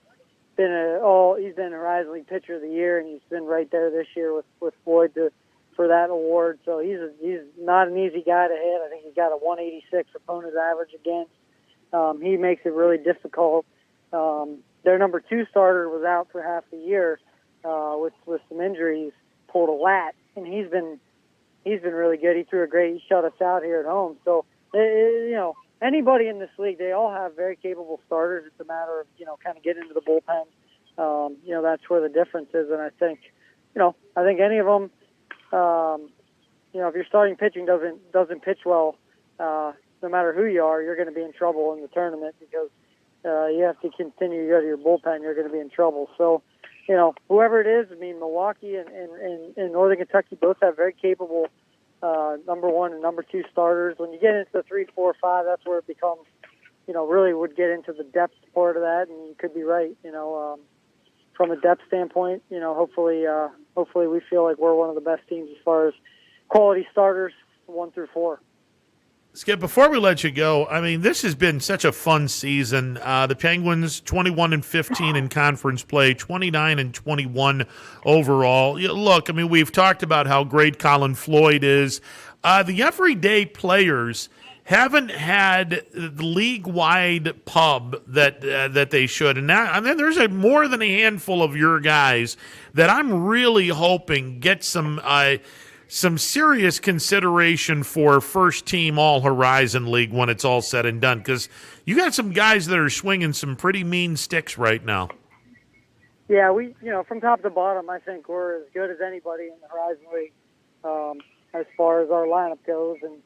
Horizon League Pitcher of the Year, and he's been right there this year with Floyd for that award. So he's not an easy guy to hit. I think he's got a 186 opponent average against. He makes it really difficult. Their number 2 starter was out for half the year with some injuries, pulled a lat, and he's been really good. He shut us out here at home. So anybody in this league, they all have very capable starters. It's a matter of kind of getting into the bullpen. That's where the difference is, and I think any of them. If your starting pitching doesn't pitch well, no matter who you are, you're going to be in trouble in the tournament because you have to continue to go to your bullpen. You're going to be in trouble. So, whoever it is, I mean, Milwaukee and Northern Kentucky both have very capable number 1 and number 2 starters. When you get into the 3, 4, 5, that's where it becomes, really would get into the depth part of that. And you could be right, from a depth standpoint, hopefully we feel like we're one of the best teams as far as quality starters 1 through 4. Skip, before we let you go, I mean, this has been such a fun season. The Penguins 21-15 in conference play, 29-21 overall. Look, I mean, we've talked about how great Colin Floyd is. The everyday players haven't had the league-wide pub that they should. And now, I mean, there's more than a handful of your guys that I'm really hoping get some serious consideration for first-team All-Horizon League when it's all said and done, because you got some guys that are swinging some pretty mean sticks right now. Yeah, we, from top to bottom, I think we're as good as anybody in the Horizon League as far as our lineup goes. And,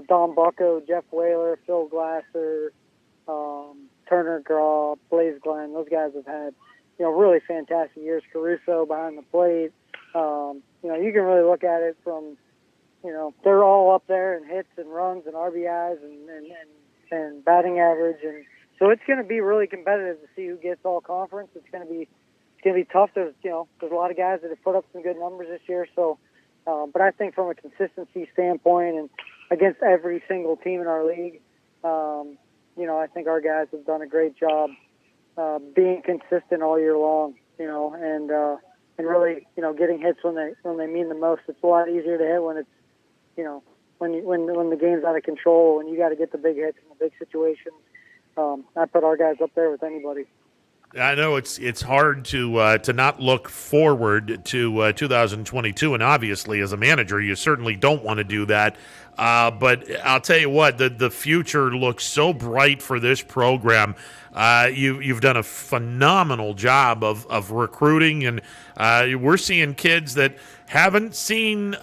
Don Bucko, Jeff Whaler, Phil Glasser, Turner Graw, Blaze Glenn, those guys have had, really fantastic years. Caruso behind the plate. You can really look at it from, they're all up there in hits and runs and RBIs and batting average. And so it's going to be really competitive to see who gets all conference. It's going to be tough. There's a lot of guys that have put up some good numbers this year. So, but I think from a consistency standpoint and against every single team in our league, I think our guys have done a great job being consistent all year long, and really, getting hits when they mean the most. It's a lot easier to hit when it's, when the game's out of control, when you got to get the big hits in the big situations. I put our guys up there with anybody. I know it's hard to not look forward to 2022, and obviously as a manager, you certainly don't want to do that. But I'll tell you what, the future looks so bright for this program. You've done a phenomenal job of recruiting, and we're seeing kids that haven't seen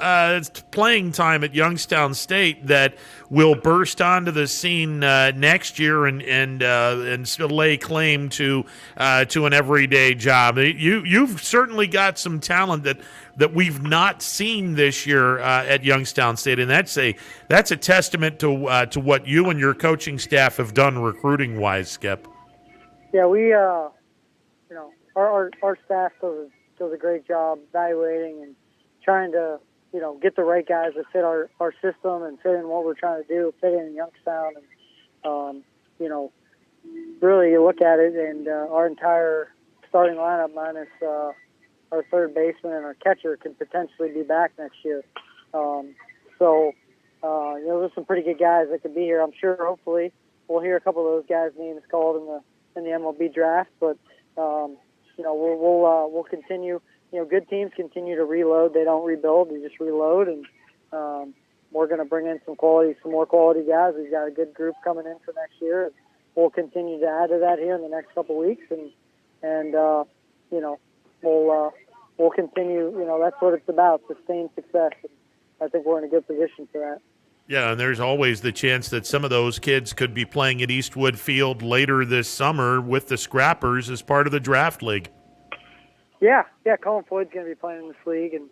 playing time at Youngstown State that will burst onto the scene next year and still lay claim to an everyday job. You've certainly got some talent that we've not seen this year at Youngstown State, and that's a testament to what you and your coaching staff have done recruiting wise, Skip. Yeah, we our staff does a great job evaluating and trying to get the right guys that fit our system and fit in what we're trying to do, fit in Youngstown, and really you look at it and our entire starting lineup minus our third baseman and our catcher can potentially be back next year. There's some pretty good guys that could be here. I'm sure, hopefully, we'll hear a couple of those guys' names called in the MLB draft. But we'll continue. Good teams continue to reload. They don't rebuild. They just reload. And we're going to bring in some more quality guys. We've got a good group coming in for next year. And we'll continue to add to that here in the next couple of weeks. And we'll continue. That's what it's about: sustained success. And I think we're in a good position for that. Yeah, and there's always the chance that some of those kids could be playing at Eastwood Field later this summer with the Scrappers as part of the draft league. Yeah, Colin Floyd's going to be playing in this league, and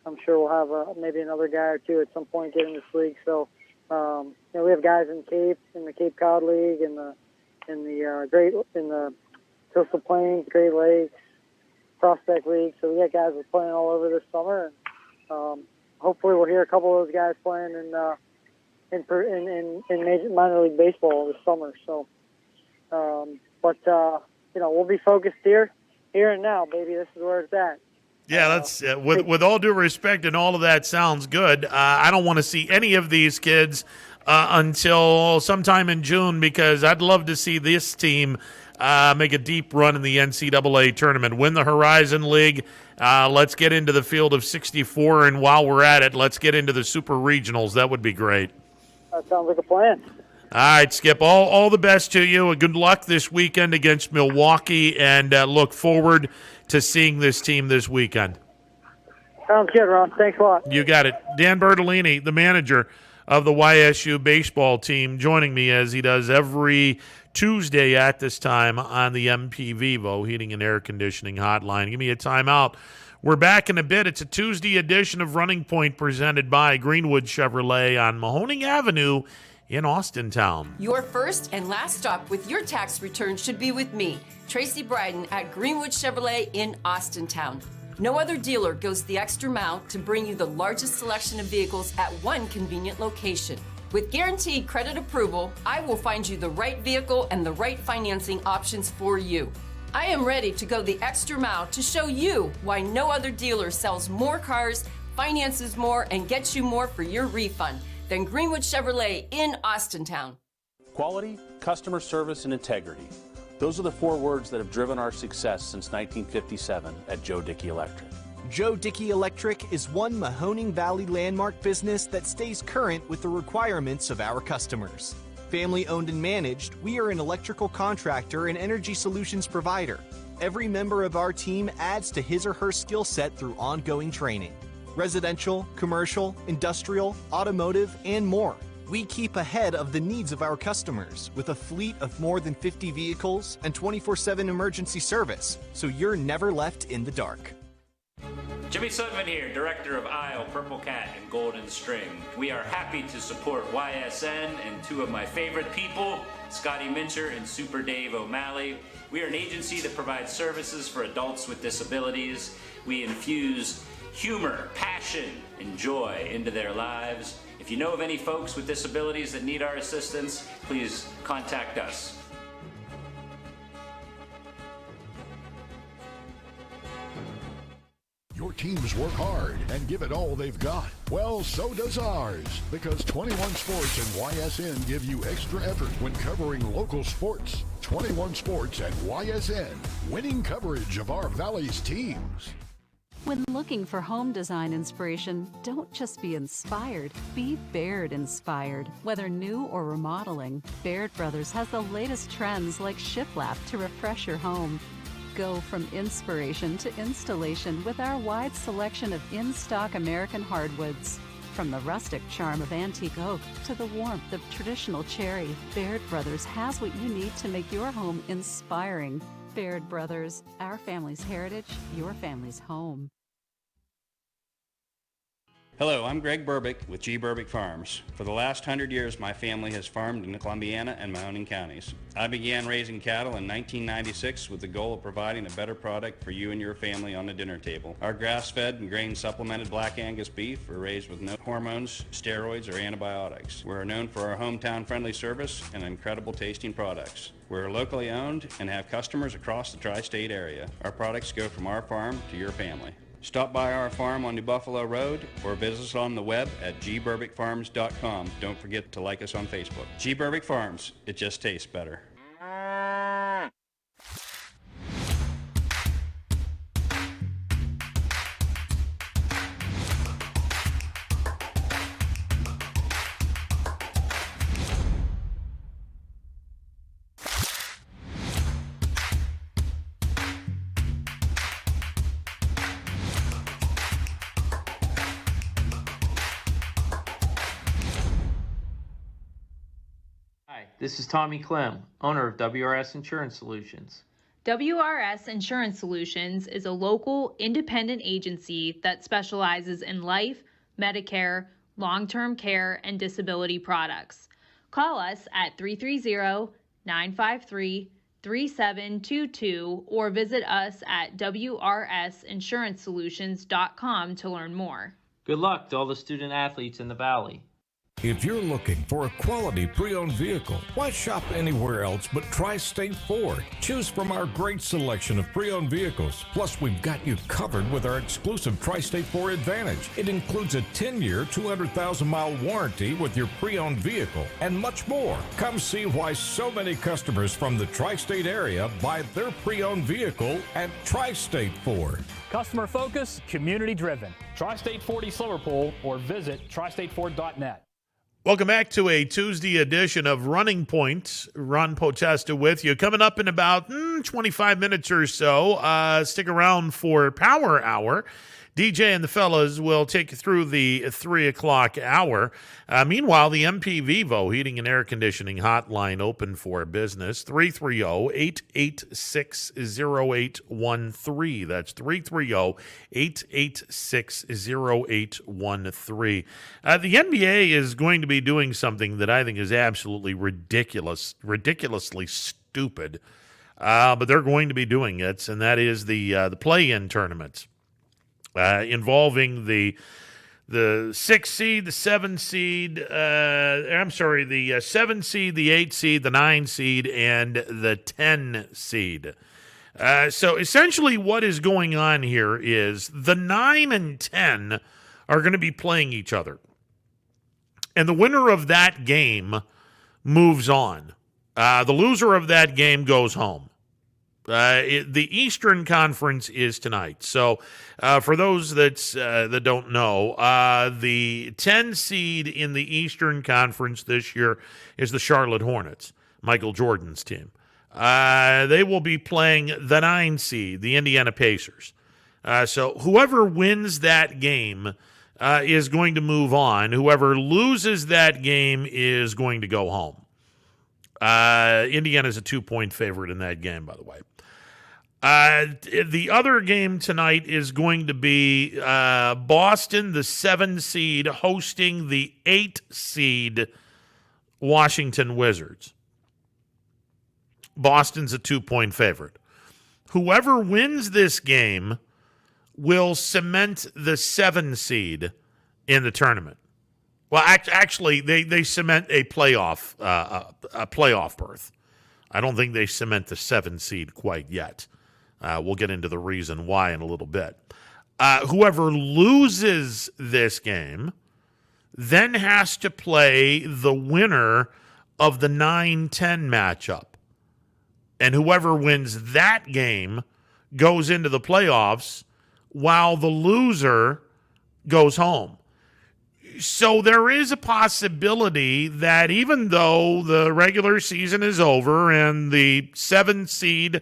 I'm sure we'll have maybe another guy or two at some point get in this league. So, we have guys in the Cape Cod League, in the Coastal Plains, Great Lakes, Prospect League. So we got guys that's playing all over this summer, and hopefully we'll hear a couple of those guys playing in minor league baseball this summer. So, we'll be focused here and now, baby. This is where it's at. Yeah, that's with all due respect, and all of that sounds good. I don't want to see any of these kids until sometime in June, because I'd love to see this team make a deep run in the NCAA tournament, win the Horizon League. Let's get into the field of 64, and while we're at it, let's get into the Super Regionals. That would be great. That sounds like a plan. All right, Skip, all the best to you, and good luck this weekend against Milwaukee, and look forward to seeing this team this weekend. Sounds good, Ron. Thanks a lot. You got it. Dan Bertolini, the manager of the YSU baseball team, joining me as he does every Tuesday at this time on the MP Vivo Heating and Air Conditioning Hotline. Give me a timeout. We're back in a bit. It's a Tuesday edition of Running Point presented by Greenwood Chevrolet on Mahoning Avenue in Austintown. Your first and last stop with your tax return should be with me, Tracy Bryden at Greenwood Chevrolet in Austintown. No other dealer goes the extra mile to bring you the largest selection of vehicles at one convenient location. With guaranteed credit approval, I will find you the right vehicle and the right financing options for you. I am ready to go the extra mile to show you why no other dealer sells more cars, finances more, and gets you more for your refund than Greenwood Chevrolet in Austintown. Quality, customer service, and integrity. Those are the 4 words that have driven our success since 1957 at Joe Dickey Electric. Joe Dickey Electric is one Mahoning Valley landmark business that stays current with the requirements of our customers. Family owned and managed, we are an electrical contractor and energy solutions provider. Every member of our team adds to his or her skill set through ongoing training. Residential, commercial, industrial, automotive, and more. We keep ahead of the needs of our customers with a fleet of more than 50 vehicles and 24/7 emergency service, so you're never left in the dark. Jimmy Sudman here, Director of Isle, Purple Cat, and Golden String. We are happy to support YSN and 2 of my favorite people, Scotty Mincher and Super Dave O'Malley. We are an agency that provides services for adults with disabilities. We infuse humor, passion, and joy into their lives. If you know of any folks with disabilities that need our assistance, please contact us. Your teams work hard and give it all they've got. Well, so does ours, because 21 Sports and YSN give you extra effort when covering local sports. 21 Sports and YSN, winning coverage of our Valley's teams. When looking for home design inspiration, don't just be inspired, be Baird inspired. Whether new or remodeling, Baird Brothers has the latest trends like shiplap to refresh your home. Go from inspiration to installation with our wide selection of in-stock American hardwoods. From the rustic charm of antique oak to the warmth of traditional cherry, Baird Brothers has what you need to make your home inspiring. Baird Brothers, our family's heritage, your family's home. Hello, I'm Greg Burbick with G. Burbick Farms. For the last 100 years, my family has farmed in Columbiana and Mahoning counties. I began raising cattle in 1996 with the goal of providing a better product for you and your family on the dinner table. Our grass-fed and grain-supplemented Black Angus beef are raised with no hormones, steroids, or antibiotics. We're known for our hometown-friendly service and incredible tasting products. We're locally owned and have customers across the tri-state area. Our products go from our farm to your family. Stop by our farm on New Buffalo Road or visit us on the web at gburbickfarms.com. Don't forget to like us on Facebook. G. Burbick Farms, it just tastes better. This is Tommy Clem, owner of WRS Insurance Solutions. WRS Insurance Solutions is a local independent agency that specializes in life, Medicare, long-term care, and disability products. Call us at 330-953-3722 or visit us at wrsinsurancesolutions.com to learn more. Good luck to all the student athletes in the Valley. If you're looking for a quality pre-owned vehicle, why shop anywhere else but Tri-State Ford? Choose from our great selection of pre-owned vehicles. Plus, we've got you covered with our exclusive Tri-State Ford Advantage. It includes a 10-year, 200,000-mile warranty with your pre-owned vehicle and much more. Come see why so many customers from the Tri-State area buy their pre-owned vehicle at Tri-State Ford. Customer focus, community driven. Tri-State Ford East Liverpool or visit tristateford.net. Welcome back to a Tuesday edition of Running Point. Ron Potesta with you. Coming up in about 25 minutes or so. Stick around for Power Hour. DJ and the fellas will take you through the 3 o'clock hour. Meanwhile, the MP Vivo Heating and Air Conditioning Hotline open for business. 330-886-0813. That's 330-886-0813. The NBA is going to be doing something that I think is absolutely ridiculously stupid. But they're going to be doing it, and that is the play-in tournament. Involving the 6 seed, the 7 seed, the 7 seed, the 8 seed, the 9 seed, and the 10 seed. So essentially what is going on here is the 9 and 10 are going to be playing each other. And the winner of that game moves on. The loser of that game goes home. The Eastern Conference is tonight. So for those that don't know, the 10 seed in the Eastern Conference this year is the Charlotte Hornets, Michael Jordan's team. They will be playing the 9 seed, the Indiana Pacers. So whoever wins that game is going to move on. Whoever loses that game is going to go home. Indiana's a 2-point favorite in that game, by the way. The other game tonight is going to be Boston, the 7 seed, hosting the 8 seed Washington Wizards. Boston's a 2-point favorite. Whoever wins this game will cement the 7 seed in the tournament. Well, actually, they cement a playoff berth. I don't think they cement the 7 seed quite yet. We'll get into the reason why in a little bit. Whoever loses this game then has to play the winner of the 9-10 matchup. And whoever wins that game goes into the playoffs while the loser goes home. So there is a possibility that even though the regular season is over and the 7 seed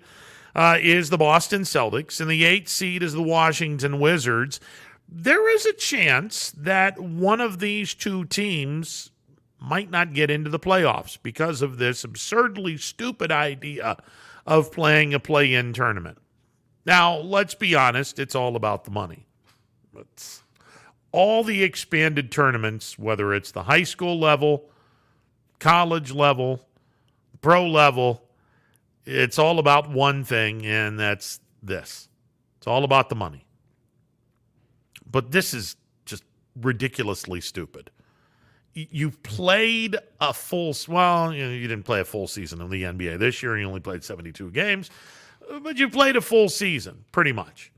is the Boston Celtics and the 8 seed is the Washington Wizards, there is a chance that one of these two teams might not get into the playoffs because of this absurdly stupid idea of playing a play-in tournament. Now, let's be honest, it's all about the money. It's all the expanded tournaments, whether it's the high school level, college level, pro level, it's all about one thing, and that's this. It's all about the money. But this is just ridiculously stupid. You've played a full, well, you didn't play a full season in the NBA this year. You only played 72 games, but you played a full season, pretty much.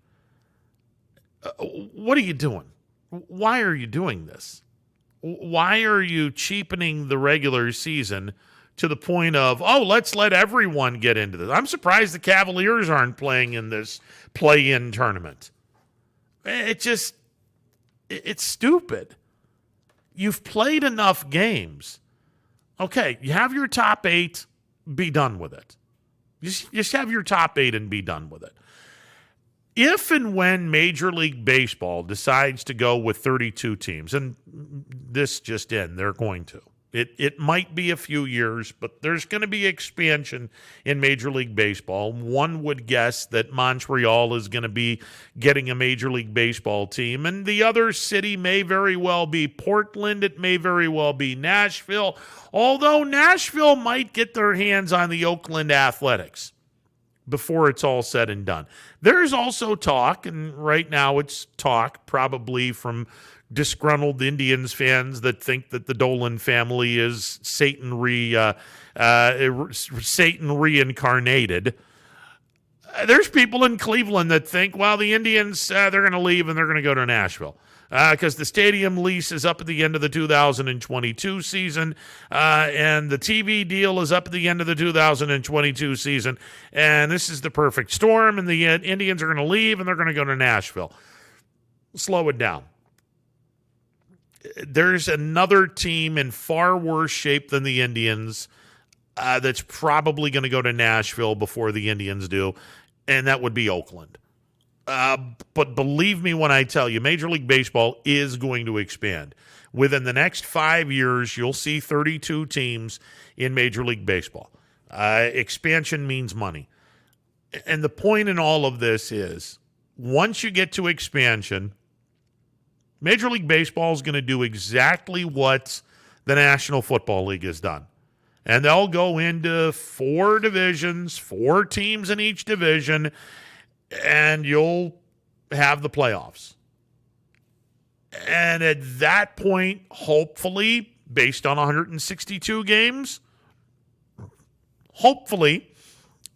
What are you doing? Why are you doing this? Why are you cheapening the regular season to the point of, let's let everyone get into this? I'm surprised the Cavaliers aren't playing in this play-in tournament. It's stupid. You've played enough games. Okay, you have your top 8, be done with it. Just have your top 8 and be done with it. If and when Major League Baseball decides to go with 32 teams, and this just in, they're going to. It might be a few years, but there's going to be expansion in Major League Baseball. One would guess that Montreal is going to be getting a Major League Baseball team, and the other city may very well be Portland. It may very well be Nashville, although Nashville might get their hands on the Oakland Athletics before it's all said and done. There's also talk, and right now it's talk probably from disgruntled Indians fans that think that the Dolan family is Satan reincarnated. There's people in Cleveland that think, well, the Indians, they're going to leave and they're going to go to Nashville because the stadium lease is up at the end of the 2022 season and the TV deal is up at the end of the 2022 season, and this is the perfect storm, and the Indians are going to leave and they're going to go to Nashville. Slow it down. There's another team in far worse shape than the Indians that's probably going to go to Nashville before the Indians do, and that would be Oakland. But believe me when I tell you, Major League Baseball is going to expand. Within the next 5 years, you'll see 32 teams in Major League Baseball. Expansion means money. And the point in all of this is, once you get to expansion, Major League Baseball is going to do exactly what the National Football League has done. And they'll go into 4 divisions, 4 teams in each division, and you'll have the playoffs. And at that point, hopefully, based on 162 games, hopefully,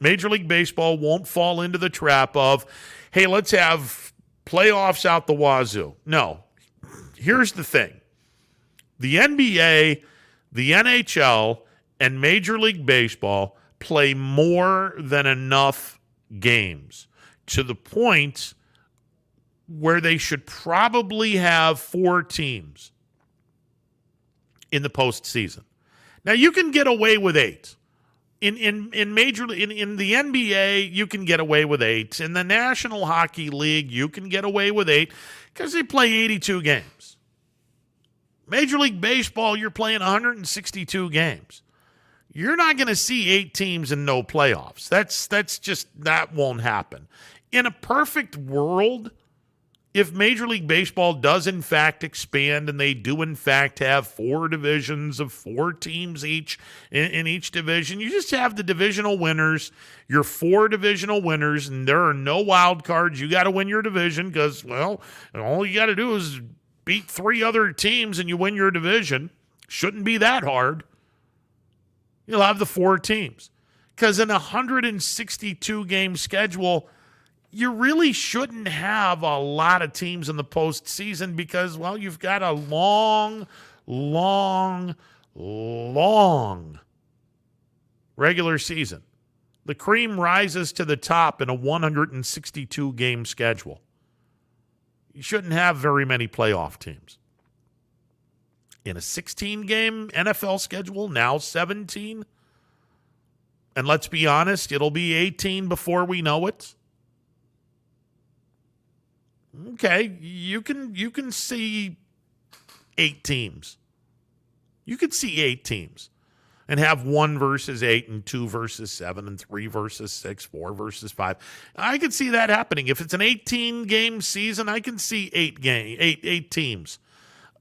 Major League Baseball won't fall into the trap of, hey, let's have playoffs out the wazoo. No. Here's the thing. The NBA, the NHL, and Major League Baseball play more than enough games to the point where they should probably have 4 teams in the postseason. Now, you can get away with 8. In the NBA, you can get away with 8. In the National Hockey League, you can get away with 8 because they play 82 games. Major League Baseball, you're playing 162 games. You're not going to see 8 teams and no playoffs. That won't happen. In a perfect world, if Major League Baseball does in fact expand and they do in fact have 4 divisions of 4 teams each in each division, you just have the divisional winners, your 4 divisional winners, and there are no wild cards. You got to win your division because, well, all you got to do is beat 3 other teams and you win your division. Shouldn't be that hard. You'll have the 4 teams. Because in a 162-game schedule, you really shouldn't have a lot of teams in the postseason because, well, you've got a long regular season. The cream rises to the top in a 162-game schedule. You shouldn't have very many playoff teams. In a 16-game NFL schedule, now 17, and let's be honest, it'll be 18 before we know it. Okay, you can see 8 teams. You could see 8 teams and have 1 versus 8 and 2 versus 7 and 3 versus 6, 4 versus 5. I could see that happening. If it's an 18-game season, I can see 8 teams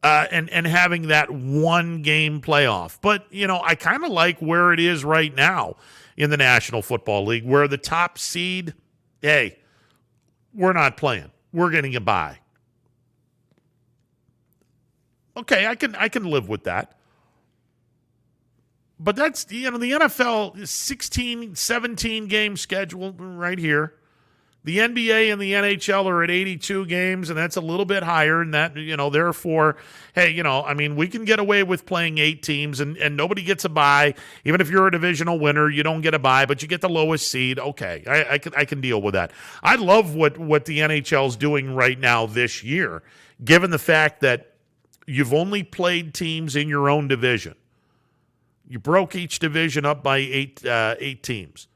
and having that 1-game playoff. But, I kind of like where it is right now in the National Football League, where the top seed, hey, we're not playing. We're getting a bye. Okay, I can live with that. But that's, the NFL is 16, 17-game schedule right here. The NBA and the NHL are at 82 games, and that's a little bit higher. And that, therefore, hey, we can get away with playing 8 teams, and nobody gets a bye. Even if you're a divisional winner, you don't get a bye, but you get the lowest seed. Okay, I can deal with that. I love what the NHL's doing right now this year, given the fact that you've only played teams in your own division. You broke each division up by 8 teams.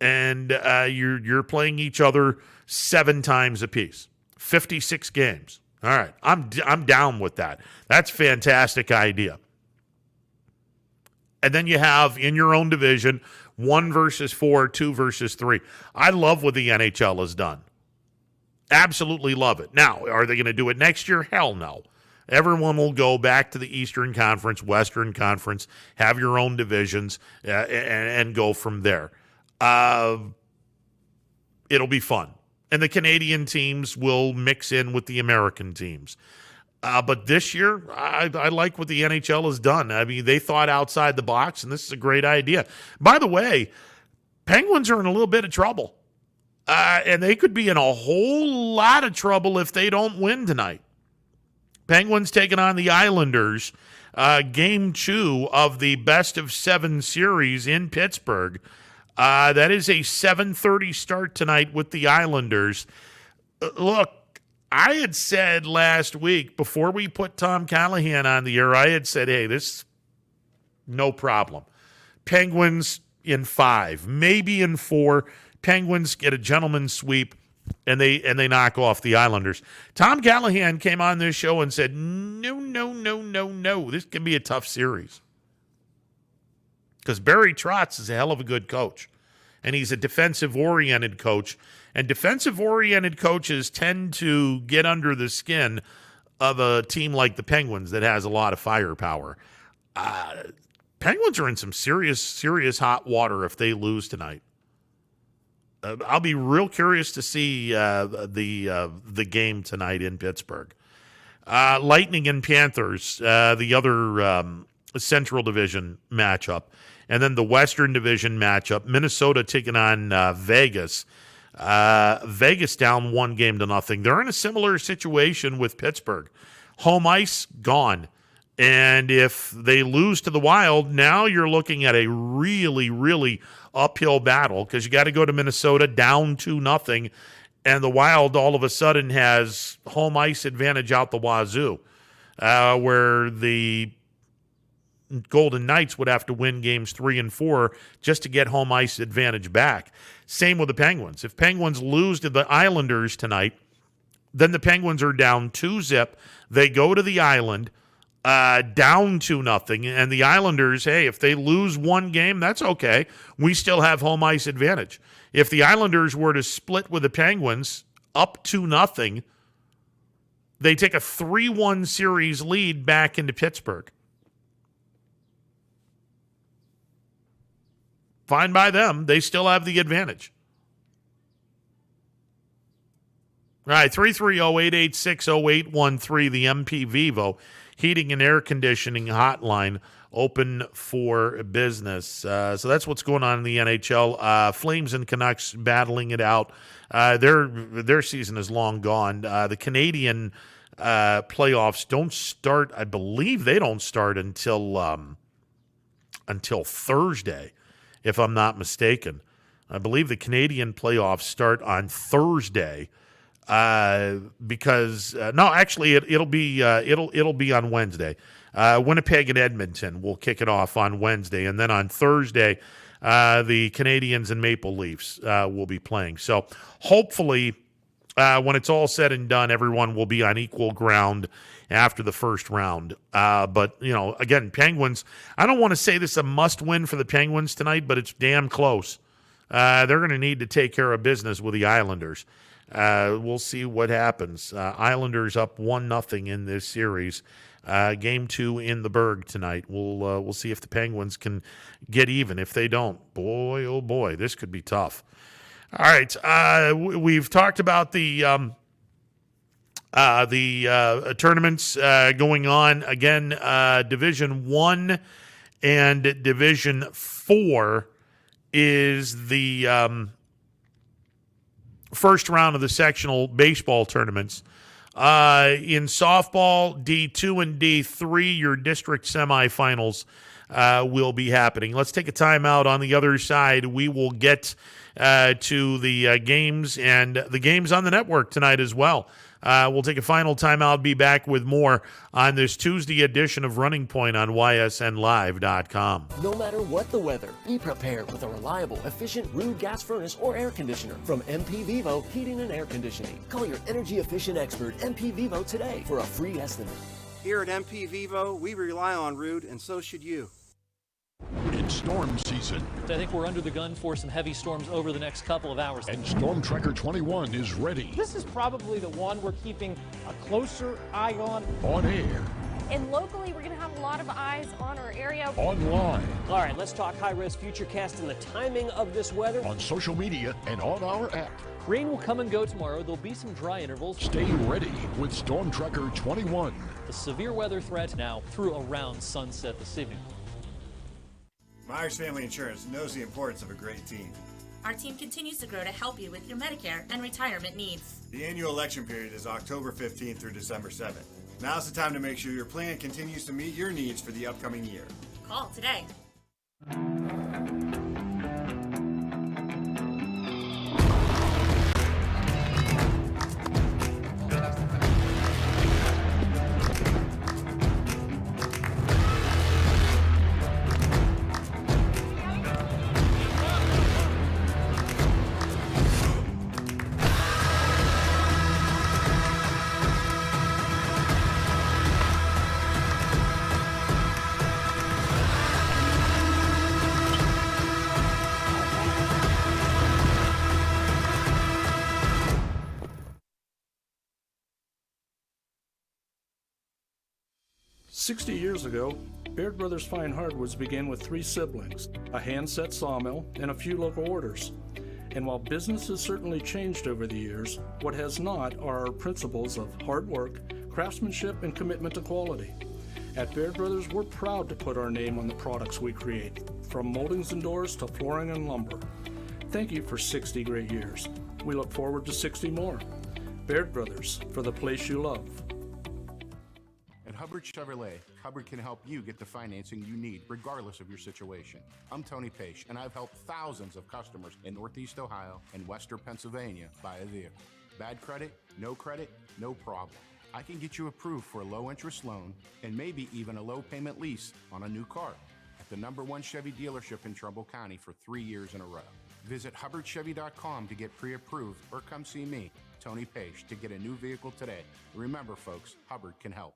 And you're playing each other 7 times apiece, 56 games. All right, I'm down with that. That's a fantastic idea. And then you have in your own division 1 versus 4, 2 versus 3. I love what the NHL has done. Absolutely love it. Now, are they going to do it next year? Hell no. Everyone will go back to the Eastern Conference, Western Conference, have your own divisions, and go from there. It'll be fun. And the Canadian teams will mix in with the American teams. But this year, I like what the NHL has done. I mean, they thought outside the box, and this is a great idea. By the way, Penguins are in a little bit of trouble. And they could be in a whole lot of trouble if they don't win tonight. Penguins taking on the Islanders. Game 2 of the best-of-7 series in Pittsburgh. That is a 7:30 start tonight with the Islanders. Look, I had said last week, before we put Tom Callahan on the air, I had said, hey, this, no problem. Penguins in 5, maybe in 4. Penguins get a gentleman's sweep, and they knock off the Islanders. Tom Callahan came on this show and said, no. This can be a tough series. Because Barry Trotz is a hell of a good coach, and he's a defensive-oriented coach. And defensive-oriented coaches tend to get under the skin of a team like the Penguins that has a lot of firepower. Penguins are in some serious hot water if they lose tonight. I'll be real curious to see the game tonight in Pittsburgh. Lightning and Panthers, the other Central Division matchup. And then the Western Division matchup, Minnesota taking on Vegas. Vegas down 1-0. They're in a similar situation with Pittsburgh. Home ice gone. And if they lose to the Wild, now you're looking at a really, really uphill battle because you got to go to Minnesota down 2-0. And the Wild all of a sudden has home ice advantage out the wazoo, where the Golden Knights would have to win games 3 and 4 just to get home ice advantage back. Same with the Penguins. If Penguins lose to the Islanders tonight, then the Penguins are down 2-0. They go to the Island down 2-0, and the Islanders, hey, if they lose one game, that's okay. We still have home ice advantage. If the Islanders were to split with the Penguins up 2-0, they take a 3-1 series lead back into Pittsburgh. Fine by them. They still have the advantage. All right, 330-886-0813, the MP Vivo Heating and Air Conditioning Hotline, open for business. So that's what's going on in the NHL. Flames and Canucks battling it out. Their season is long gone. The Canadian playoffs don't start. I believe they don't start until Thursday, if I'm not mistaken. I believe the Canadian playoffs start on Thursday. Because no, actually it'll be on Wednesday. Winnipeg and Edmonton will kick it off on Wednesday, and then on Thursday, the Canadians and Maple Leafs will be playing. So hopefully, when it's all said and done, everyone will be on equal ground after the first round. But again, Penguins. I don't want to say this is a must-win for the Penguins tonight, but it's damn close. They're going to need to take care of business with the Islanders. We'll see what happens. Islanders up 1-0 in this series. Game 2 in the Berg tonight. We'll see if the Penguins can get even. If they don't, boy, oh boy, this could be tough. All right, we've talked about the tournaments going on. Again, Division 1 and Division 4 is the first round of the sectional baseball tournaments. In softball, D2 and D3, your district semifinals will be happening. Let's take a timeout. On the other side, we will get to the games and the games on the network tonight as well. We'll take a final timeout, be back with more on this Tuesday edition of Running Point on ysnlive.com. No matter what the weather, be prepared with a reliable, efficient Rude gas furnace or air conditioner from MP Vivo Heating and Air Conditioning. Call your energy efficient expert, MP Vivo, today for a free estimate. Here at MP Vivo, we rely on Rude, and so should you. in storm season. I think we're under the gun for some heavy storms over the next couple of hours. And Storm Tracker 21 is ready. This is probably the one we're keeping a closer eye on. On air. And locally, we're going to have a lot of eyes on our area. Online. All right, let's talk high-risk futurecast and the timing of this weather. On social media and on our app. Rain will come and go tomorrow. There'll be some dry intervals. Stay ready with Storm Tracker 21. The severe weather threat now through around sunset this evening. Myers Family Insurance knows the importance of a great team. Our team continues to grow to help you with your Medicare and retirement needs. The annual election period is October 15th through December 7th. Now's the time to make sure your plan continues to meet your needs for the upcoming year. Call today. "60 years ago, Baird Brothers Fine Hardwoods began with 3 siblings, a hand-set sawmill, and a few local orders. And while business has certainly changed over the years, what has not are our principles of hard work, craftsmanship, and commitment to quality. At Baird Brothers, we're proud to put our name on the products we create, from moldings and doors to flooring and lumber. Thank you for 60 great years. We look forward to 60 more. Baird Brothers, for the place you love." At Hubbard Chevrolet, Hubbard can help you get the financing you need regardless of your situation. I'm Tony Page, and I've helped thousands of customers in Northeast Ohio and Western Pennsylvania buy a vehicle. Bad credit, no problem. I can get you approved for a low-interest loan and maybe even a low-payment lease on a new car at the #1 Chevy dealership in Trumbull County for 3 years in a row. Visit HubbardChevy.com to get pre-approved or come see me, Tony Page, to get a new vehicle today. Remember, folks, Hubbard can help.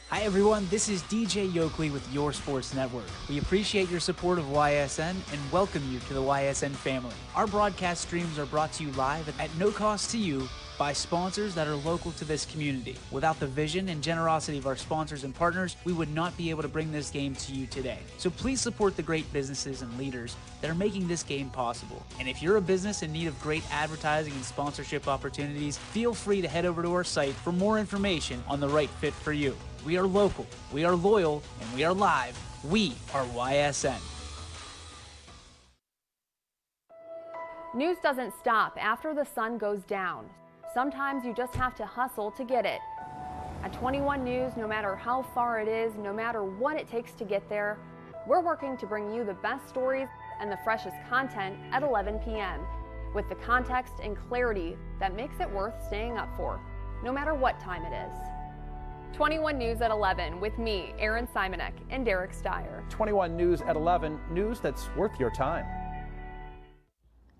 Hi everyone, this is DJ Yoakley with Your Sports Network. We appreciate your support of YSN and welcome you to the YSN family. Our broadcast streams are brought to you live at no cost to you by sponsors that are local to this community. Without the vision and generosity of our sponsors and partners, we would not be able to bring this game to you today. So please support the great businesses and leaders that are making this game possible. And if you're a business in need of great advertising and sponsorship opportunities, feel free to head over to our site for more information on the right fit for you. We are local, we are loyal, and we are live. We are YSN. News doesn't stop after the sun goes down. Sometimes you just have to hustle to get it. At 21 News, no matter how far it is, no matter what it takes to get there, we're working to bring you the best stories and the freshest content at 11 p.m. with the context and clarity that makes it worth staying up for, no matter what time it is. 21 News at 11 with me, Aaron Simonek, and Derek Steyer. 21 News at 11, news that's worth your time.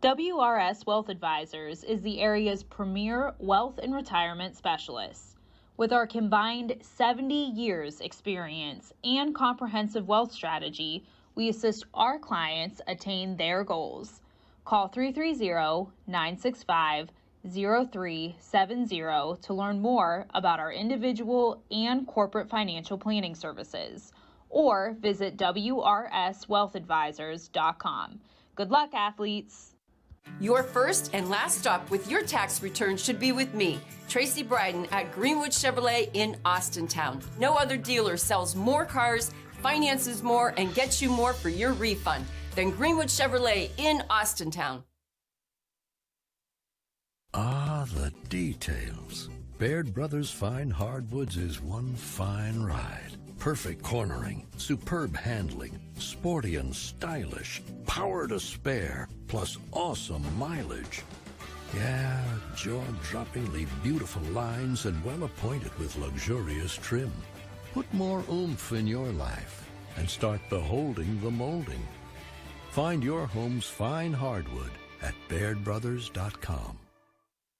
WRS Wealth Advisors is the area's premier wealth and retirement specialist. With our combined 70 years experience and comprehensive wealth strategy, we assist our clients attain their goals. Call 330-965-0370 to learn more about our individual and corporate financial planning services, or visit wrswealthadvisors.com. Good luck, athletes! Your first and last stop with your tax return should be with me, Tracy Bryden at Greenwood Chevrolet in Austintown. No other dealer sells more cars, finances more, and gets you more for your refund than Greenwood Chevrolet in Austintown. Ah, the details. Baird Brothers Fine Hardwoods is one fine ride. Perfect cornering, superb handling, sporty and stylish, power to spare, plus awesome mileage. Yeah, jaw-droppingly beautiful lines and well appointed with luxurious trim. Put more oomph in your life and start beholding the molding. Find your home's fine hardwood at BairdBrothers.com.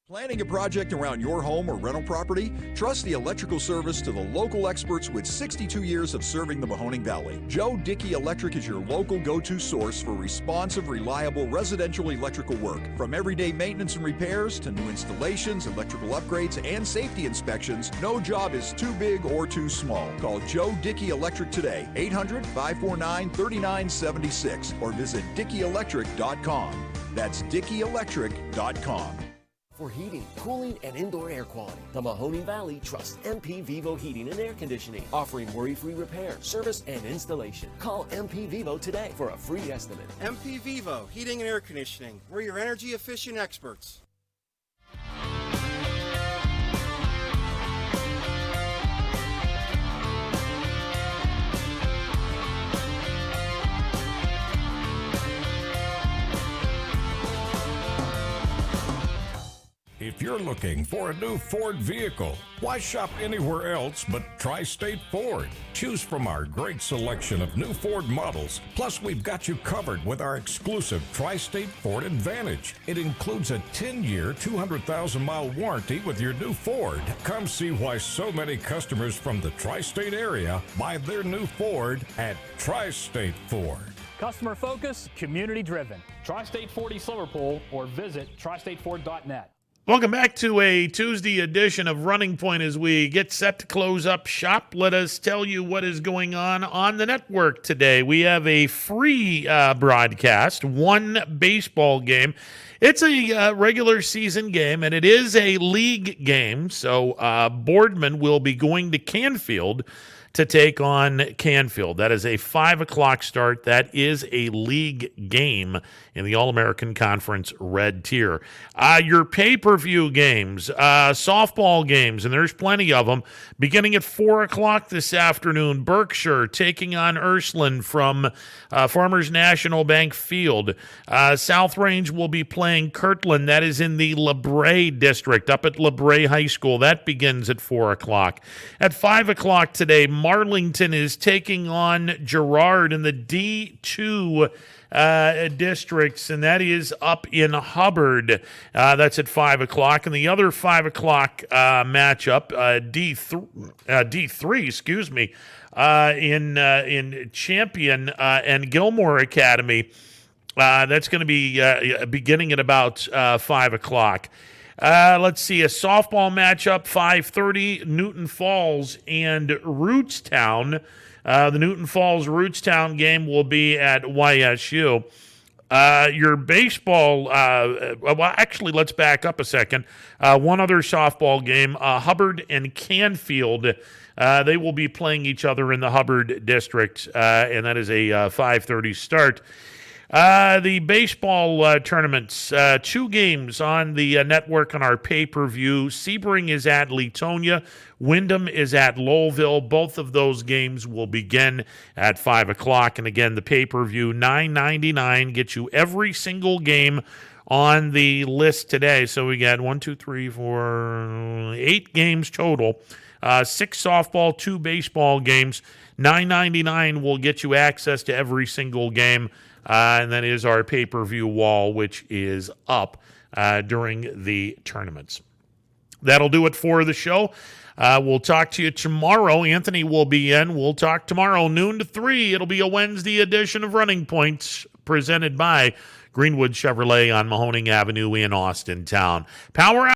Planning a project around your home or rental property? Trust the electrical service to the local experts with 62 years of serving the Mahoning Valley. Joe Dickey Electric is your local go-to source for responsive, reliable residential electrical work. From everyday maintenance and repairs to new installations, electrical upgrades, and safety inspections, no job is too big or too small. Call Joe Dickey Electric today, 800-549-3976, or visit DickeyElectric.com. That's DickeyElectric.com. For heating, cooling, and indoor air quality, the Mahoning Valley trusts MP Vivo Heating and Air Conditioning, offering worry-free repair, service, and installation. Call MP Vivo today for a free estimate. MP Vivo Heating and Air Conditioning. We're your energy-efficient experts. If you're looking for a new Ford vehicle, why shop anywhere else but Tri-State Ford? Choose from our great selection of new Ford models. Plus, we've got you covered with our exclusive Tri-State Ford Advantage. It includes a 10-year, 200,000-mile warranty with your new Ford. Come see why so many customers from the Tri-State area buy their new Ford at Tri-State Ford. Customer focus, community driven. Tri-State Ford East Liverpool or visit tristateford.net. Welcome back to a Tuesday edition of Running Point. As we get set to close up shop, let us tell you what is going on the network today. We have a free broadcast, one baseball game. It's a regular season game, and it is a league game. So Boardman will be going to Canfield to take on Canfield. That is a 5 o'clock start. That is a league game in the All-American Conference Red Tier. Your pay-per-view games, softball games, and there's plenty of them, beginning at 4 o'clock this afternoon. Berkshire taking on Ursuline from Farmers National Bank Field. South Range will be playing Kirtland. That is in the LeBray district up at LeBray High School. That begins at 4 o'clock. At 5 o'clock today, Marlington is taking on Girard in the D2 districts, and that is up in Hubbard. That's at 5 o'clock. And the other 5 o'clock matchup, D3, excuse me, in Champion and Gilmore Academy. That's going to be beginning at about 5 o'clock. Let's see, a softball matchup, 5:30, Newton Falls and Rootstown. The Newton Falls-Rootstown game will be at YSU. Your baseball, well, actually, let's back up a second. One other softball game, Hubbard and Canfield. They will be playing each other in the Hubbard district, and that is a 5:30 start. The baseball tournaments, 2 games on the network on our pay-per-view. Sebring is at Leetonia. Wyndham is at Lowellville. Both of those games will begin at 5 o'clock. And again, the pay-per-view, $9.99, gets you every single game on the list today. So we got 8 games total. 6 softball, 2 baseball games. $9.99 will get you access to every single game. And that is our pay-per-view wall, which is up during the tournaments. That'll do it for the show. We'll talk to you tomorrow. Anthony will be in. We'll talk tomorrow, noon to 3. It'll be a Wednesday edition of Running Points presented by Greenwood Chevrolet on Mahoning Avenue in Austin Town. Power